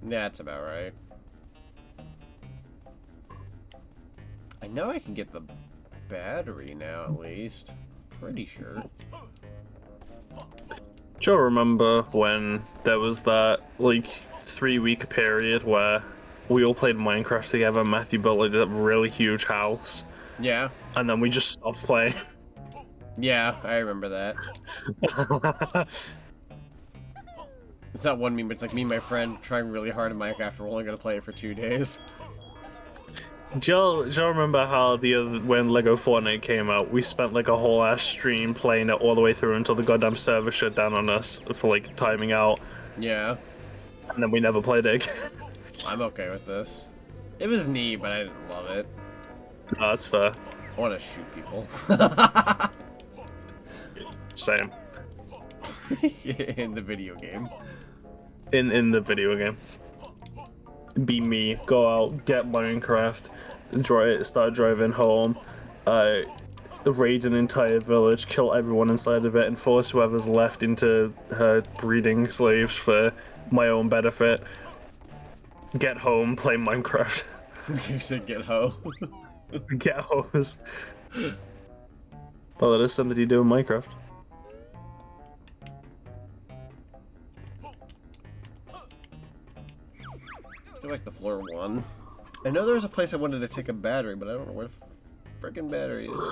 Yeah, that's about right. I know I can get the battery now, at least. Pretty sure. Do you remember when there was that, like, 3-week period where we all played Minecraft together and Matthew built, like, that really huge house? Yeah. And then we just stopped playing. Yeah, I remember that. It's not one meme, but it's like me and my friend trying really hard in Minecraft. We're only gonna play it for 2 days. Do you remember how when Lego Fortnite came out, we spent like a whole ass stream playing it all the way through until the goddamn server shut down on us for like timing out, Yeah. and then we never played it again. I'm okay with this. It was neat, but I didn't love it. No, that's fair. I want to shoot people. Same. In the video game. In the video game. Be me, go out, get Minecraft, start driving home, raid an entire village, kill everyone inside of it, and force whoever's left into her breeding slaves for my own benefit. Get home, play Minecraft. You said get hoe. Get hoes. Well, that is something you do in Minecraft. I feel like the floor 1. I know there was a place I wanted to take a battery, but I don't know where the freaking battery is.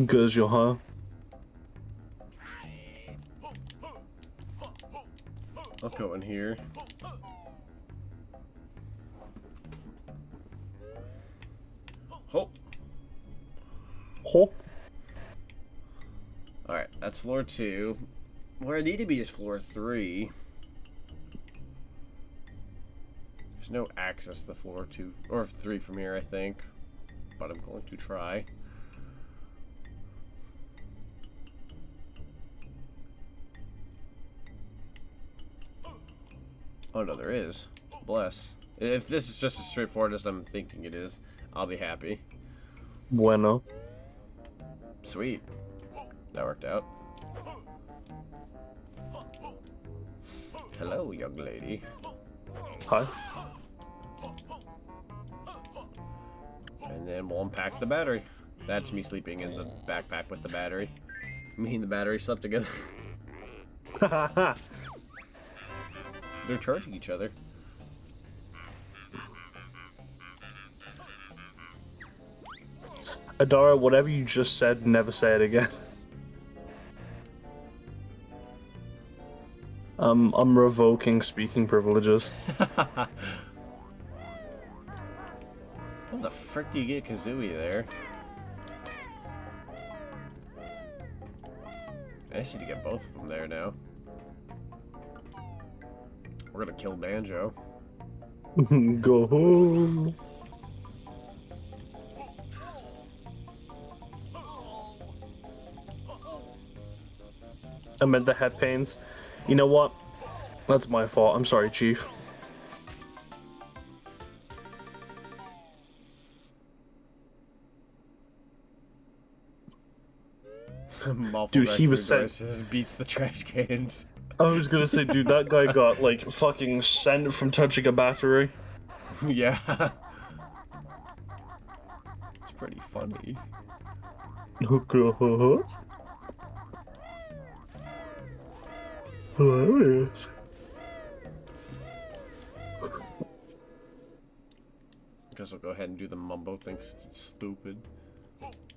Cause you're huh? I'll go in here. Oh. Oh. Alright, that's floor 2. Where I need to be is floor 3. There's no access to floor 2 or 3 from here, I think. But I'm going to try. Oh no, there is. Bless. If this is just as straightforward as I'm thinking it is, I'll be happy. Bueno. Sweet. That worked out. Hello, young lady. Hi. And then we'll unpack the battery. That's me sleeping in the backpack with the battery. Me and the battery slept together. They're charging each other. Adara, whatever you just said, never say it again. I'm revoking speaking privileges. How the frick do you get Kazooie there? I just need to get both of them there now. We're gonna kill Banjo. Go home. I meant the head pains. You know what? That's my fault. I'm sorry, Chief. Dude, he was sent. Beats the trash cans. I was gonna say, dude, that guy got like fucking sent from touching a battery. Yeah. It's pretty funny. Hilarious. Guess we'll go ahead and do the mumbo thing since it's stupid.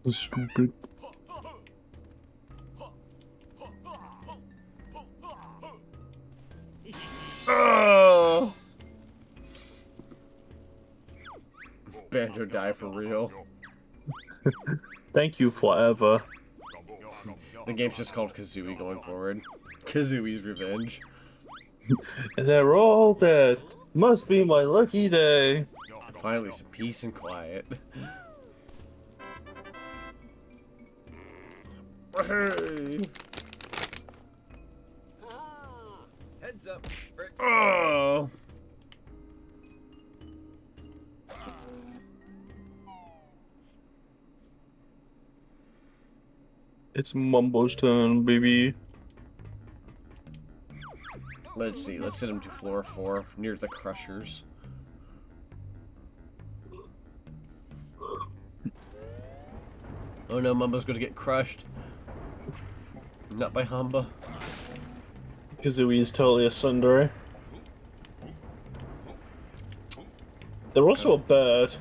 Stupid. Oh! Banjo die for real. Thank you forever. The game's just called Kazooie going forward. Kazooie's Revenge. They're all dead. Must be my lucky day. Finally, some peace and quiet. Hey! Heads up. Oh! It's Mumbo's turn, baby. Let's see. Let's send him to floor 4 near the crushers. Oh no, Mumbo's gonna get crushed. Not by Hamba. Kazooie is totally a tsundere. They're also a bird.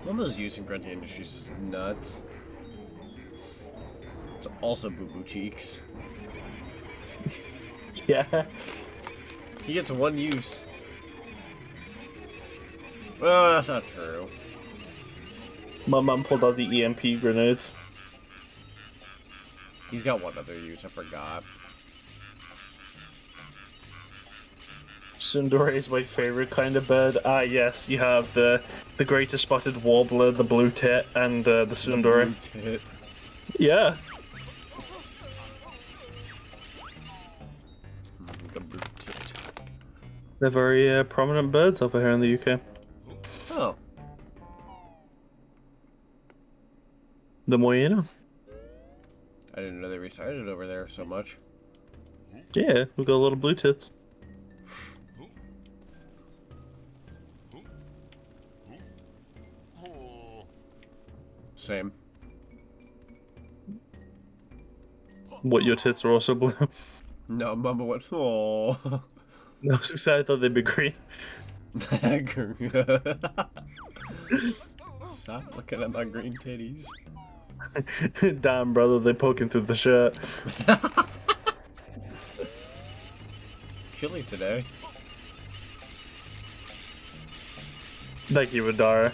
Mumbo's use in Grunty Industries is nuts. It's also Boo Boo Cheeks. Yeah. He gets one use. Well, that's not true. My mom pulled out the EMP grenades. He's got one other use, I forgot. Tsundere is my favorite kind of bird. Ah, yes, you have the greatest spotted warbler, the blue tit, and the tsundere. Blue tit. Yeah. The blue tit. They're very prominent birds over here in the UK. Oh. The more you know. I didn't know they restarted over there so much. Yeah, we got little blue tits. Same. What, your tits are also blue? No, Mumbo went, oh. I was excited, I thought they'd be green. Stop looking at my green titties. Damn, brother, they're poking through the shirt. Chilly today. Thank you, Adara.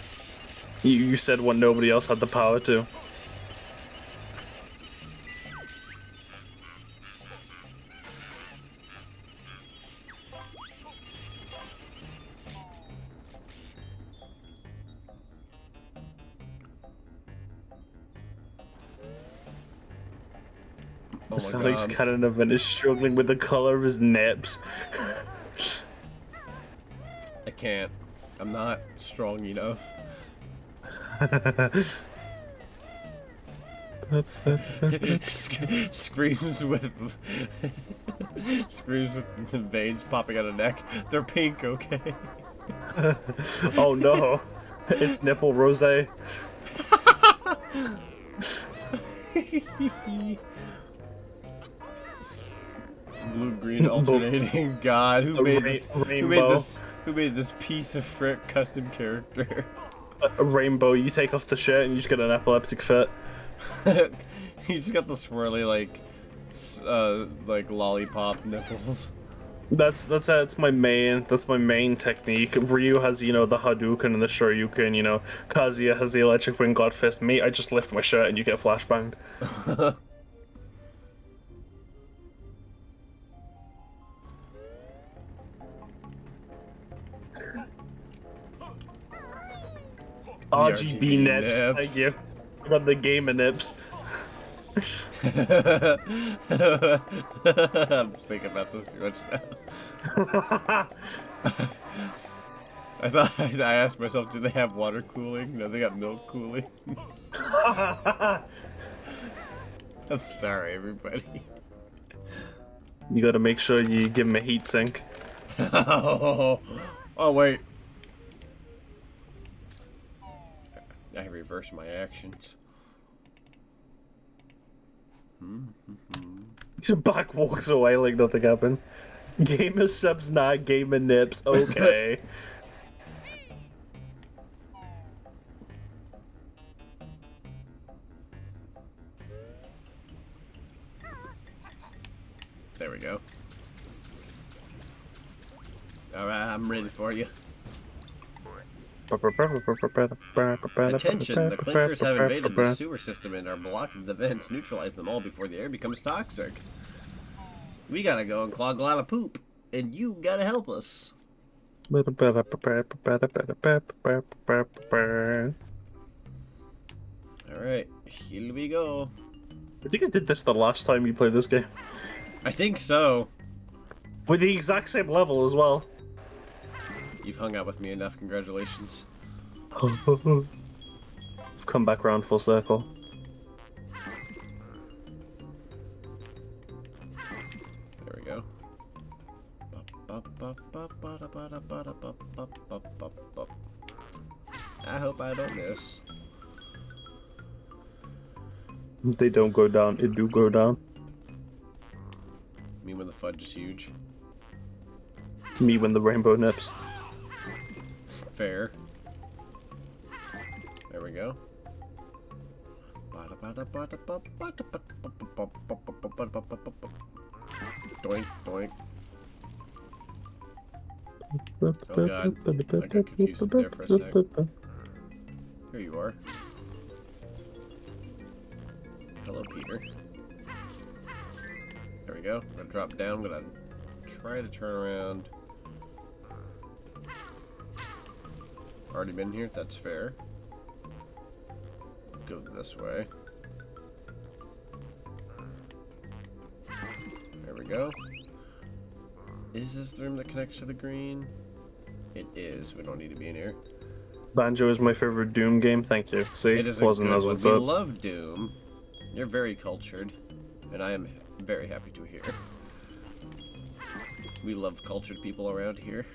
You said what nobody else had the power to. Oh my Sonic's god. cannon event is struggling with the color of his nips. I can't. I'm not strong enough. Screams with screams with the veins popping out of neck. They're pink, okay? Oh no, it's nipple rose. Blue green alternating. God, who made this? Rainbow. Who made this piece of frick custom character? A rainbow. You take off the shirt and you just get an epileptic fit. You just got the swirly like lollipop nipples. That's my main technique. Ryu has, you know, the Hadouken and the Shoryuken, you know. Kazuya has the electric wing god fist. Me, I just lift my shirt and you get flashbanged. RGB nips. Thank you. I got the gamer nips. I'm thinking about this too much now. I asked myself, do they have water cooling? No, they got milk cooling. I'm sorry, everybody. You gotta make sure you give him a heat sink. Oh, wait. I reversed my actions. Back walks away like nothing happened. Gamer subs not gamer nips. Okay. There we go. Alright, I'm ready for you. Attention, the clinkers have invaded the sewer system and are blocking the vents. Neutralize them all before the air becomes toxic. We gotta go and clog a lot of poop, and you gotta help us. Alright, here we go. I think I did this the last time you played this game. I think so. With the exact same level as well. You've hung out with me enough, congratulations. I've come back around full circle. There we go. I hope I don't miss. They don't go down, it do go down. Me when the fudge is huge. Me when the rainbow nips. Fair. There we go. Doink, doink. Oh god, I got confused there for a sec. Here you are. Hello, Peter. There we go. I'm gonna drop down. I'm gonna try to turn around. Already been here? That's fair. Go this way. There we go. Is this the room that connects to the green? It is. We don't need to be in here. Banjo is my favorite Doom game, thank you. See, It is a wasn't good as one. what's We up. love Doom. You're very cultured, and I am very happy to hear. We love cultured people around here.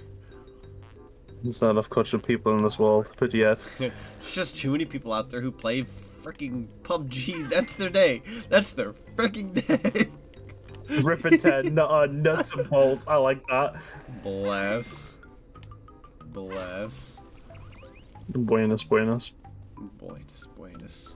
There's not enough cultured people in this world, but yet. There's just too many people out there who play freaking PUBG. That's their day. That's their freaking day. Ripper 10, nuts and bolts, I like that. Bless. Bless. Buenos, buenos. Buenos, buenos.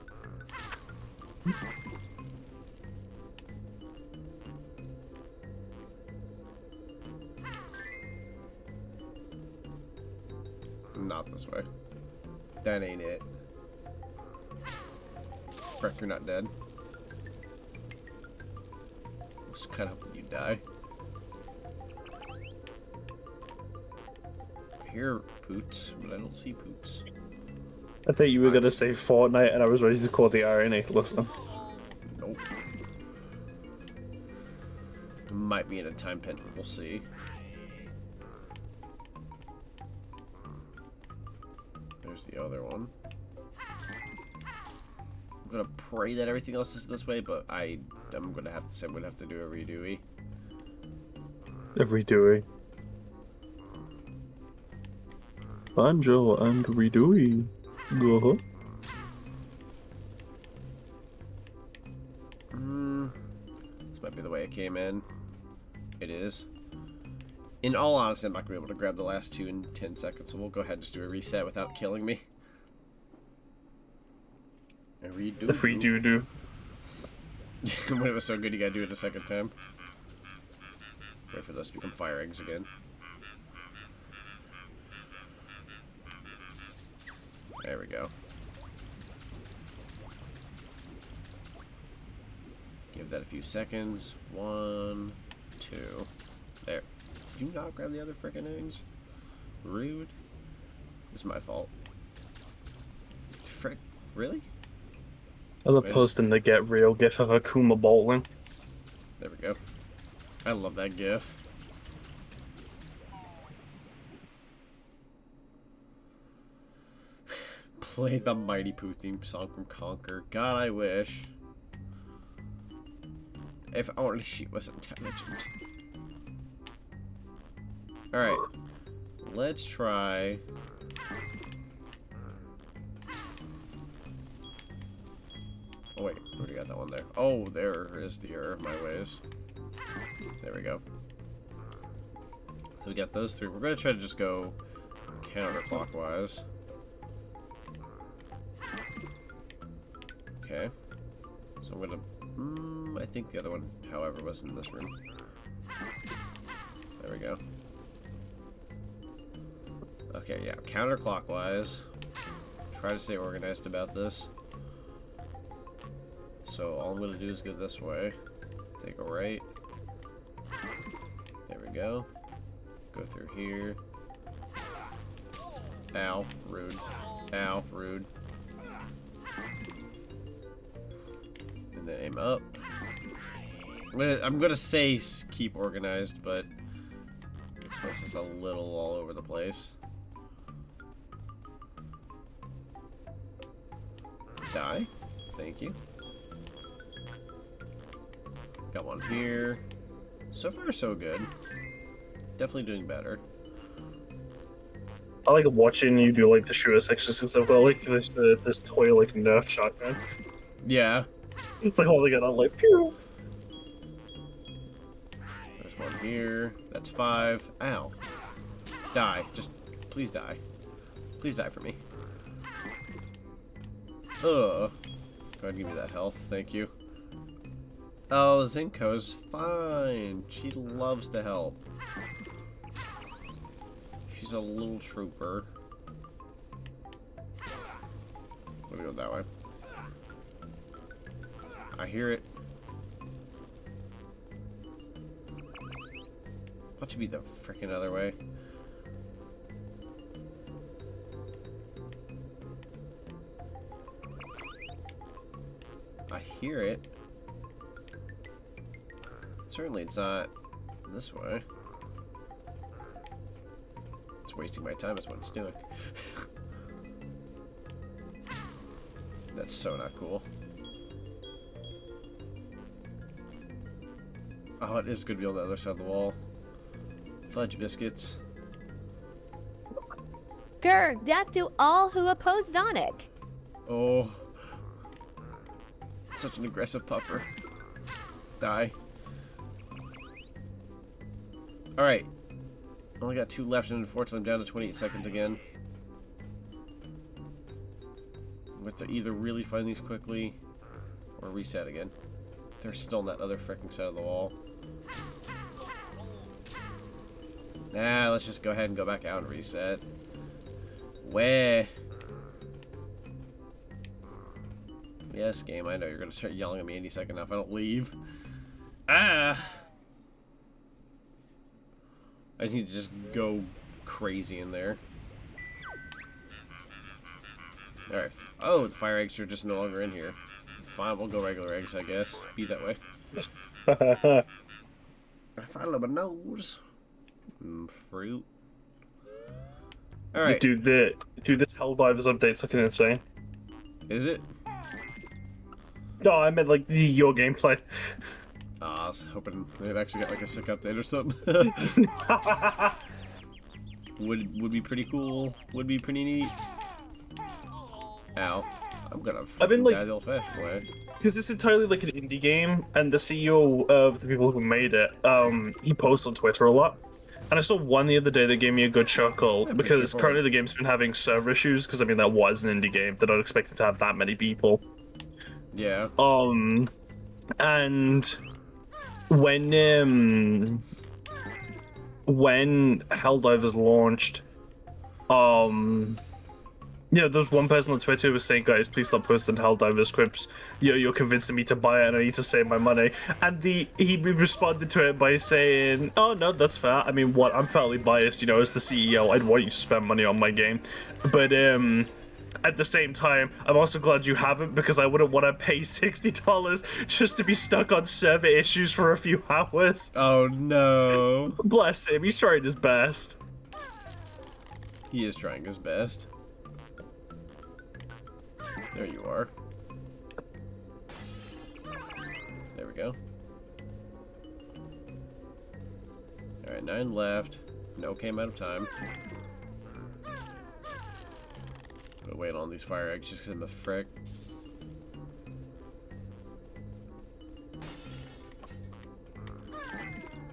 Not this way. That ain't it. Frick, you're not dead. I was kind of hoping you'd die. I hear Poots, but I don't see Poots. I thought you were gonna say Fortnite and I was ready to call the irony. Listen. Nope. Might be in a time pit, but we'll see. There's the other one. I'm gonna pray that everything else is this way, but I'm gonna have to say I'm gonna have to do a redoey. Every Dewey. Banjo and Redewey. Go. This might be the way it came in. It is. In all honesty, I'm not going to be able to grab the last two in 10 seconds, so we'll go ahead and just do a reset without killing me. A redo. If we do. When it was so good, you gotta do it a second time. Wait for those to become fire eggs again. There we go. Give that a few seconds. 1, 2. There. Did you not grab the other frickin' eggs? Rude. This is my fault. Frick. Really? I love posting the Get Real gif of Akuma bowling. There we go. I love that gif. Play the Mighty Pooh theme song from Conquer. God, I wish. If only she was intelligent. Alright. Let's try... Oh wait, we already got that one there. Oh, there is the error of my ways. There we go. So we got those three. We're going to try to just go counterclockwise. Okay. So I'm going to... I think the other one, however, was in this room. There we go. Okay, yeah, counterclockwise. Try to stay organized about this. So all I'm going to do is go this way. Take a right. There we go. Go through here. Ow, rude. Ow, rude. And then aim up. I'm gonna say keep organized, but this place is a little all over the place. Die. Thank you. Got one here. So far, so good. Definitely doing better. I like watching you do like the shooter sections and stuff. I like this toy like Nerf shotgun. Yeah. It's like holding it on like pew. There's one here. That's 5. Ow. Die. Just please die. Please die for me. Ugh. Go ahead and give me that health. Thank you. Oh, Zinko's fine. She loves to help. She's a little trooper. Let me go that way. I hear it. What should be the freaking other way? I hear it. Certainly it's not this way. It's wasting my time is what it's doing. That's so not cool. Oh, it is good to be on the other side of the wall. Fudge biscuits. Grr, death to all who oppose Zonic. Oh. Such an aggressive pupper. Die. Alright. Only got 2 left, and unfortunately I'm down to 28 seconds again. I'm going to either really find these quickly or reset again. They're still on that other freaking side of the wall. Nah, let's just go ahead and go back out and reset. Where? Yes, game, I know you're going to start yelling at me any second now if I don't leave. Ah! I just need to just go crazy in there. Alright. Oh, the fire eggs are just no longer in here. Fine, we'll go regular eggs, I guess. Be that way. I follow my nose. Fruit. Alright. Dude, this Helldivers update's looking insane. Is it? No, I meant like your gameplay. I was hoping they've actually got like a sick update or something. Would be pretty cool. Would be pretty neat. Ow. I'm gonna I've been, fucking like- die the old-fashioned way. Because it's entirely like an indie game, and the CEO of the people who made it, he posts on Twitter a lot. And I saw one the other day that gave me a good chuckle, Yeah, pretty because straightforward. currently the game's been having server issues, because I mean, that was an indie game. They're not expected to have that many people. Yeah. And when Helldivers launched, you know, there was one person on Twitter who was saying, guys, please stop posting Helldivers scripts. You're convincing me to buy it and I need to save my money. And he responded to it by saying, oh, no, that's fair. I mean, what? I'm fairly biased, you know, as the CEO. I'd want you to spend money on my game. But, at the same time, I'm also glad you haven't, because I wouldn't want to pay $60 just to be stuck on server issues for a few hours. Oh no. Bless him, he's trying his best. He is trying his best. There you are. There we go. Alright, 9 left. No came out of time. Gonna wait on these fire eggs just 'cause I'm a frick.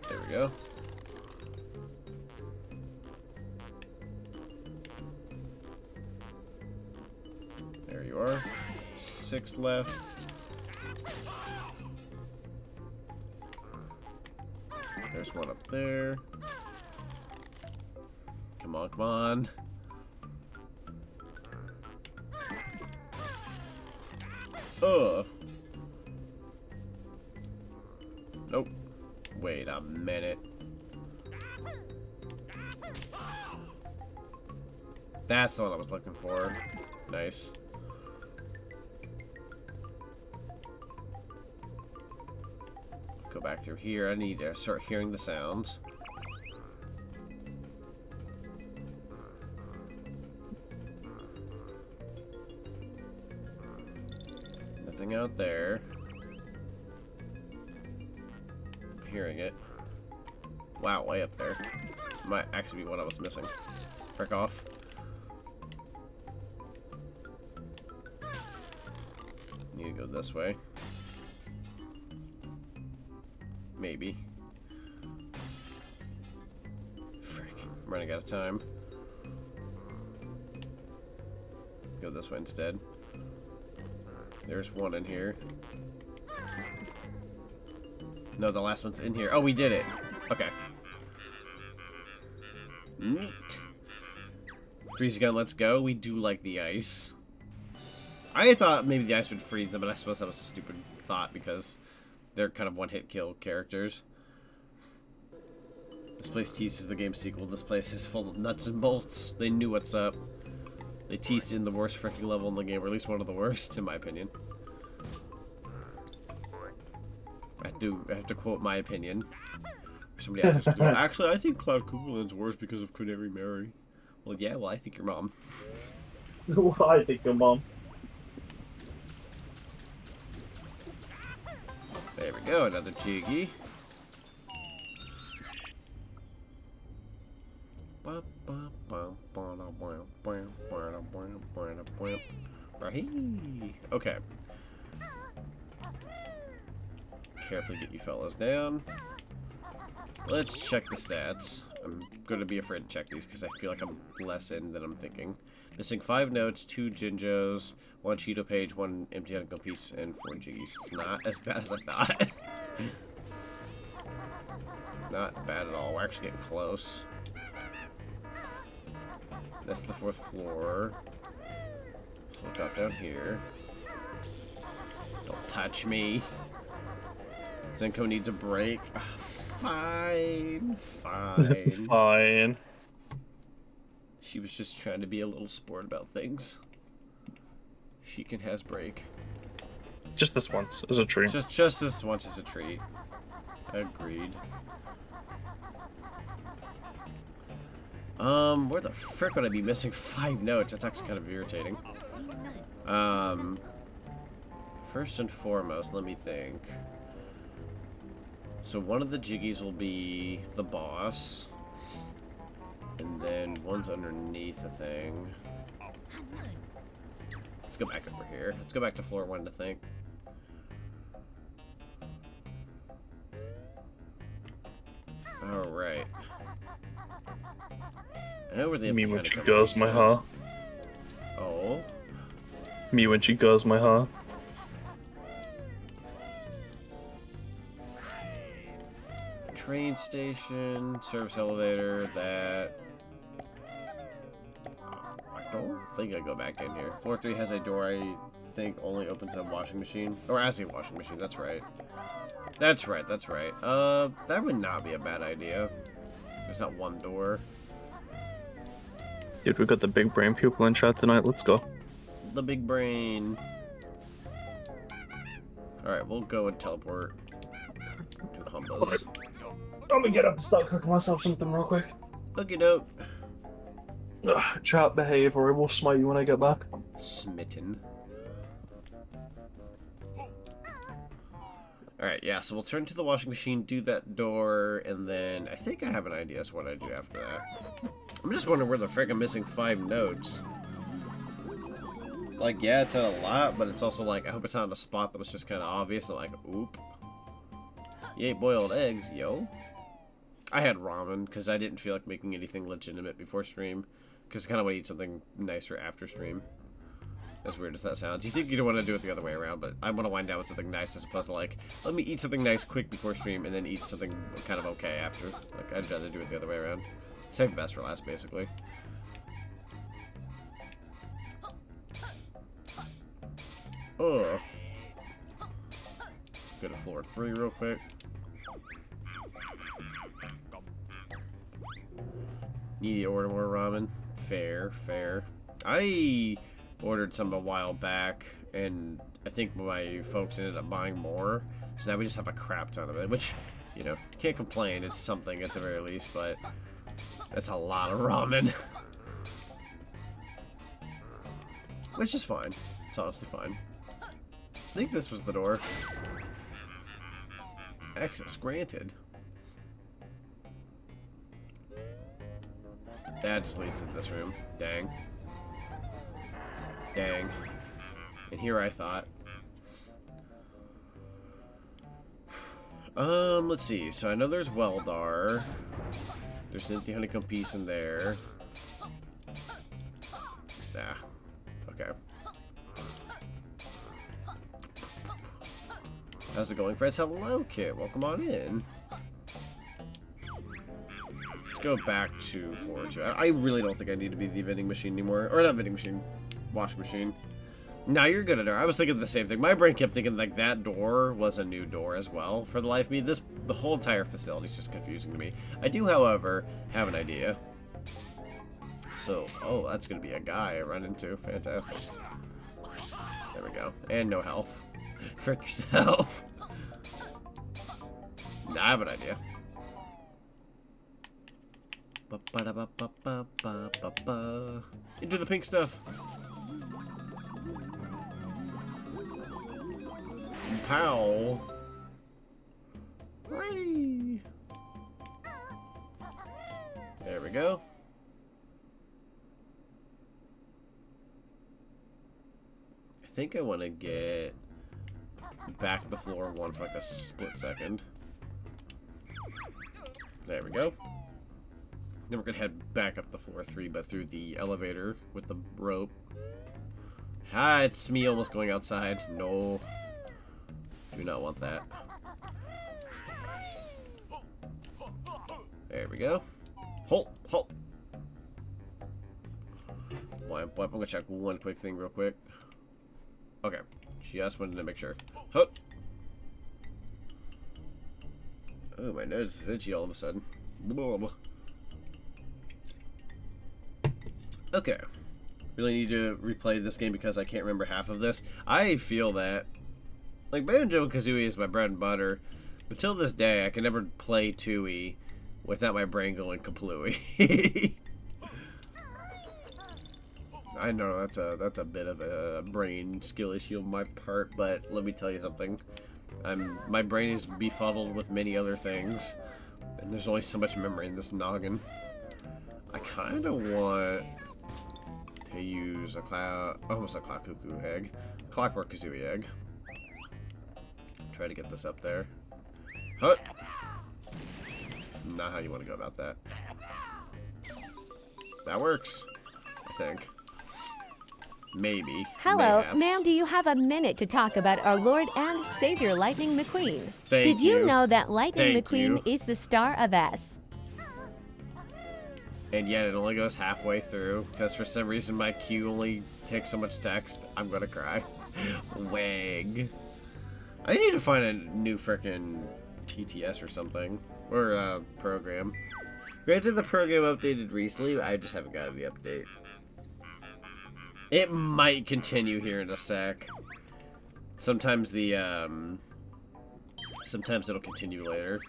There we go. There you are. 6 left. There's one up there. Come on, come on. Ugh. Nope. Wait a minute. That's the one I was looking for. Nice. Go back through here. I need to start hearing the sounds. Nothing out there. I'm hearing it. Wow, way up there. Might actually be what I was missing. Frick off. Need to go this way. Maybe. Frick. I'm running out of time. Go this way instead. There's one in here. No, the last one's in here. Oh, we did it. Okay. Neat. Freeze gun, let's go. We do like the ice. I thought maybe the ice would freeze them, but I suppose that was a stupid thought because they're kind of one-hit kill characters. This place teases the game's sequel. This place is full of nuts and bolts. They knew what's up. They teased in the worst freaking level in the game, or at least one of the worst, in my opinion. I have to quote my opinion. Somebody else is doing, actually, I think Cloud Cuckooland's worse because of Canary Mary. Well, yeah, well, I think your mom. I think your mom. There we go, another Jiggy. Okay. Carefully get you fellas down. Let's check the stats. I'm gonna be afraid to check these because I feel like I'm less in than I'm thinking. Missing 5 notes, 2 Jinjos, 1 Cheeto page, 1 empty technical piece, and 4 Jiggies. It's not as bad as I thought. Not bad at all. We're actually getting close. That's the 4th floor. So we'll drop down here. Don't touch me. Zenko needs a break. Ugh, fine. Fine. Fine. She was just trying to be a little sport about things. She can has break. Just this once, as a treat. Just this once as a treat. Agreed. Where the frick would I be missing 5 notes? That's actually kind of irritating. First and foremost, let me think. So one of the Jiggies will be the boss. And then one's underneath the thing. Let's go back over here. Let's go back to floor 1 to think. Alright. I know where the Me when she goes my hair. Oh. Me when she goes my hair. Train station, service elevator, that. I don't think I go back in here. Floor 3 has a door I think only opens a washing machine. Or as a washing machine, that's right. That's right, that's right. That would not be a bad idea. There's not one door. Dude, we got the big brain pupil in chat tonight, let's go. The big brain. Alright, we'll go and teleport to Humbas. I'm gonna get up and start cooking myself something real quick. Okie doke. Chat, behave or I will smite you when I get back. Smitten. Alright, yeah, so we'll turn to the washing machine, do that door, and then I think I have an idea as to what I do after that. I'm just wondering where the frick I'm missing 5 notes. Like, yeah, it's at a lot, but it's also like, I hope it's not in a spot that was just kind of obvious, and like, oop. You ate boiled eggs, yo. I had ramen, because I didn't feel like making anything legitimate before stream, because I kind of want to eat something nicer after stream. As weird as that sounds. You think you'd want to do it the other way around, but I want to wind down with something nice as opposed to like, let me eat something nice quick before stream and then eat something kind of okay after. Like, I'd rather do it the other way around. Save the best for last, basically. Oh. Go to floor 3 real quick. Need to order more ramen. Fair, fair. I ordered some a while back, and I think my folks ended up buying more, so now we just have a crap ton of it, which, you know, can't complain, it's something at the very least, but that's a lot of ramen. Which is fine. It's honestly fine. I think this was the door. Access granted. That just leads to this room. Dang. Dang. And here I thought. Let's see. So I know there's Weldar. There's an empty honeycomb piece in there. Ah. Okay. How's it going, friends? Hello, Kit. Welcome on in. Let's go back to floor 2. I really don't think I need to be the vending machine anymore. Or not vending machine. Washing machine. No, you're good at her. I was thinking the same thing. My brain kept thinking like that door was a new door as well. For the life of me, the whole entire facility is just confusing to me. I do, however, have an idea. So, oh, that's gonna be a guy I run into. Fantastic. There we go. And no health. Frick yourself. Nah, I have an idea. Into the pink stuff. Pow. Whee. There we go. I think I want to get back to the floor 1 for like a split second. There we go. Then we're gonna head back up the floor 3, but through the elevator with the rope. Ah, it's me almost going outside. No. Do not want that. There we go. Halt! Halt! Wimp, wimp. I'm gonna check one quick thing real quick. Okay. Just wanted to make sure. Huh. Oh, my nose is itchy all of a sudden. Blah, blah. Okay. Really need to replay this game because I can't remember half of this. I feel that, like, Banjo-Kazooie is my bread and butter, but till this day I can never play Tooie without my brain going kaplooey. I know that's a bit of a brain skill issue on my part, but let me tell you something. My brain is befuddled with many other things, and there's only so much memory in this noggin. I kind of want to use a almost a clock cuckoo egg, clockwork kazooie egg. Try to get this up there. Hut. Not how you want to go about that. That works, I think. Maybe. Hello, Mayhaps. ma'am, do you have a minute to talk about our Lord and Savior Lightning McQueen? Thank Did you you. know that Lightning Thank McQueen you. is the star of S? And yet it only goes halfway through, because for some reason my queue only takes so much text. I'm gonna cry. Wag. I need to find a new frickin' TTS or something. Or program. Granted, the program updated recently, but I just haven't gotten the update. It might continue here in a sec. Sometimes sometimes it'll continue later.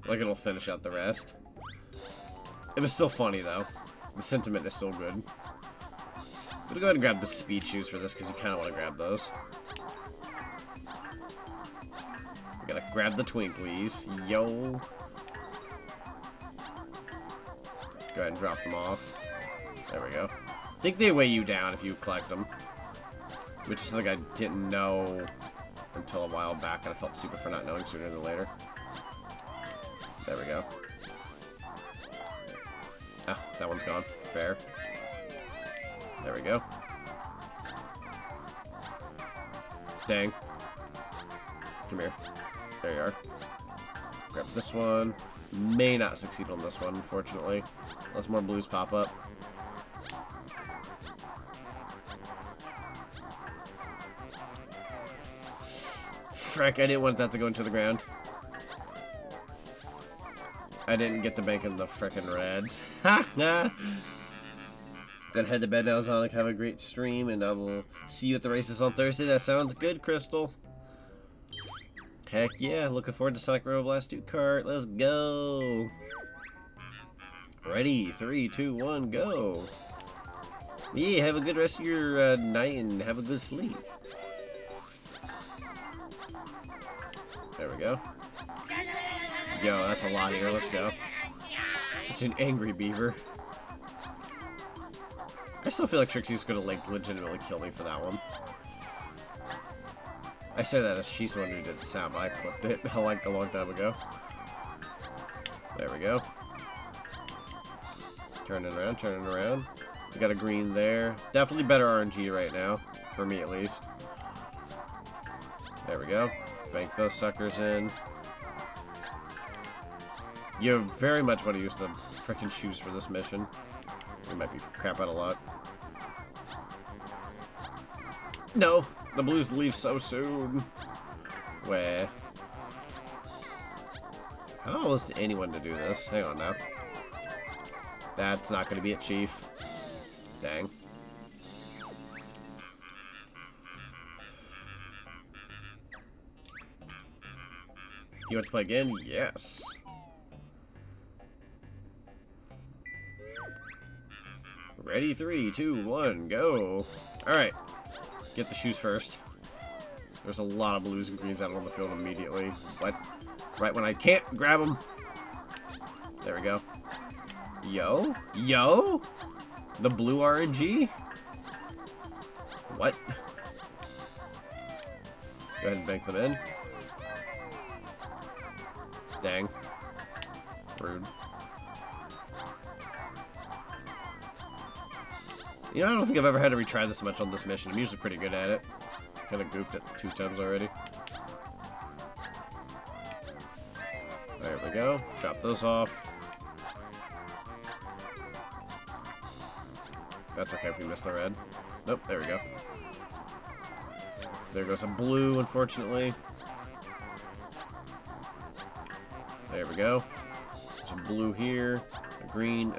Like it'll finish out the rest. It was still funny though. The sentiment is still good. I'm gonna go ahead and grab the speed shoes for this because you kind of want to grab those. We gotta grab the twinklies. Yo. Go ahead and drop them off. There we go. I think they weigh you down if you collect them. Which is something I didn't know until a while back, and I felt stupid for not knowing sooner than later. There we go. Ah, that one's gone. Fair. There we go. Dang. Come here. There you are. Grab this one. May not succeed on this one, unfortunately. Unless more blues pop up. Frick, I didn't want that to go into the ground. I didn't get to bank in the frickin' reds. Ha! Nah. Gotta head to bed now, Zonic. Have a great stream, and I will see you at the races on Thursday. That sounds good, Crystal. Heck yeah, looking forward to Sonic Robo Blast 2 kart. Let's go. Ready, 3, 2, 1, go. Yeah, have a good rest of your night and have a good sleep. There we go. Yo, that's a lot here. Let's go. Such an angry beaver. I still feel like Trixie's gonna like legitimately kill me for that one. I say that as she's the one who did the sound, but I clipped it like a long time ago. There we go. Turning around, turning around. We got a green there. Definitely better RNG right now, for me at least. There we go. Bank those suckers in. You very much want to use the frickin' shoes for this mission. You might be crap out a lot. No! The blues leave so soon. Where? How was anyone to do this? Hang on now. That's not going to be it, Chief. Dang. Do you want to play again? Yes. Ready, 3, 2, 1, go. Alright. Get the shoes first. There's a lot of blues and greens out on the field immediately. What? Right when I can't grab them. There we go. Yo? Yo? The blue RNG? What? Go ahead and bank them in. Dang. Rude. You know, I don't think I've ever had to retry this much on this mission. I'm usually pretty good at it. Kind of goofed it 2 times already. There we go. Drop those off. That's okay if we miss the red. Nope, there we go. There goes a blue, unfortunately. There we go. There's a blue here, a green,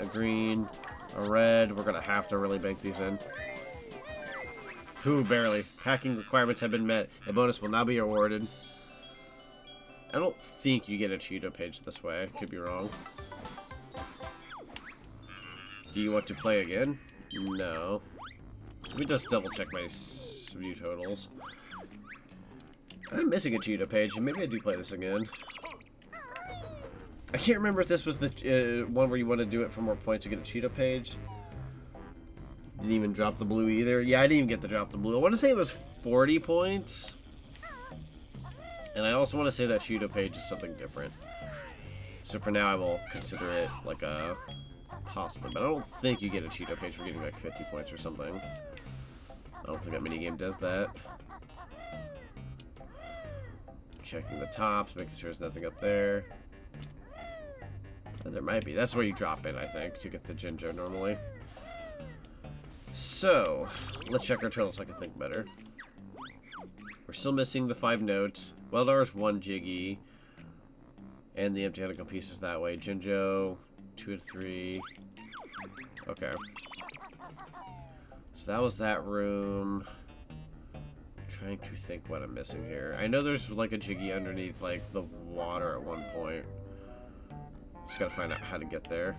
a red. We're gonna have to really bank these in. Ooh, barely. Packing requirements have been met. A bonus will now be awarded. I don't think you get a Cheeto page this way. Could be wrong. Do you want to play again? No. Let me just double check my view totals. I'm missing a Cheeto page, and maybe I do play this again. I can't remember if this was the one where you want to do it for more points to get a Cheeto page. Didn't even drop the blue either. Yeah, I didn't even get to drop the blue. I want to say it was 40 points. And I also want to say that Cheeto page is something different. So for now, I will consider it like a possible. But I don't think you get a Cheeto page for getting like 50 points or something. I don't think that minigame does that. Checking the tops, making sure there's nothing up there. And there might be. That's where you drop in, I think, to get the Jinjo normally. So, let's check our turtle so I can think better. We're still missing the 5 notes. Weldar's 1 Jiggy. And the empty honeycomb pieces that way. Jinjo, 2 and 3. Okay. So that was that room. Trying to think what I'm missing here. I know there's like a Jiggy underneath like the water at one point. Just gotta find out how to get there.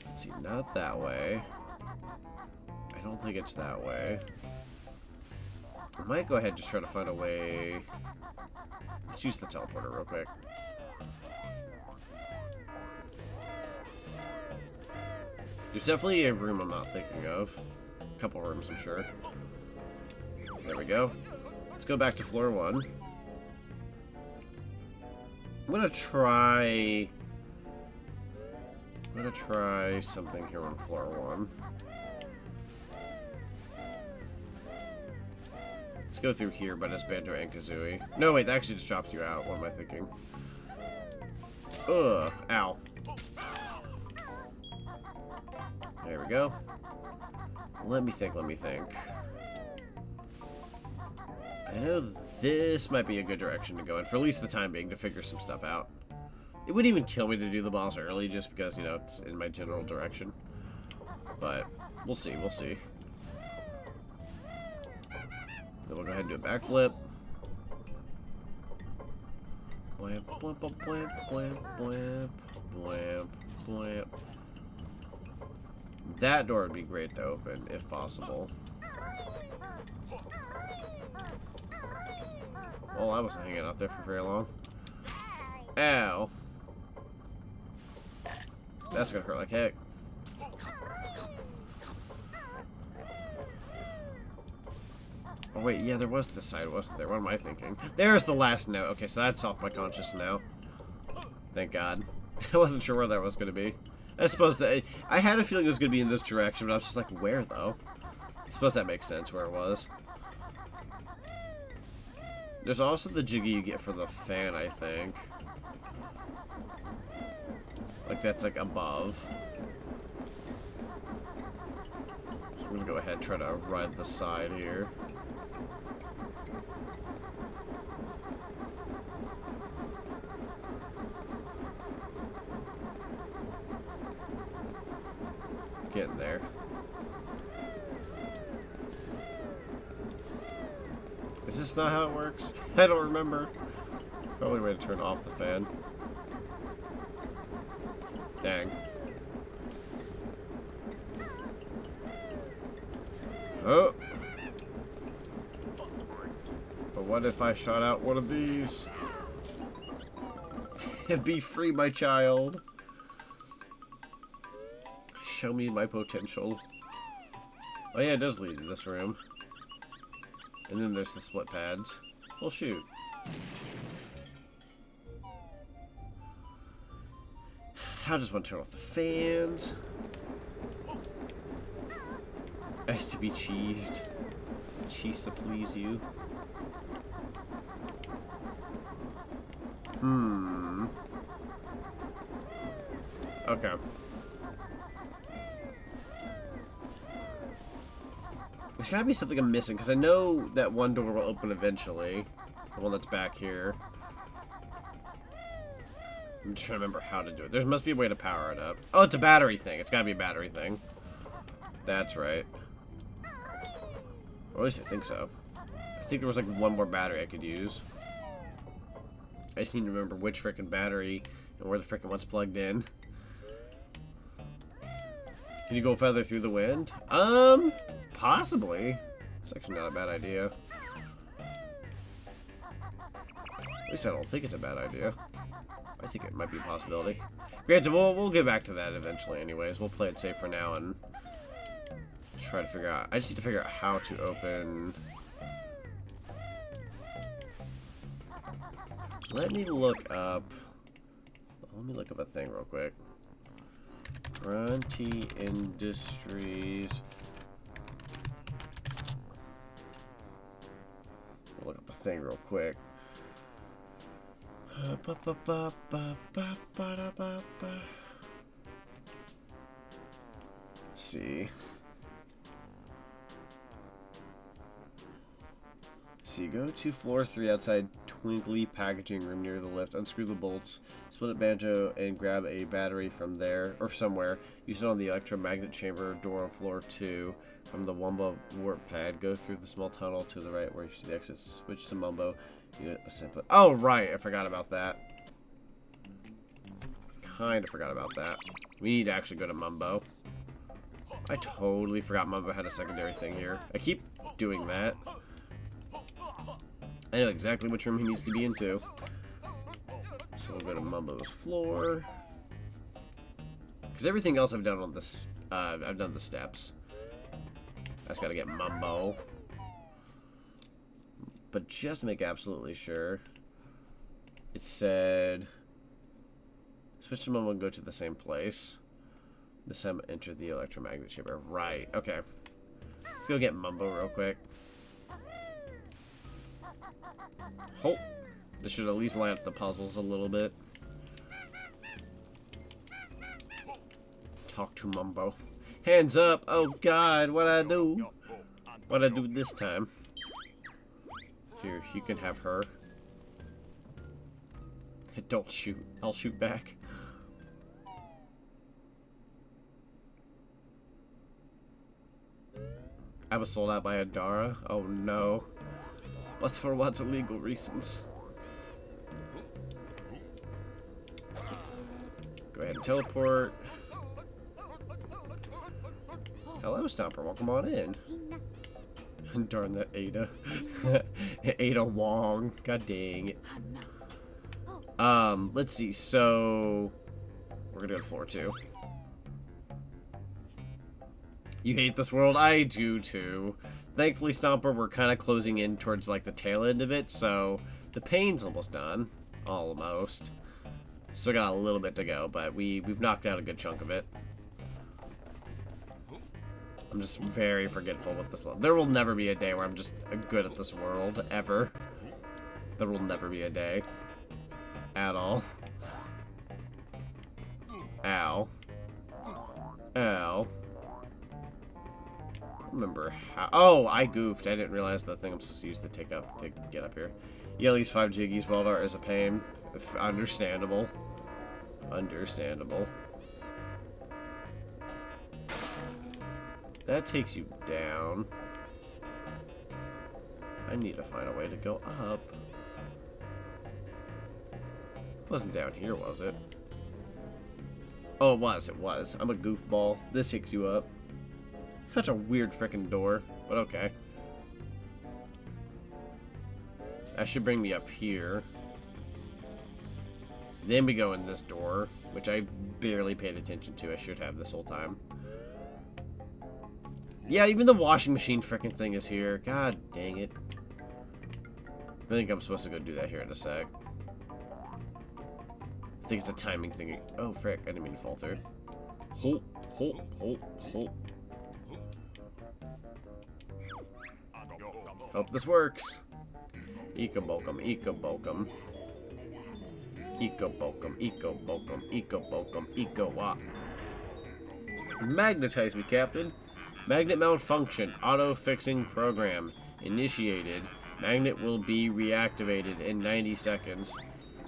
Let's see, not that way. I don't think it's that way. I might go ahead and just try to find a way. Let's use the teleporter real quick. There's definitely a room I'm not thinking of. A couple rooms, I'm sure. There we go. Let's go back to floor 1. I'm gonna try something here on floor 1. Let's go through here, but it's Banjo and Kazooie. No, wait, that actually just drops you out. What am I thinking? Ugh, ow. There we go. Let me think. I know this might be a good direction to go in, for at least the time being, to figure some stuff out. It wouldn't even kill me to do the boss early, just because, you know, it's in my general direction. But, we'll see. Then we'll go ahead and do a backflip. Blamp, blamp, blamp, blamp, blamp, blamp, blamp. That door would be great to open, if possible. Well, I wasn't hanging out there for very long. Ow. That's gonna hurt like heck. Oh wait, yeah, there was this side, wasn't there? What am I thinking? There's the last note. Okay, so that's off my conscience now. Thank God. I wasn't sure where that was gonna be. I suppose that I had a feeling it was going to be in this direction, but I was just like, where though? I suppose that makes sense where it was. There's also the Jiggy you get for the fan, I think. Like that's like above. So I'm going to go ahead and try to ride the side here. Getting there. Is this not how it works? I don't remember. Probably way to turn off the fan. Dang. Oh! But what if I shot out one of these? Be free, my child. Show me my potential. Oh yeah, it does lead to this room. And then there's the split pads. Well, shoot. How does one turn off the fans? Has to be cheesed. Cheese to please you. Okay. There's gotta be something I'm missing, because I know that one door will open eventually. The one that's back here. I'm just trying to remember how to do it. There must be a way to power it up. Oh, it's a battery thing. It's gotta be a battery thing. That's right. Or at least I think so. I think there was like one more battery I could use. I just need to remember which frickin' battery and where the frickin' one's plugged in. Can you go feather through the wind? Possibly. It's actually not a bad idea. At least I don't think it's a bad idea. I think it might be a possibility. Granted, we'll get back to that eventually anyways. We'll play it safe for now and try to figure out... I just need to figure out how to open... Let me look up a thing real quick. Grunty Industries. Look up a thing real quick. Let's see. Go to floor 3 outside Twinkly packaging room near the lift. Unscrew the bolts, split up Banjo, and grab a battery from there or somewhere. Use it on the electromagnet chamber door on floor 2. From the Wumbo warp pad, go through the small tunnel to the right where you see the exit. Switch to Mumbo. Oh, right. I forgot about that. Kind of forgot about that. We need to actually go to Mumbo. I totally forgot Mumbo had a secondary thing here. I keep doing that. I know exactly which room he needs to be into. So we'll go to Mumbo's floor. Because everything else I've done on this, I've done the steps. I just gotta get Mumbo. But just to make absolutely sure, it said switch to Mumbo and go to the same place. This time enter the electromagnet chamber. Right, okay. Let's go get Mumbo real quick. Oh, this should at least light up the puzzles a little bit. Talk to Mumbo. Hands up! Oh God, what'd I do? What'd I do this time? Here, you can have her. Don't shoot. I'll shoot back. I was sold out by Adara? Oh no. But for what illegal reasons? Go ahead and teleport. Hello, Stomper. Welcome on in. Darn that Ada. Ada Wong. God dang it. Let's see. So, we're gonna go to floor 2. You hate this world? I do too. Thankfully, Stomper, we're kind of closing in towards like the tail end of it, so the pain's almost done. Almost. Still got a little bit to go, but we've knocked out a good chunk of it. I'm just very forgetful with this level. There will never be a day where I'm just good at this world, ever. There will never be a day. At all. Ow. Ow. Remember how... Oh, I goofed. I didn't realize the thing I'm supposed to use to get up here. Yeah, at least 5 jiggies. Weldart is a pain. Understandable. Understandable. That takes you down. I need to find a way to go up. It wasn't down here, was it? Oh, it was. It was. I'm a goofball. This takes you up. Such a weird frickin' door, but okay. That should bring me up here. Then we go in this door, which I barely paid attention to. I should have this whole time. Yeah, even the washing machine frickin' thing is here. God dang it. I think I'm supposed to go do that here in a sec. I think it's a timing thing. Oh, frick. I didn't mean to fall through. Hope. Hope this works. Eco-bokum. Eco-what? Magnetize me, Captain. Magnet malfunction. Auto-fixing program. Initiated. Magnet will be reactivated in 90 seconds.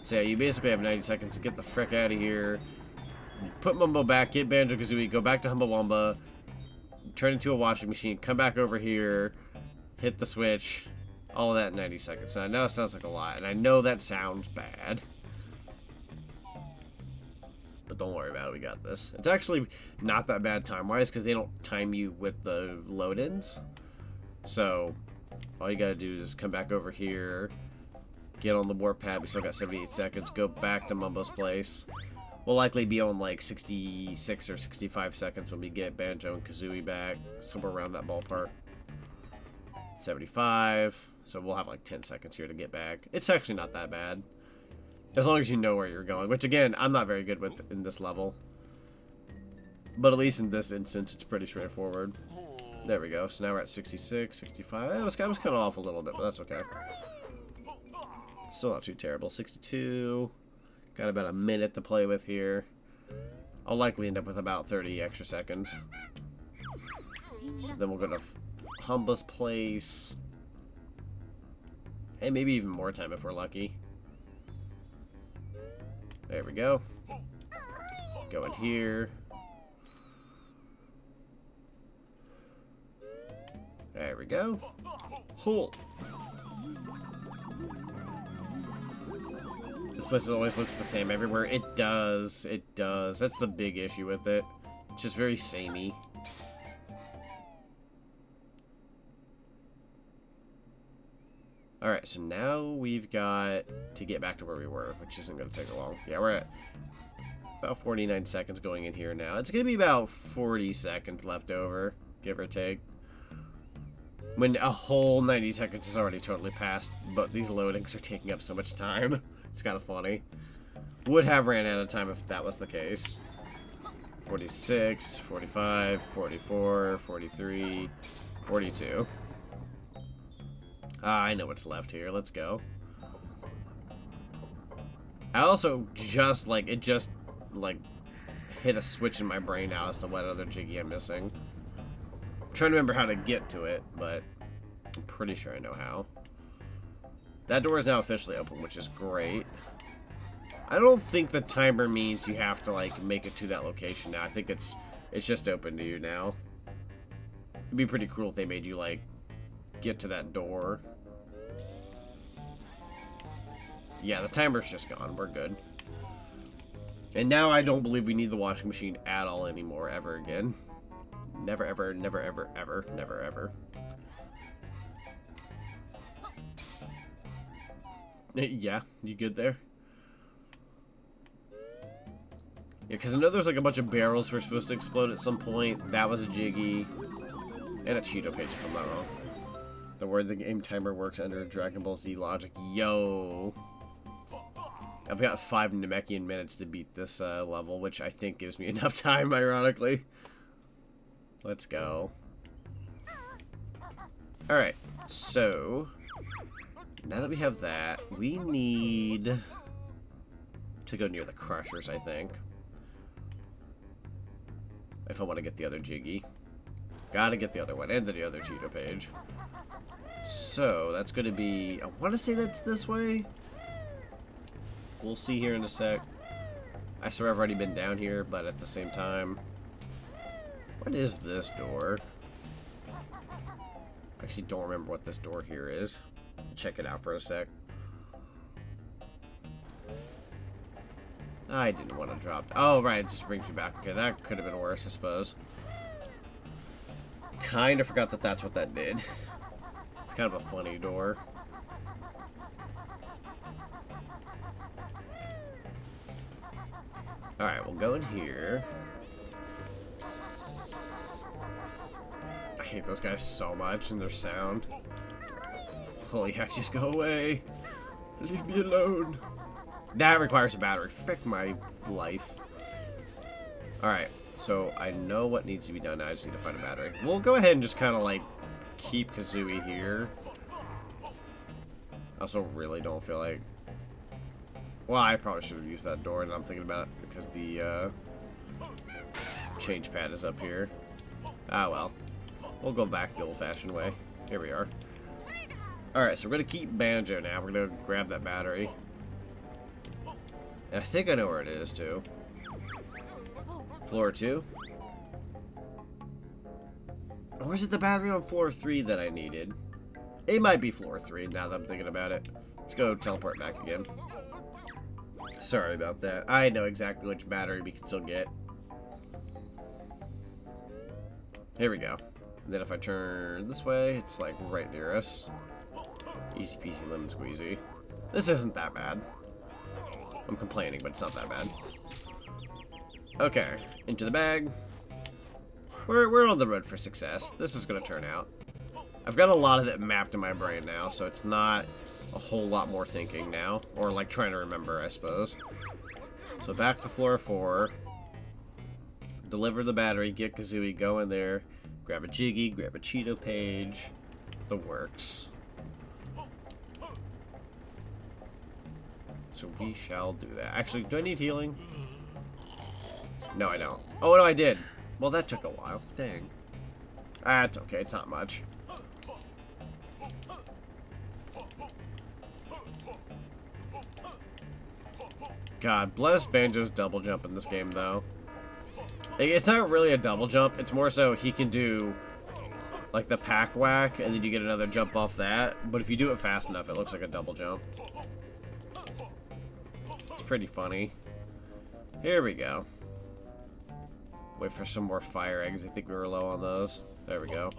So yeah, you basically have 90 seconds to get the frick out of here. Put Mumbo back, get Banjo-Kazooie, go back to Humbawamba, turn into a washing machine, come back over here, hit the switch, all of that in 90 seconds. Now, I know it sounds like a lot, and I know that sounds bad. But don't worry about it, we got this. It's actually not that bad time-wise, because they don't time you with the load-ins. So, all you gotta do is come back over here, Get on the warp pad. We still got 78 seconds. Go back to Mumbo's place. We'll likely be on like 66 or 65 seconds when we get Banjo and Kazooie back. Somewhere around that ballpark. 75. So we'll have like 10 seconds here to get back. It's actually not that bad. As long as you know where you're going. Which again, I'm not very good with in this level. But at least in this instance, it's pretty straightforward. There we go. So now we're at 66, 65. This guy was kind of off a little bit, but that's okay. Still not too terrible. 62. Got about a minute to play with here. I'll likely end up with about 30 extra seconds. So then we'll go to Humba's place. And maybe even more time if we're lucky. There we go. Go in here. There we go. Cool. This place always looks the same everywhere. It does. It does. That's the big issue with it. It's just very samey. Alright, so now we've got to get back to where we were, which isn't going to take long. Yeah, we're at about 49 seconds going in here now. It's going to be about 40 seconds left over, give or take. When a whole 90 seconds is already totally passed, but these loadings are taking up so much time. It's kind of funny. Would have ran out of time if that was the case. 46, 45, 44, 43, 42. I know what's left here. Let's go. I also just, like, it just, like, hit a switch in my brain now as to what other Jiggy I'm missing. I'm trying to remember how to get to it, but I'm pretty sure I know how. That door is now officially open, which is great. I don't think the timer means you have to, like, make it to that location now. I think it's just open to you now. It'd be pretty cool if they made you, like, get to that door. Yeah, the timer's just gone. We're good. And now I don't believe we need the washing machine at all anymore, ever again. Never, ever, never, ever, ever, never, ever. Yeah, you good there? Yeah, because I know there's like a bunch of barrels we're supposed to explode at some point. That was a Jiggy. And a Cheeto page, if I'm not wrong. The word the game timer works under Dragon Ball Z logic. Yo! I've got 5 Namekian minutes to beat this level, which I think gives me enough time, ironically. Let's go. Alright, so now that we have that, we need to go near the crushers, I think. If I want to get the other Jiggy. Gotta get the other one, and the other Cheeto page. So, that's going to be... I want to say that's this way. We'll see here in a sec. I swear I've already been down here, but at the same time... What is this door? I actually don't remember what this door here is. Check it out for a sec. I didn't want to drop... Oh, right, it just brings me back. Okay, that could have been worse, I suppose. Kind of forgot that that's what that did. It's kind of a funny door. Alright, we'll go in here. I hate those guys so much and their sound. Holy heck, just go away. Leave me alone. That requires a battery. Frick my life. Alright, so I know what needs to be done. I just need to find a battery. We'll go ahead and just kind of like keep Kazooie here. I also really don't feel like... Well, I probably should have used that door, and I'm thinking about it because the change pad is up here. Ah, well. We'll go back the old-fashioned way. Here we are. Alright, so we're going to keep Banjo now. We're going to grab that battery. And I think I know where it is, too. Floor 2? Or is it the battery on floor 3 that I needed? It might be floor 3 now that I'm thinking about it. Let's go teleport back again. Sorry about that. I know exactly which battery we can still get. Here we go. And then if I turn this way, it's like right near us. Easy peasy lemon squeezy. This isn't that bad. I'm complaining, but it's not that bad. Okay, into the bag. We're on the road for success. This is gonna turn out. I've got a lot of it mapped in my brain now, so it's not a whole lot more thinking now. Or like trying to remember, I suppose. So back to floor 4. Deliver the battery, get Kazooie, go in there, grab a Jiggy, grab a Cheeto page. The works. So we shall do that. Actually, do I need healing? No, I don't. Oh, no, I did. Well, that took a while. Dang. Ah, it's okay. It's not much. God bless Banjo's double jump in this game, though. It's not really a double jump. It's more so he can do, like, the pack whack, and then you get another jump off that. But if you do it fast enough, it looks like a double jump. It's pretty funny. Here we go. Wait for some more fire eggs. I think we were low on those. There we go.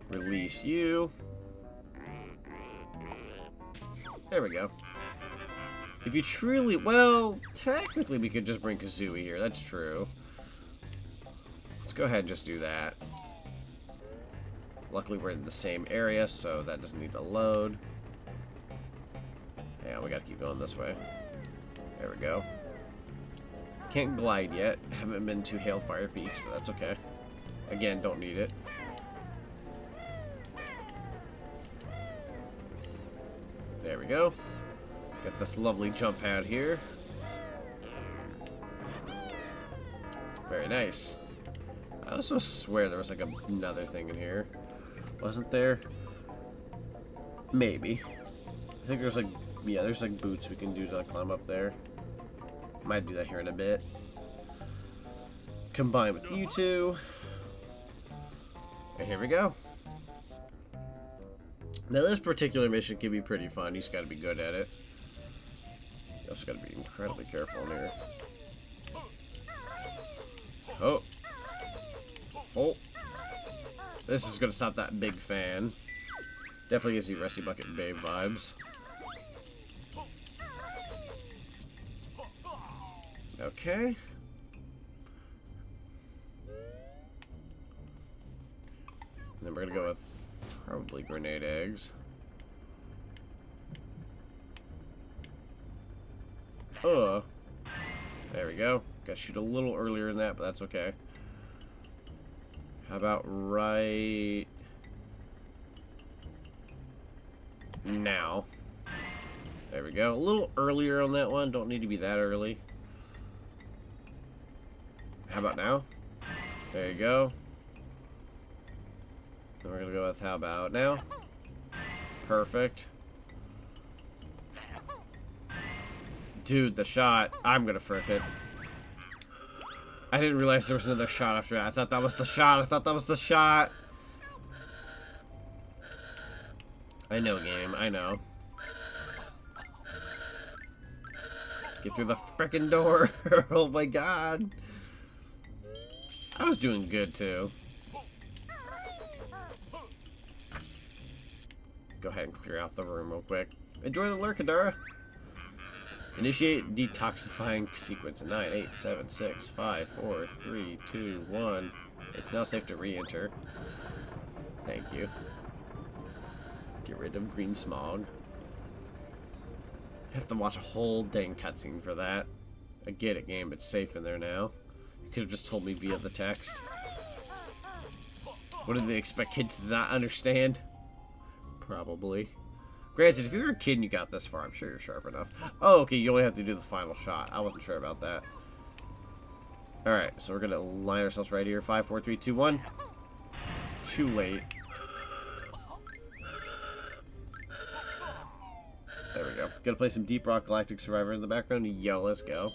Release you. There we go. If you truly... Well, technically we could just bring Kazooie here. That's true. Let's go ahead and just do that. Luckily we're in the same area, so that doesn't need to load. Yeah, we gotta keep going this way. There we go. Can't glide yet. Haven't been to Hailfire Peaks, but that's okay. Again, don't need it. There we go. Got this lovely jump pad here. Very nice. I also swear there was like another thing in here. Wasn't there? Maybe. I think there's like, yeah, there's like boots we can do to like climb up there. Might do that here in a bit. Combine with you two. And here we go. Now this particular mission can be pretty fun. You just gotta be good at it. You also gotta be incredibly careful in here. Oh. Oh. This is gonna stop that big fan. Definitely gives you Rusty Bucket Babe vibes. Okay. Then we're gonna go with probably grenade eggs. Oh. There we go. Gotta shoot a little earlier than that, but that's okay. How about right now? There we go. A little earlier on that one. Don't need to be that early. How about now? There you go. Then we're gonna go with how about now? Perfect. Dude, the shot. I'm gonna frick it. I didn't realize there was another shot after that. I thought that was the shot. I thought that was the shot. I know, game. I know. Get through the frickin' door. Oh my god. I was doing good, too. Go ahead and clear out the room real quick. Enjoy the lurk, Adara. Initiate detoxifying sequence in 9, 8, 7, 6, 5, 4, 3, 2, 1. It's now safe to re-enter. Thank you. Get rid of green smog. I have to watch a whole dang cutscene for that. I get it, game. It's safe in there now. You could have just told me via the text. What did they expect kids to not understand? Probably. Granted, if you're a kid and you got this far, I'm sure you're sharp enough. Oh, okay, you only have to do the final shot. I wasn't sure about that. Alright, so we're going to line ourselves right here. 5, 4, 3, 2, 1. Too late. There we go. Gotta play some Deep Rock Galactic Survivor in the background. Yo, let's go.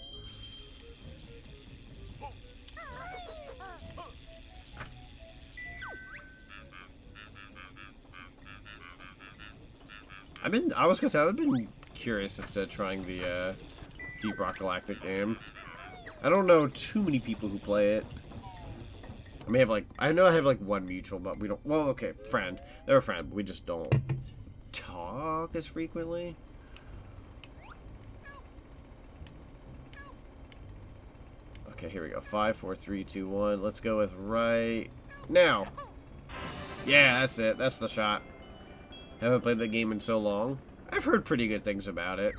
I was gonna say, I've been curious as to trying the Deep Rock Galactic game. I don't know too many people who play it. I may have like, I know I have like one mutual, but we don't, well, okay, friend. They're a friend, but we just don't talk as frequently. Okay, here we go. 5, 4, 3, 2, 1. Let's go with right now. Yeah, that's it. That's the shot. Haven't played the game in so long. I've heard pretty good things about it.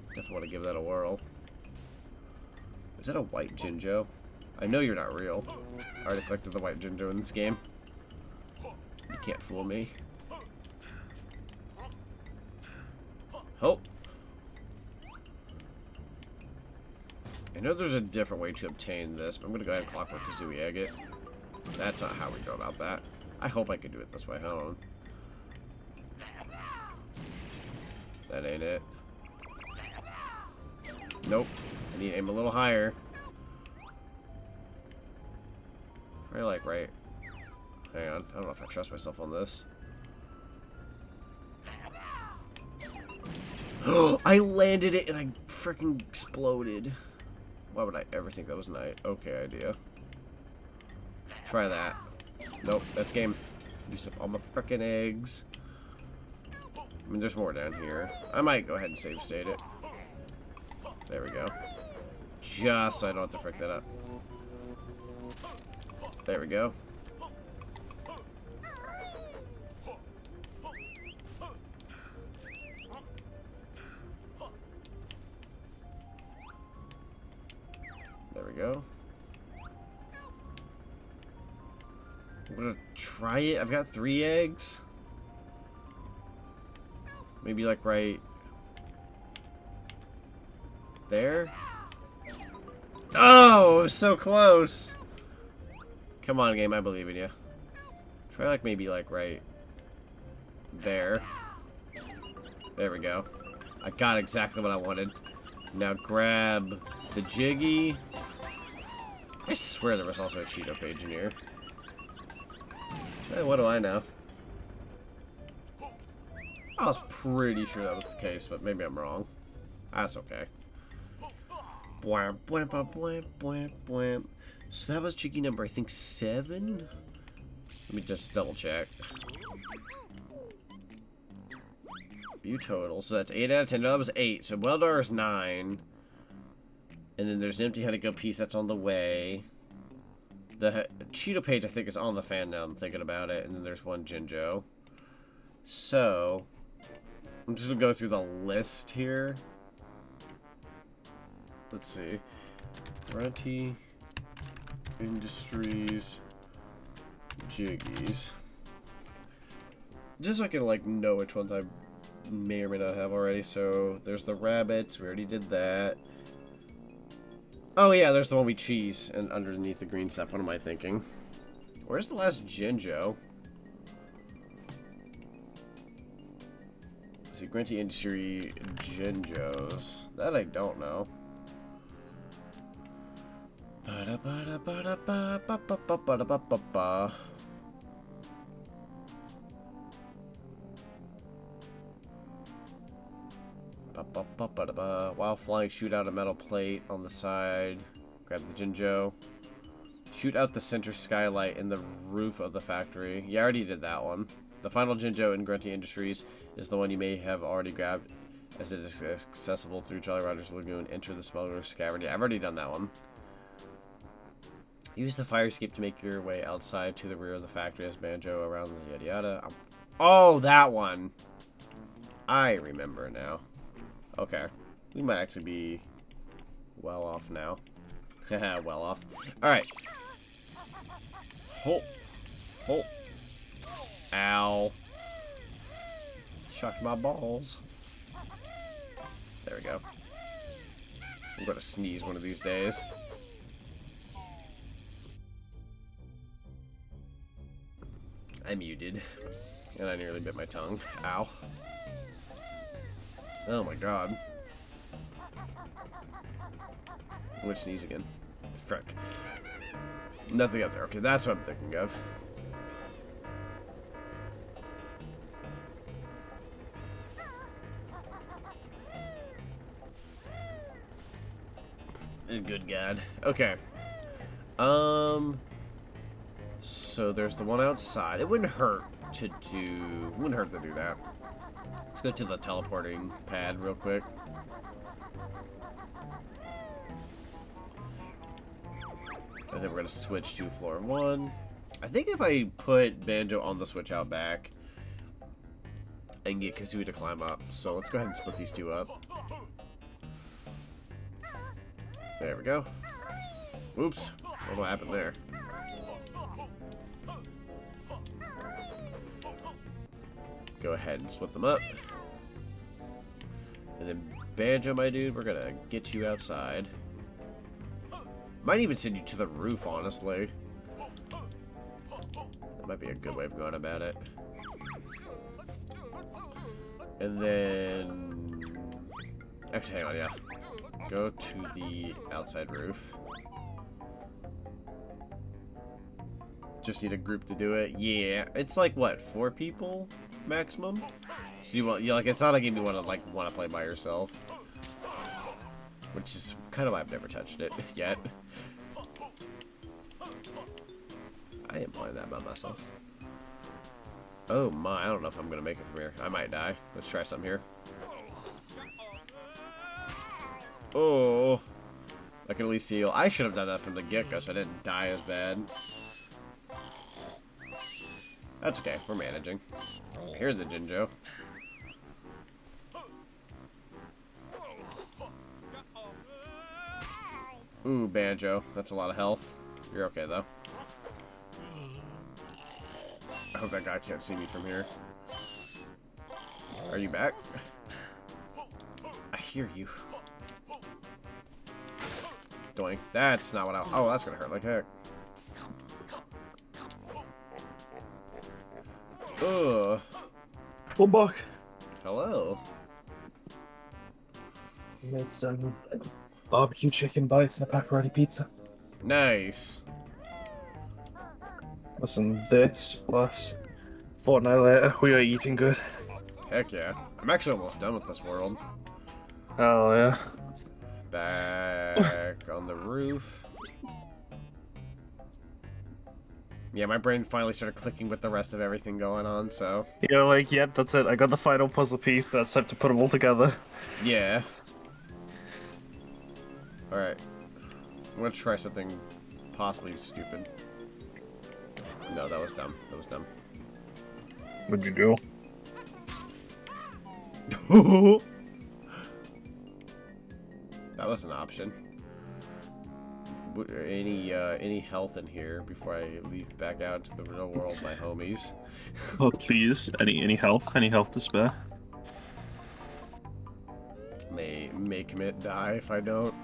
Definitely want to give that a whirl. Is that a white Jinjo? I know you're not real. I already collected the white Jinjo in this game. You can't fool me. Oh! I know there's a different way to obtain this, but I'm gonna go ahead and Clockwork Kazooie egg it. That's not how we go about that. I hope I can do it this way. Hold on. That ain't it. Nope. I need to aim a little higher. Probably like right. Hang on. I don't know if I trust myself on this. I landed it and I freaking exploded. Why would I ever think that was an okay idea? Try that. Nope, that's game. Use up all my freaking eggs. I mean, there's more down here. I might go ahead and save state it. There we go. Just so I don't have to frick that up. There we go. There we go. I'm gonna try it. I've got 3 eggs. Maybe like right there. Oh, it was so close. Come on, game. I believe in you. Try like maybe like right there. There we go. I got exactly what I wanted. Now grab the Jiggy. I swear there was also a Cheeto page in here. Hey, what do I know? I was pretty sure that was the case, but maybe I'm wrong. That's okay. Bwam, bwam, bwam, bwam, bwam, bwam. So that was Jiggy number, I think, 7? Let me just double check. View total. So that's 8 out of 10. No, that was 8. So Weldar is 9. And then there's Empty Honeycomb piece that's on the way. The Cheeto page, I think, is on the fan now. I'm thinking about it. And then there's one Jinjo. So I'm just gonna go through the list here. Let's see. Grunty Industries Jiggies. Just so I can like know which ones I may or may not have already. So there's the rabbits. We already did that. Oh yeah, there's the one we cheese and underneath the green stuff. What am I thinking? Where's the last Jinjo? Let's see, Grunty Industry Jinjos. That I don't know. While flying, shoot out a metal plate on the side. Grab the Jinjo. Shoot out the center skylight in the roof of the factory. Yeah, I already did that one. The final Jinjo in Grunty Industries is the one you may have already grabbed, as it is accessible through Jolly Roger's Lagoon. Enter the smuggler's cavern. Yeah, I've already done that one. Use the fire escape to make your way outside to the rear of the factory as Banjo around the yada yada. Oh, that one! I remember now. Okay. We might actually be well off now. Well off. Alright. Halt. Halt. Ow. Shocked my balls. There we go. I'm gonna sneeze one of these days. I muted. And I nearly bit my tongue. Ow. Oh my god. I'm gonna sneeze again. Frick. Nothing up there. Okay, that's what I'm thinking of. Good God. Okay. So there's the one outside. It wouldn't hurt to do that. Let's go to the teleporting pad real quick. And then we're gonna switch to floor 1. I think if I put Banjo on the switch out back, I can get Kazooie to climb up. So let's go ahead and split these two up. There we go. Oops. What happened there? Go ahead and split them up. And then Banjo, my dude, we're gonna get you outside. Might even send you to the roof, honestly. That might be a good way of going about it. And then... Actually, hang on, yeah. Go to the outside roof. Just need a group to do it. Yeah, it's like, what, 4 people maximum? So you want, like, it's not a game you want to play by yourself. Which is kind of why I've never touched it yet. I am playing that by myself. Oh my, I don't know if I'm gonna make it from here. I might die. Let's try something here. Oh, I can at least heal. I should have done that from the get-go so I didn't die as bad. That's okay, we're managing. Here's the Jinjo. Ooh, Banjo. That's a lot of health. You're okay, though. I hope that guy can't see me from here. Are you back? I hear you. Doink. That's not what I... Oh, that's gonna hurt like heck. Ugh. One buck. Hello. Made some barbecue chicken bites and a pepperoni pizza. Nice. Listen, this plus fortnight later, we are eating good. Heck yeah. I'm actually almost done with this world. Oh yeah. Back on the roof. Yeah, my brain finally started clicking with the rest of everything going on, so... You're like, yep, that's it. I got the final puzzle piece. That's time to put them all together. Yeah. Alright. I'm gonna try something possibly stupid. No, that was dumb. That was dumb. What'd you do? That was an option. Any health in here before I leave back out to the real world, my homies? Oh please, any health to spare? May commit die if I don't.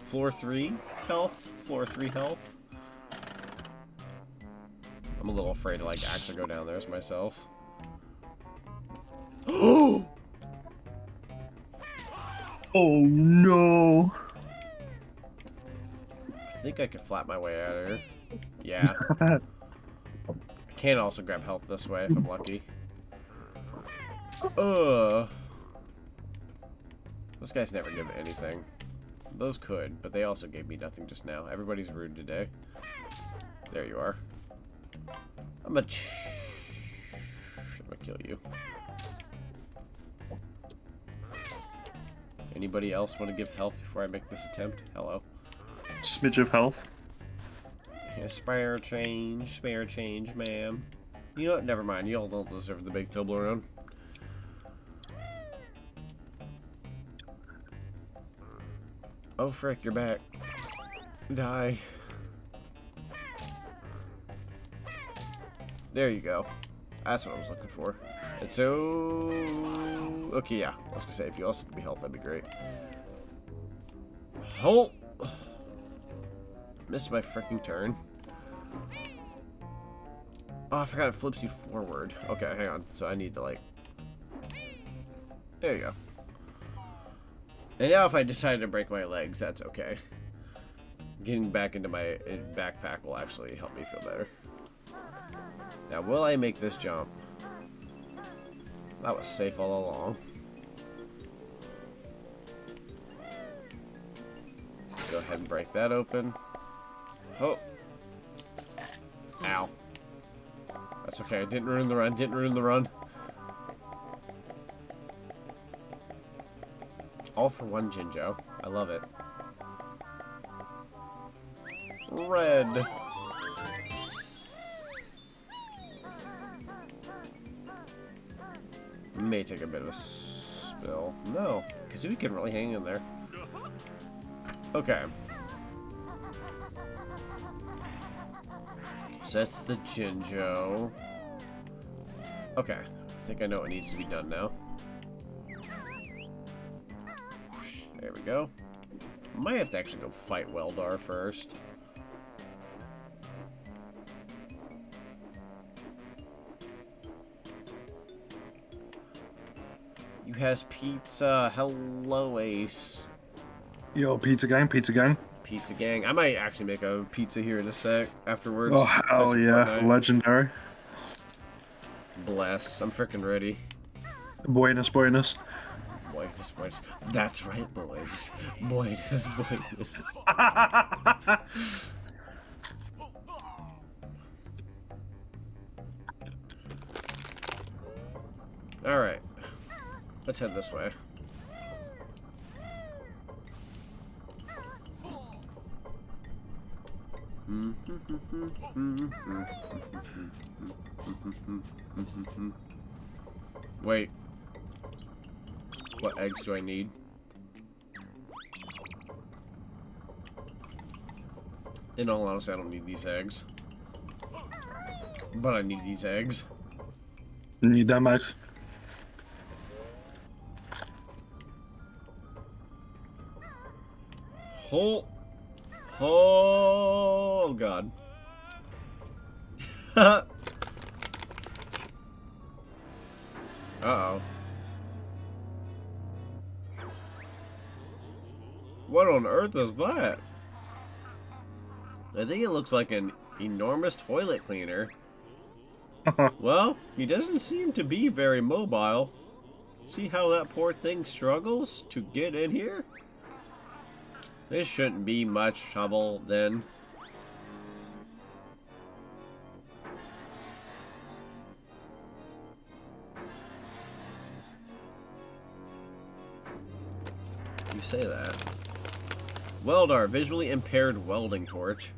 Floor 3 health. Floor 3 health. I'm a little afraid to like actually go down there as myself. Oh! Oh no! I think I could flap my way out of here. Yeah. I can also grab health this way if I'm lucky. Ugh. Those guys never give anything. Those could, but they also gave me nothing just now. Everybody's rude today. There you are. I'm gonna kill you. Anybody else want to give health before I make this attempt? Hello. Smidge of health. Yeah, spare change, ma'am. You know what? Never mind. You all don't deserve the big Toblerone. Oh, frick, you're back. Die. There you go. That's what I was looking for. And so... Okay, yeah. I was gonna say, if you also could be health, that'd be great. Halt! Missed my freaking turn. Oh, I forgot it flips you forward. Okay, hang on. So I need to, like... There you go. And now if I decide to break my legs, that's okay. Getting back into my backpack will actually help me feel better. Now, will I make this jump? That was safe all along. Go ahead and break that open. Oh. Ow. That's okay. I didn't ruin the run. Didn't ruin the run. all for one Jinjo. I love it. Red. May take a bit of a spill. No, Kazooie can really hang in there. Okay. So that's the Jinjo. Okay, I think I know what needs to be done now. There we go. Might have to actually go fight Weldar first. You has pizza. Hello, Ace. Yo, pizza gang, pizza gang. Pizza gang. I might actually make a pizza here in a sec afterwards. Oh, hell yeah. Fortnite. Legendary. Bless. I'm freaking ready. Buenos, buenos. Buenos, buenos. That's right, boys. Buenos, buenos. Alright. Let's head this way. Wait. What eggs do I need? In all honesty, I don't need these eggs. But I need these eggs. You need that, Max? Oh, God. Uh-oh. What on earth is that? I think it looks like an enormous toilet cleaner. Well, he doesn't seem to be very mobile. See how that poor thing struggles to get in here? This shouldn't be much trouble, then. You say that. Weldar, visually impaired welding torch.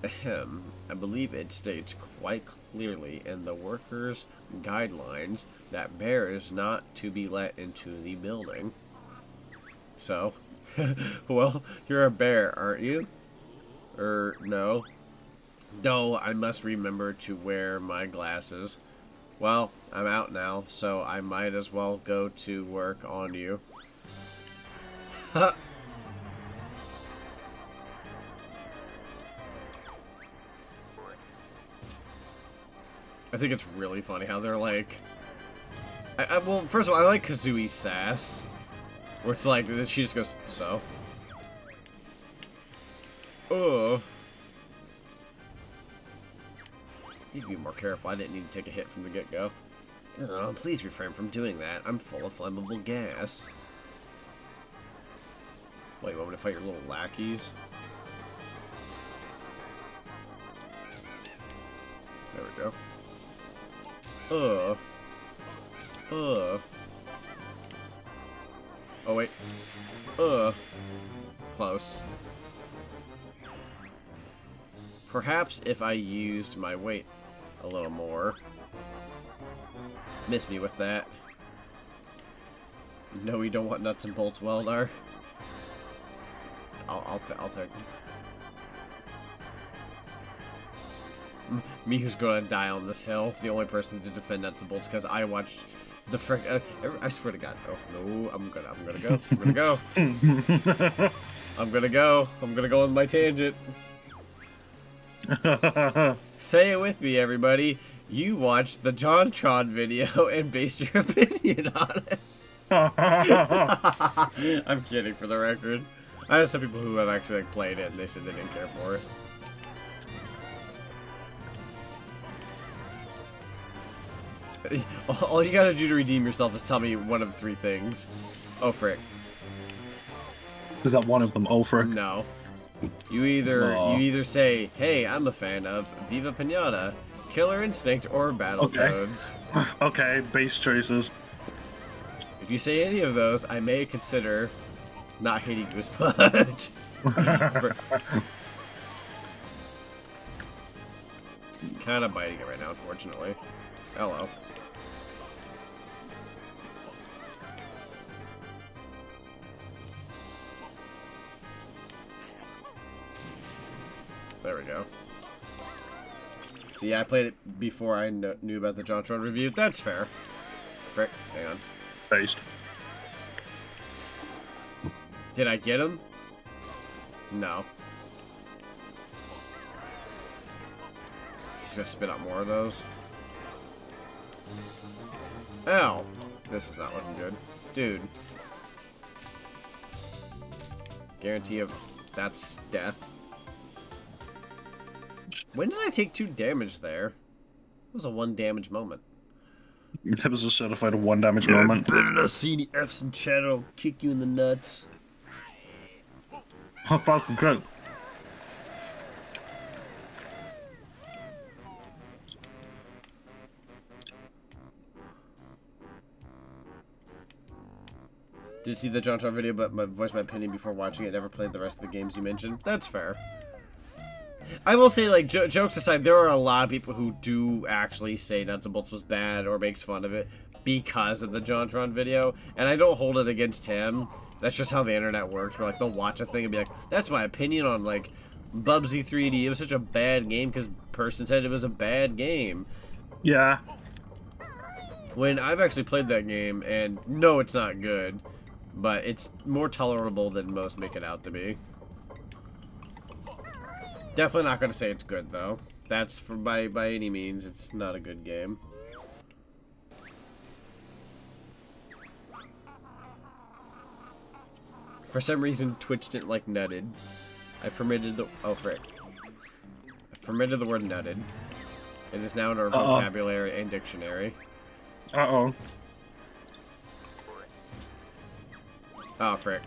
Ahem. I believe it states quite clearly in the workers' guidelines that bear is not to be let into the building. So, well, you're a bear, aren't you? No. No, I must remember to wear my glasses. Well, I'm out now, so I might as well go to work on you. Ha! I think it's really funny how they're like... well, first of all, I like Kazooie's sass. Where it's like, she just goes, so? Ugh. Need to be more careful. I didn't need to take a hit from the get-go. Please refrain from doing that. I'm full of flammable gas. Wait, you want me to fight your little lackeys? There we go. Oh, wait. Close. Perhaps if I used my weight a little more. Miss me with that. No, we don't want nuts and bolts, Weldar. I'll take them. Me who's gonna die on this hill, the only person to defend nuts and bolts, because I watched the frick. I swear to God, oh no, I'm gonna go. I'm gonna go on my tangent. Say it with me, everybody. You watched the JonTron video and based your opinion on it. I'm kidding, for the record. I know some people who have actually played it and they said they didn't care for it. All you gotta do to redeem yourself is tell me one of three things. Oh frick. Is that one of them? Oh frick. No. You either say, hey, I'm a fan of Viva Pinata, Killer Instinct, or Battletoads. Okay, base choices. If you say any of those, I may consider not hating you as much. Kind of biting it right now, unfortunately. Hello. There we go. See, I played it before I knew about the JonTron review. That's fair. Frick, hang on. Based. Did I get him? No. He's gonna spit out more of those. Ow! This is not looking good. Dude. Guarantee of... That's death. When did I take 2 damage there? It was a 1 damage moment. That was a certified 1 damage moment. Better not see any F's in chat, I'll kick you in the nuts. Oh, fucking great. Did see the JonTron video, but voiced my opinion before watching it. Never played the rest of the games you mentioned. That's fair. I will say, like, jokes aside, there are a lot of people who do actually say Nuts and Bolts was bad or makes fun of it because of the JonTron video, and I don't hold it against him. That's just how the internet works, where, like, they'll watch a thing and be like, that's my opinion on, like, Bubsy 3D. It was such a bad game because person said it was a bad game. Yeah. When I've actually played that game, and no, it's not good, but it's more tolerable than most make it out to be. Definitely not going to say it's good, though. That's for by any means, it's not a good game. For some reason, Twitch didn't like nutted. I permitted the... Oh, frick. I permitted the word nutted. It is now in our vocabulary and dictionary. Uh-oh. Oh, frick.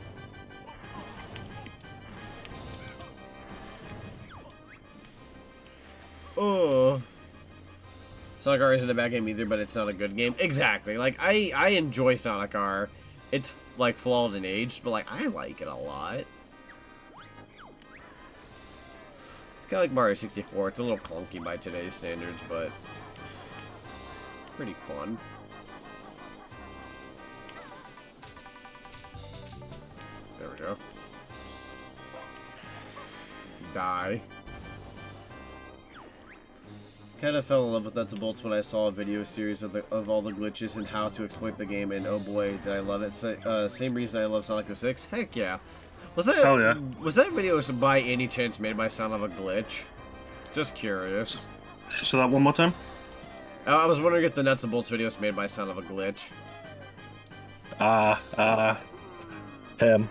Oh. Sonic R isn't a bad game either, but it's not a good game. Exactly. Like, I enjoy Sonic R. It's, like, flawed and aged, but, like, I like it a lot. It's kind of like Mario 64. It's a little clunky by today's standards, but pretty fun. There we go. Die. Kind of fell in love with Nuts and Bolts when I saw a video series of all the glitches and how to exploit the game, and oh boy, did I love it. Same reason I love Sonic 06. Heck yeah. Was that Hell yeah. Was that video by any chance made by Son of a Glitch? Just curious. So that one more time? I was wondering if the Nuts and Bolts video was made by Son of a Glitch. Him.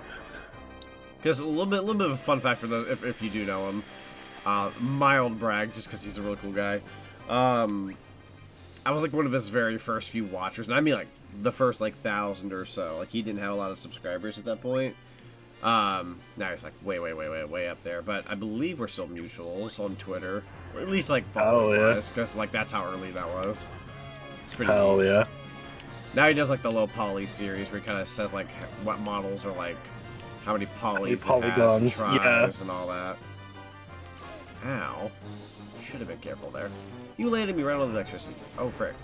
Because a little bit of a fun fact for those if you do know him. Mild brag, just because he's a really cool guy. I was like one of his very first few watchers, and I mean like the first like 1,000 or so. Like he didn't have a lot of subscribers at that point. Now he's like way up there. But I believe we're still mutuals on Twitter, or at least like following us, because like that's how early that was. It's pretty. Hell neat. yeah. Now he does like the low poly series where he kind of says like what models are like, how many polys he has, and tries, and all that. Ow. Should have been careful there. You landed me right on the electricity. Oh, frick.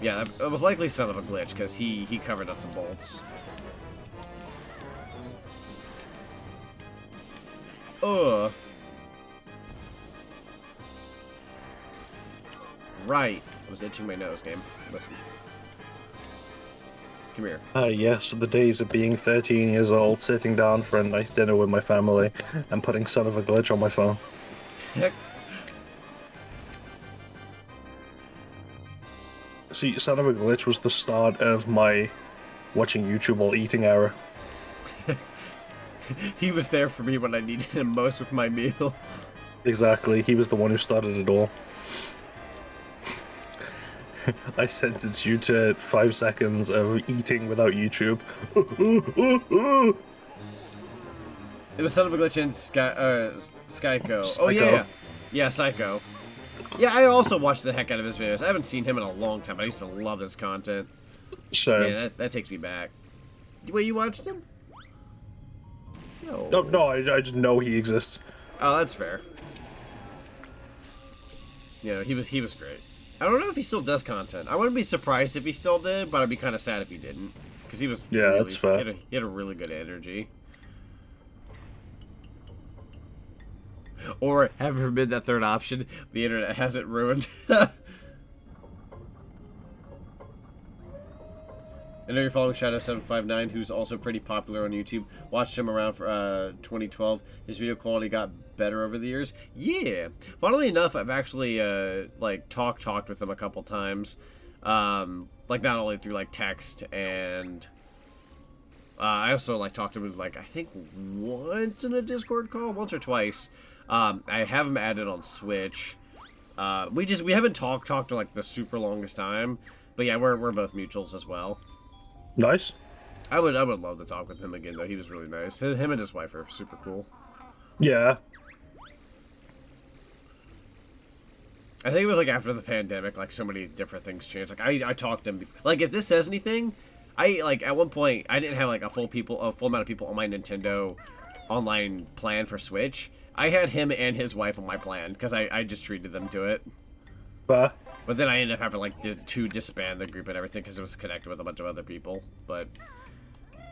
Yeah, that was likely Son of a Glitch, because he covered up some bolts. Ugh. Right. I was itching my nose, game. Listen. Come here. Yes, the days of being 13 years old, sitting down for a nice dinner with my family, and putting Son of a Glitch on my phone. Heck. See, Son of a Glitch was the start of my watching YouTube while eating era. He was there for me when I needed him most with my meal. Exactly, he was the one who started it all. I sentenced you to 5 seconds of eating without YouTube. It was Son of a Glitch and Skyco. Oh yeah. Yeah, Psycho. Yeah, I also watched the heck out of his videos. I haven't seen him in a long time, but I used to love his content. So Yeah, that takes me back. Wait, you watched him? no, I just know he exists. Oh, that's fair. Yeah, he was great. I don't know if he still does content. I wouldn't be surprised if he still did, but I'd be kind of sad if he didn't, because he was that's fair. He had a really good energy. Or have you forbid that third option? The internet has it ruined. I know you're following Shadow759, who's also pretty popular on YouTube. Watched him around for 2012. His video quality got better over the years. Yeah. Funnily enough, I've actually like talked with him a couple times. Like not only through like text and I also like talked to him like I think once in a Discord call, once or twice. I have him added on Switch. We haven't talked in like the super longest time. But yeah, we're both mutuals as well. Nice. I would love to talk with him again though. He was really nice. Him and his wife are super cool. Yeah. I think it was like after the pandemic, like so many different things changed. Like I talked to him before. Like if this says anything, I like at one point I didn't have like a full amount of people on my Nintendo online plan for Switch. I had him and his wife on my plan because I just treated them to it. But then I ended up having like to disband the group and everything because it was connected with a bunch of other people. But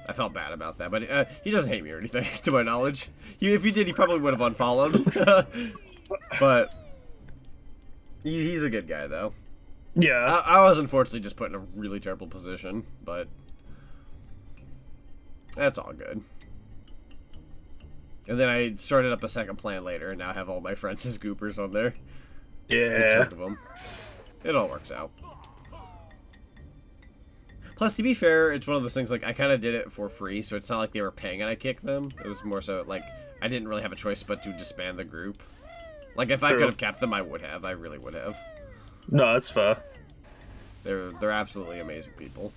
I felt bad about that. But he doesn't hate me or anything, to my knowledge. If he did, he probably would have unfollowed. But he's a good guy, though. Yeah. I was unfortunately just put in a really terrible position, but that's all good. And then I started up a second plan later, and now I have all my friends as goopers on there. Yeah. Of them. It all works out. Plus, to be fair, it's one of those things, like, I kind of did it for free, so it's not like they were paying and I kicked them. It was more so, like, I didn't really have a choice but to disband the group. Like, if I could have kept them, I would have. I really would have. No, that's fair. They're absolutely amazing people.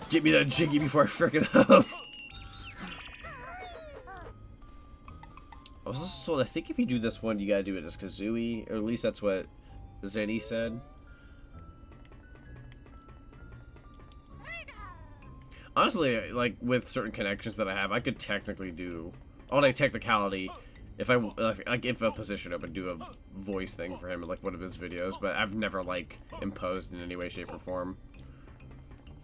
Get me that jiggy before I frickin' up. I was also told, I think if you do this one, you gotta do it as Kazooie, or at least that's what Zenny said. Honestly, like, with certain connections that I have, I could technically do, on a technicality, if a position open, do a voice thing for him in, like, one of his videos, but I've never, like, imposed in any way, shape, or form.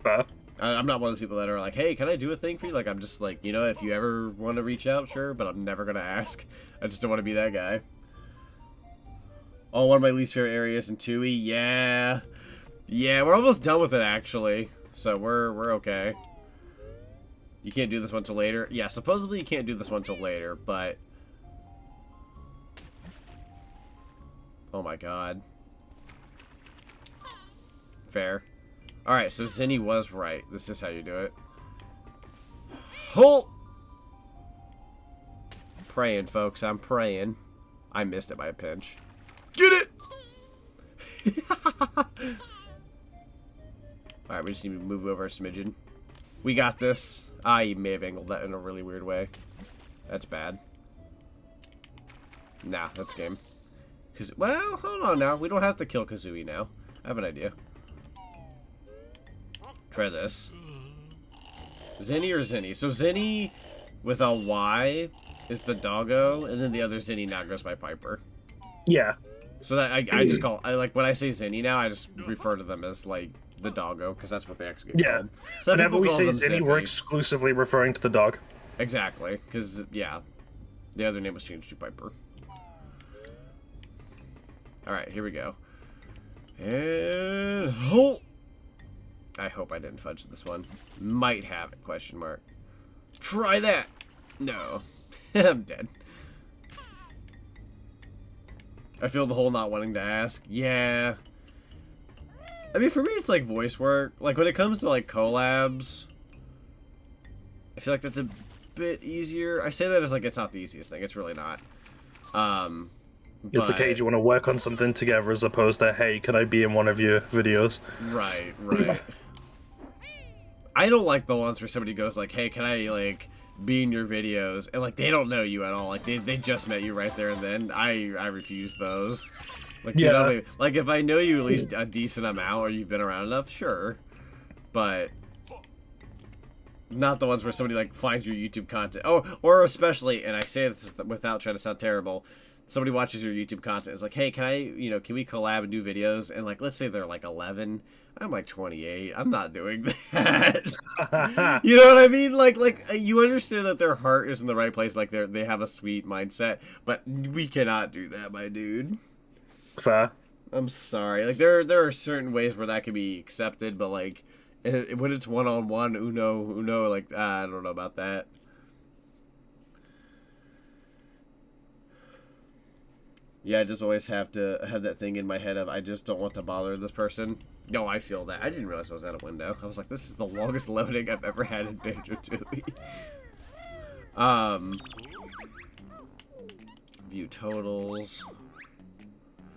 Fair. I'm not one of those people that are like, hey, can I do a thing for you? Like, I'm just like, you know, if you ever want to reach out, sure, but I'm never going to ask. I just don't want to be that guy. Oh, one of my least favorite areas in Tooie. Yeah. Yeah, we're almost done with it, actually. So we're okay. You can't do this one till later. Yeah, supposedly you can't do this one till later, but... Oh my god. Fair. Alright, so Zinni was right. This is how you do it. Halt! Praying, folks. I'm praying. I missed it by a pinch. Get it! Alright, we just need to move over a smidgen. We got this. I may have angled that in a really weird way. That's bad. Nah, that's game. Well, hold on now. We don't have to kill Kazooie now. I have an idea. Try this. Zinni or Zinni? So Zinni with a Y is the doggo, and then the other Zinni now goes by Piper. Yeah. So that I just call like when I say Zinni now, I just refer to them as like the doggo because that's what they actually get called. So whenever we say Zinni, we're exclusively referring to the dog. Exactly, because yeah, the other name was changed to Piper. All right, here we go. And halt. I hope I didn't fudge this one. Might have it, question mark. Try that! No. I'm dead. I feel the whole not wanting to ask. Yeah. I mean, for me, it's like voice work. Like, when it comes to, like, collabs, I feel like that's a bit easier. I say that as, like, it's not the easiest thing. It's really not. It's a case you want to work on something together as opposed to, hey, can I be in one of your videos? Right, right. I don't like the ones where somebody goes like, hey, can I, like, be in your videos? And, like, they don't know you at all. Like, they just met you right there and then. I refuse those. Like, Yeah. you know what I mean? Like, if I know you at least a decent amount or you've been around enough, sure. But not the ones where somebody, like, finds your YouTube content. Oh, or especially, and I say this without trying to sound terrible, somebody watches your YouTube content. It's like, hey, can we collab and do videos? And, like, let's say they're, like, 11. I'm, like, 28. I'm not doing that. You know what I mean? Like, you understand that their heart is in the right place. Like, they have a sweet mindset. But we cannot do that, my dude. Fair. I'm sorry. Like, there are certain ways where that can be accepted, but, like, when it's one-on-one, uno, like, I don't know about that. Yeah, I just always have to have that thing in my head of, I just don't want to bother this person. No, I feel that. I didn't realize I was at a window. I was like, this is the longest loading I've ever had in Banjo-Tooie. View totals.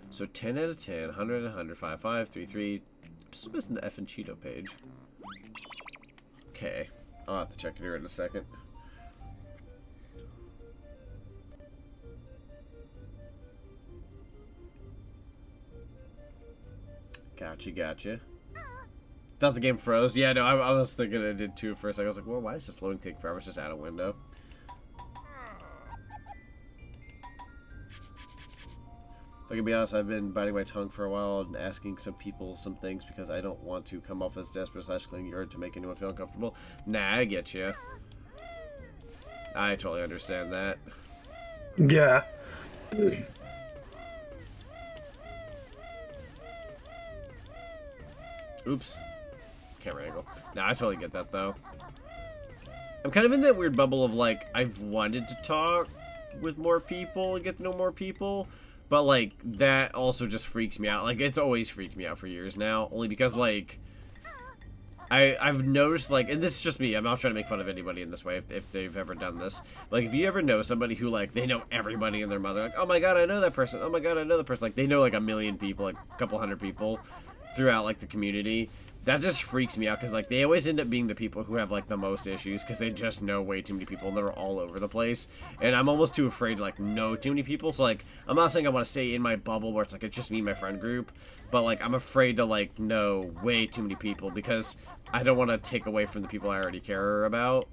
So 10 out of 10, 100, 100, 5, 5, 3, 3. I'm still missing the effing Cheeto page. Okay. I'll have to check it here in a second. Gotcha. Thought the game froze. Yeah, no, I was thinking it did too at first. I was like, well, why is this loading taking forever? It's just out a window. If I can be honest, I've been biting my tongue for a while and asking some people some things because I don't want to come off as desperate / clingy or to make anyone feel uncomfortable. Nah, I get you. I totally understand that. Yeah. Oops. Camera angle. Nah, I totally get that, though. I'm kind of in that weird bubble of, like, I've wanted to talk with more people and get to know more people, but, like, that also just freaks me out. Like, it's always freaked me out for years now, only because, like, I've noticed, like, and this is just me, I'm not trying to make fun of anybody in this way if they've ever done this. Like, if you ever know somebody who, like, they know everybody and their mother, like, oh my god, I know that person, oh my god, I know that person. Like, they know, like, a million people, like, a couple hundred people throughout, like, the community. That just freaks me out because, like, they always end up being the people who have, like, the most issues because they just know way too many people and they're all over the place. And I'm almost too afraid to, like, know too many people. So, like, I'm not saying I want to stay in my bubble where it's, like, it's just me and my friend group. But, like, I'm afraid to, like, know way too many people because I don't want to take away from the people I already care about.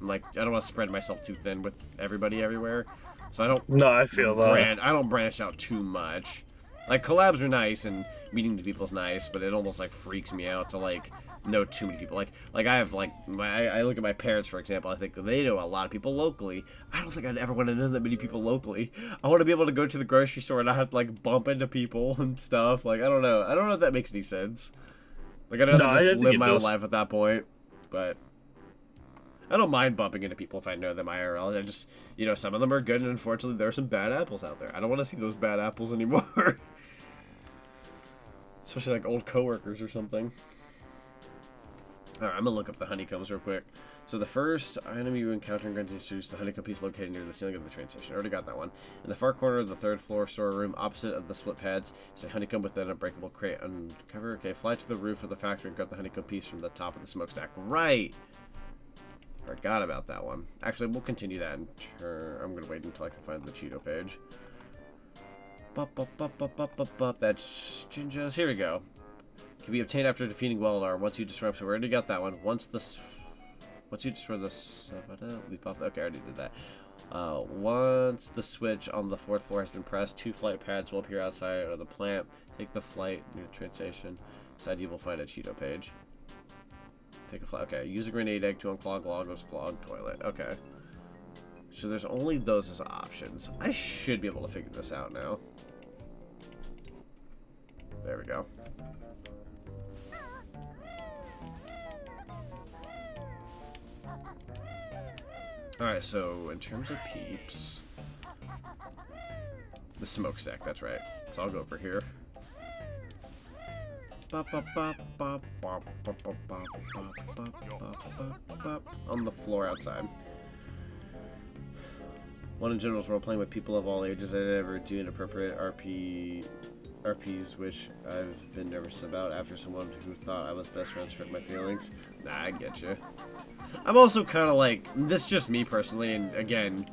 Like, I don't want to spread myself too thin with everybody everywhere. So I don't... No, I feel that. I don't branch out too much. Like, collabs are nice, and meeting new people is nice, but it almost, like, freaks me out to, like, know too many people. Like I have, like, I look at my parents, for example. I think they know a lot of people locally. I don't think I'd ever want to know that many people locally. I want to be able to go to the grocery store and not have to, like, bump into people and stuff. Like, I don't know. I don't know if that makes any sense. Like, I'd rather just live my own life at that point. But I don't mind bumping into people if I know them IRL. I just, you know, some of them are good, and unfortunately, there are some bad apples out there. I don't want to see those bad apples anymore. Especially, like, old coworkers or something. Alright, I'm gonna look up the honeycombs real quick. So the first item you encounter in Grunt introduces the honeycomb piece located near the ceiling of the train station. I already got that one. In the far corner of the third floor storeroom, opposite of the split pads, is a honeycomb with an unbreakable crate uncover. Okay, fly to the roof of the factory and grab the honeycomb piece from the top of the smokestack. Right! Forgot about that one. Actually, we'll continue that in turn. I'm gonna wait until I can find the Cheeto page. That's Jinjas. Here we go. Can be obtained after defeating Weldar. Once you destroy, so we already got that one. Once you destroy this, leap off. Okay, I already did that. Once the switch on the 4th floor has been pressed, 2 flight pads will appear outside of the plant. Take the flight near the train station. Inside you will find a Cheeto page. Take a flight. Okay, use a grenade egg to unclog Lagos clogged toilet. Okay. So there's only those as options. I should be able to figure this out now. There we go. Alright, so in terms of peeps, the smokestack, that's right. So I'll go over here. On the floor outside. One in general's role-playing with people of all ages. I never do inappropriate RPs, which I've been nervous about after someone who thought I was best friends hurt my feelings. Nah, I get you. I'm also kind of like, this is just me personally, and again,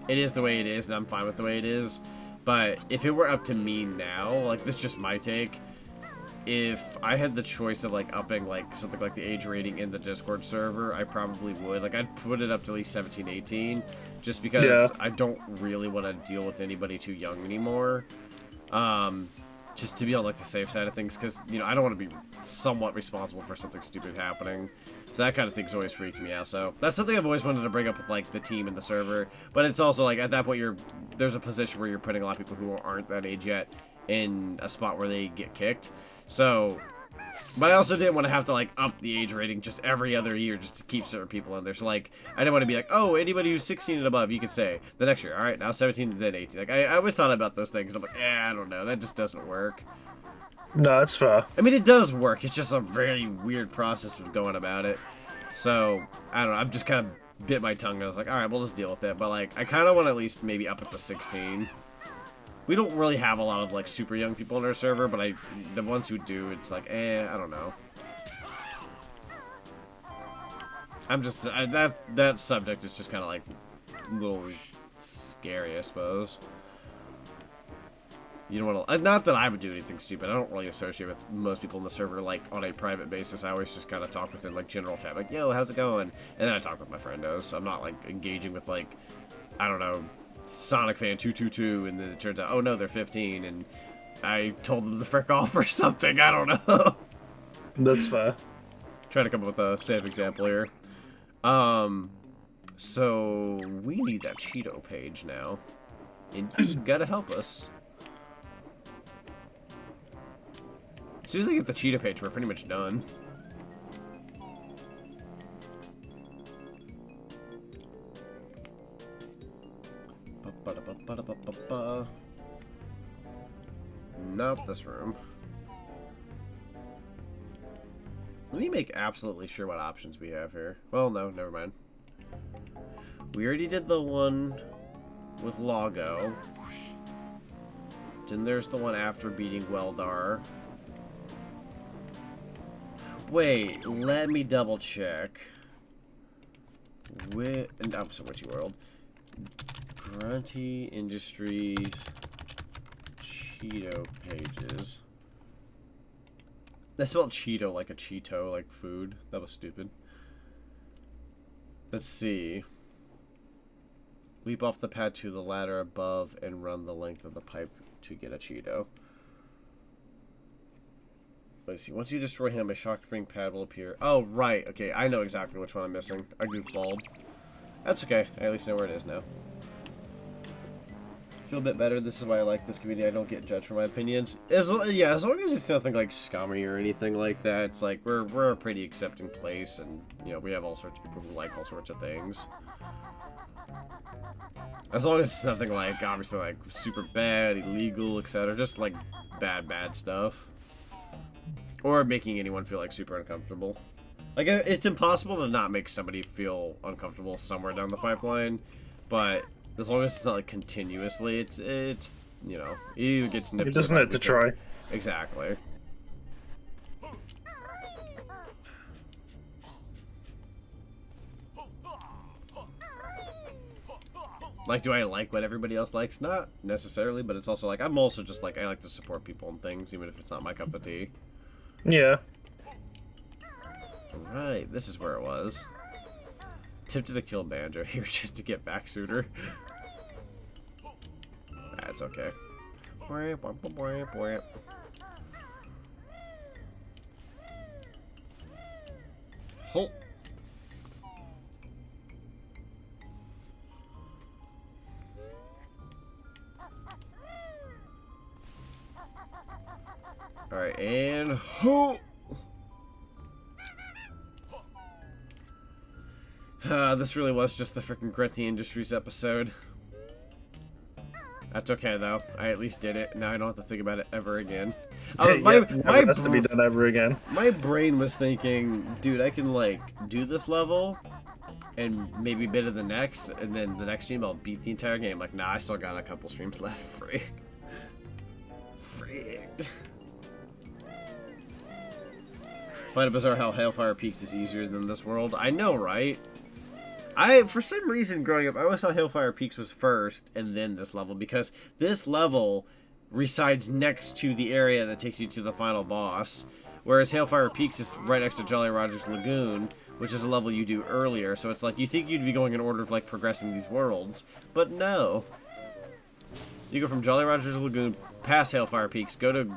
it is the way it is, and I'm fine with the way it is, But if it were up to me now, like, this is just my take, if I had the choice of, like, upping, like, something like the age rating in the Discord server, I probably would. Like, I'd put it up to at least 17, 18, just because I don't really want to deal with anybody too young anymore. Just to be on, like, the safe side of things, because, you know, I don't want to be somewhat responsible for something stupid happening. So that kind of thing's always freaked me out. So that's something I've always wanted to bring up with, like, the team and the server. But it's also, like, at that point, there's a position where you're putting a lot of people who aren't that age yet in a spot where they get kicked. So, but I also didn't want to have to, like, up the age rating just every other year just to keep certain people in there. So, like, I didn't want to be like, oh, anybody who's 16 and above, you could say the next year. All right, now 17, then 18. Like, I always thought about those things. And I'm like, I don't know. That just doesn't work. No, that's fair. I mean, it does work. It's just a very weird process of going about it. So, I don't know. I've just kind of bit my tongue and I was like, all right, we'll just deal with it. But, like, I kind of want to at least maybe up it to 16. We don't really have a lot of, like, super young people on our server, but the ones who do, it's like, I don't know. I'm just, that subject is just kind of, like, a little scary, I suppose. You don't want to, not that I would do anything stupid. I don't really associate with most people in the server, like, on a private basis. I always just kind of talk within, like, general chat, like, yo, how's it going? And then I talk with my friendos, so I'm not, like, engaging with, like, I don't know, Sonic fan 222, and then it turns out, oh no, they're 15, and I told them to frick off or something. I don't know. That's fair. Trying to come up with a safe example here. So we need that Cheeto page now, and you gotta help us. As soon as I get the Cheetah page, we're pretty much done. Not this room. Let me make absolutely sure what options we have here. Well, no, never mind. We already did the one with Logo. Then there's the one after beating Weldar. Wait, let me double check. I'm so Witchy World. Grunty Industries Cheeto pages. I spelled Cheeto like a Cheeto, like food. That was stupid. Let's see. Leap off the pad to the ladder above and run the length of the pipe to get a Cheeto. Let's see. Once you destroy him, a shock spring pad will appear. Oh, right. Okay, I know exactly which one I'm missing. A goofball. That's okay. I at least know where it is now. Feel a bit better. This is why I like this community. I don't get judged for my opinions. As long as it's nothing like scummy or anything like that, it's like we're a pretty accepting place, and you know we have all sorts of people who like all sorts of things. As long as it's nothing like obviously like super bad, illegal, etc. Just like bad stuff, or making anyone feel like super uncomfortable. Like it's impossible to not make somebody feel uncomfortable somewhere down the pipeline, but as long as it's not like continuously, it's you know, it either gets nipped. It doesn't have to try. Exactly. Like, do I like what everybody else likes? Not necessarily, but it's also like I'm also just like I like to support people and things, even if it's not my cup of tea. Yeah. Right, this is where it was. Tempted to kill Banjo here just to get back sooner. That's okay. Halt. Alright, and ho! This really was just the freaking Grunty Industries episode. That's okay though. I at least did it. Now I don't have to think about it ever again. Never has to be done ever again. My brain was thinking, dude, I can like do this level and maybe a bit of the next, and then the next stream I'll beat the entire game. Like, nah, I still got a couple streams left. Frick. Find it bizarre how Hailfire Peaks is easier than this world. I know, right? For some reason, growing up, I always thought Hellfire Peaks was first, and then this level, because this level resides next to the area that takes you to the final boss, whereas Hellfire Peaks is right next to Jolly Roger's Lagoon, which is a level you do earlier, so it's like, you think you'd be going in order of, like, progressing these worlds, but no. You go from Jolly Roger's Lagoon, past Hellfire Peaks, go to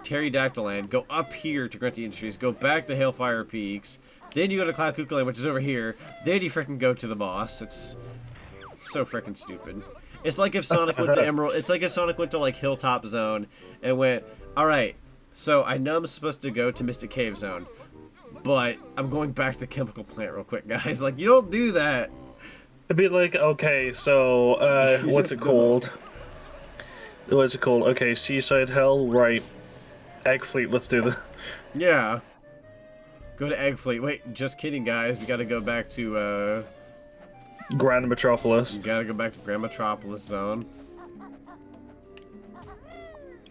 Pterodactyl Land, go up here to Grunty Industries, go back to Hellfire Peaks, then you go to Cloud Cuckoo Land, which is over here, then you freaking go to the boss. It's so freaking stupid. It's like if Sonic went to Emerald, it's like if Sonic went to, like, Hilltop Zone, and went, alright, so I know I'm supposed to go to Mystic Cave Zone, but I'm going back to Chemical Plant real quick, guys. Like, you don't do that. It'd be like, okay, so, what's it called? What's it called? Okay, Seaside Hell, right. Egg Fleet, let's do the... Yeah. Go to Egg Fleet. Wait, just kidding, guys. We gotta go back to, Grand Metropolis. We gotta go back to Grand Metropolis Zone.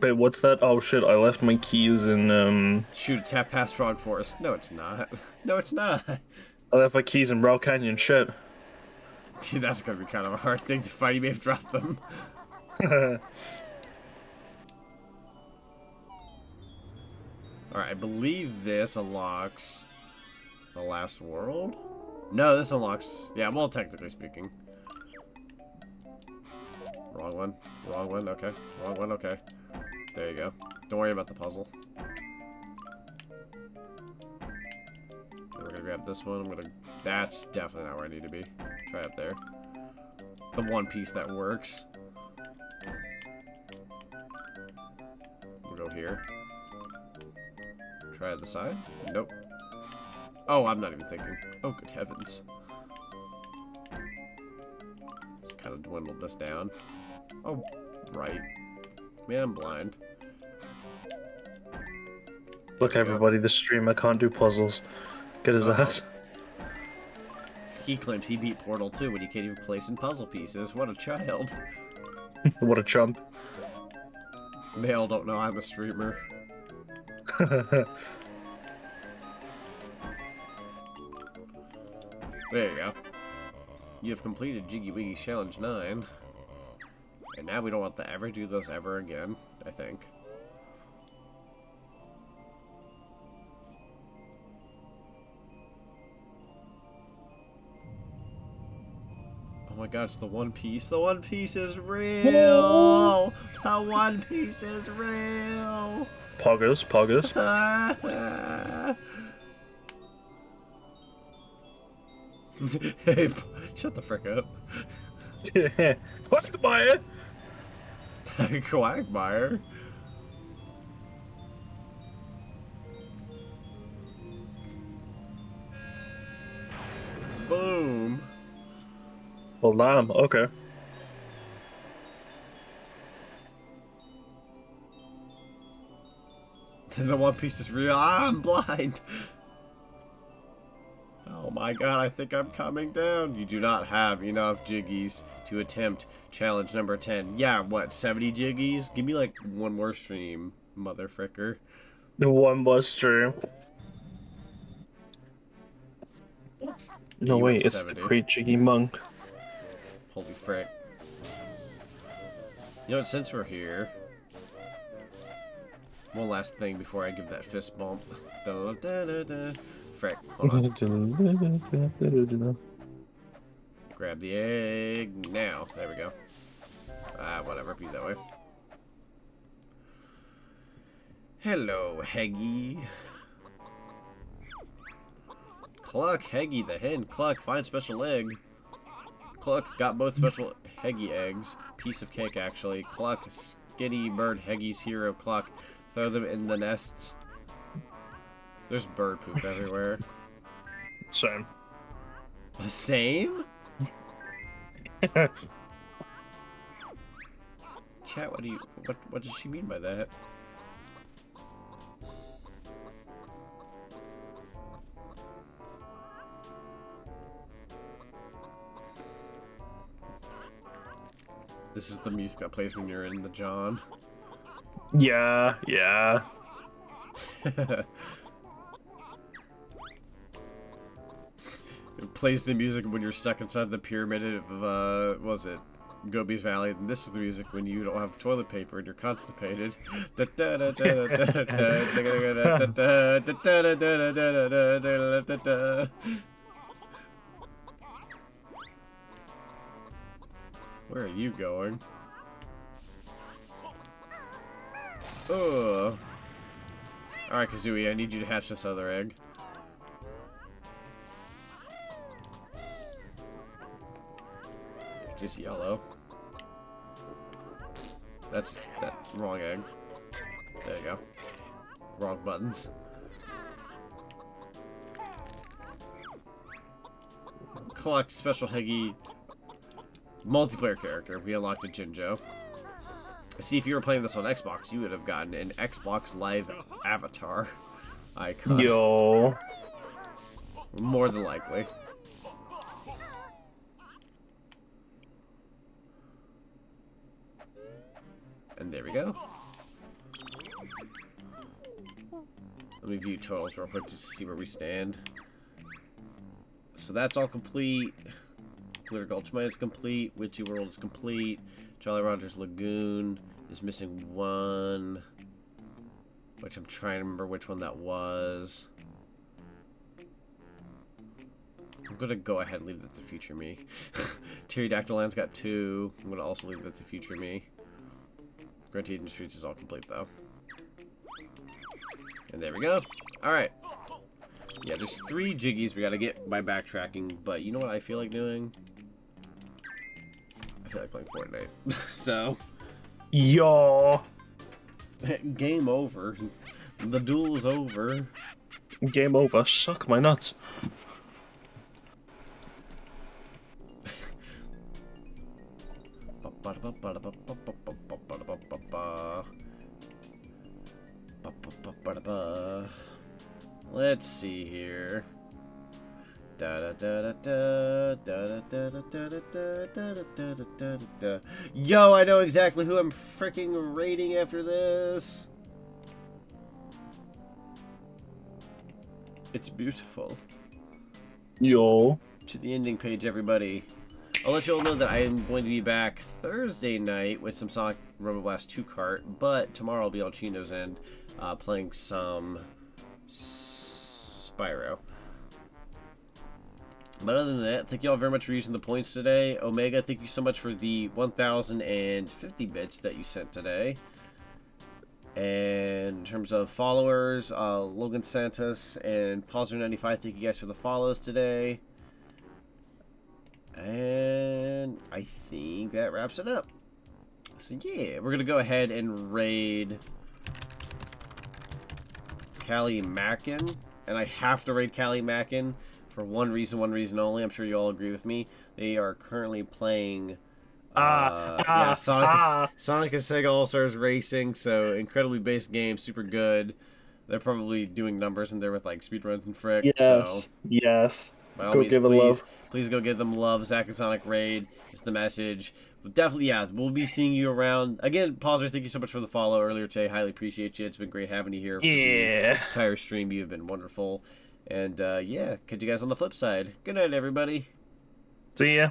Wait, what's that? Oh shit, I left my keys in, Shoot, it's half past Frog Forest. No, it's not. No, it's not. I left my keys in Row Canyon, shit. Dude, that's gonna be kind of a hard thing to find. You may have dropped them. Alright, I believe this unlocks the last world? No, this unlocks... Yeah, well, technically speaking. Wrong one. Wrong one, okay. Wrong one, okay. There you go. Don't worry about the puzzle. We're gonna grab this one. I'm gonna... That's definitely not where I need to be. Try up there. The one piece that works. We'll go here. Try the side? Nope. Oh, I'm not even thinking. Oh, good heavens. Kind of dwindled this down. Oh, right. Man, I'm blind. Look, everybody, the streamer can't do puzzles. Get his ass. He claims he beat Portal 2 when he can't even place in puzzle pieces. What a child. What a chump. They all don't know I'm a streamer. There you go. You have completed Jiggy Wiggy Challenge 9. And now we don't want to ever do those ever again, I think. Oh my god, it's the One Piece. The One Piece is real! The One Piece is real! Poggers, poggers. Hey, shut the frick up. Quagmire! Quagmire? Boom. Well, damn, okay. The One Piece is real. I'm blind. Oh my god, I think I'm coming down. You do not have enough Jiggies to attempt challenge number 10. Yeah, what, 70 Jiggies? Give me like one more stream, motherfricker. The one more stream. No, You wait, went it's 70. the Great Jiggy Monk. Holy frick. You know what, since we're here... One last thing before I give that fist bump. Da, da, da, da. Frick, hold on. Grab the egg now. There we go. Whatever, be that way. Hello, Heggy. Cluck, Heggy the hen. Cluck, find special egg. Cluck, got both special Heggy eggs. Piece of cake, actually. Cluck, skinny bird, Heggy's hero. Cluck, throw them in the nests. There's bird poop everywhere. Same. The same? Chat, what does she mean by that? This is the music that plays when you're in the John. Yeah, yeah. plays the music when you're stuck inside the pyramid of, what was it? Gobi's Valley, and this is the music when you don't have toilet paper and you're constipated. Where are you going? Oh. Alright, Kazooie, I need you to hatch this other egg. It's just yellow. That's that wrong egg. There you go. Wrong buttons. Collect special Heggy multiplayer character. We unlocked a Jinjo. See, if you were playing this on Xbox, you would have gotten an Xbox Live avatar icon. Yo. More than likely. And there we go. Let me view totals real quick just to see where we stand. So that's all complete. Political Ultimate is complete. Witchy World is complete. Jolly Roger's Lagoon is missing one. Which I'm trying to remember which one that was. I'm gonna go ahead and leave that to future me. Pterodactyl Land's got 2. I'm gonna also leave that to future me. Grand Eden Streets is all complete though. And there we go. Alright. Yeah, there's 3 Jiggies we gotta get by backtracking, but you know what I feel like doing? I feel like playing Fortnite. So. Yo. Game over. The duel is over. Game over. Suck my nuts. Let's see here. Yo, I know exactly who I'm freaking rating after this. It's beautiful. Yo. To the ending page, everybody. I'll let you all know that I am going to be back Thursday night with some Sonic Roboblast 2 cart, but tomorrow I'll be on Chino's end playing some Spyro. But other than that, thank you all very much for using the points today. Omega, thank you so much for the 1,050 bits that you sent today. And in terms of followers, Logan Santos and Pauser95, thank you guys for the follows today. And I think that wraps it up. So yeah, we're going to go ahead and raid Callie Mackin. And I have to raid Callie Mackin for one reason only. I'm sure you all agree with me. They are currently playing Sonic and Sega All-Stars Racing, so incredibly based game, super good. They're probably doing numbers in there with like speedruns and frick. Yes. So Yes. by all Go means, give it love. please go give them love. Zack and Sonic raid is the message. But definitely, yeah, we'll be seeing you around. Again, Pauser, thank you so much for the follow earlier today. Highly appreciate you. It's been great having you here for the entire stream. You've been wonderful. And yeah, catch you guys on the flip side. Good night, everybody. See ya.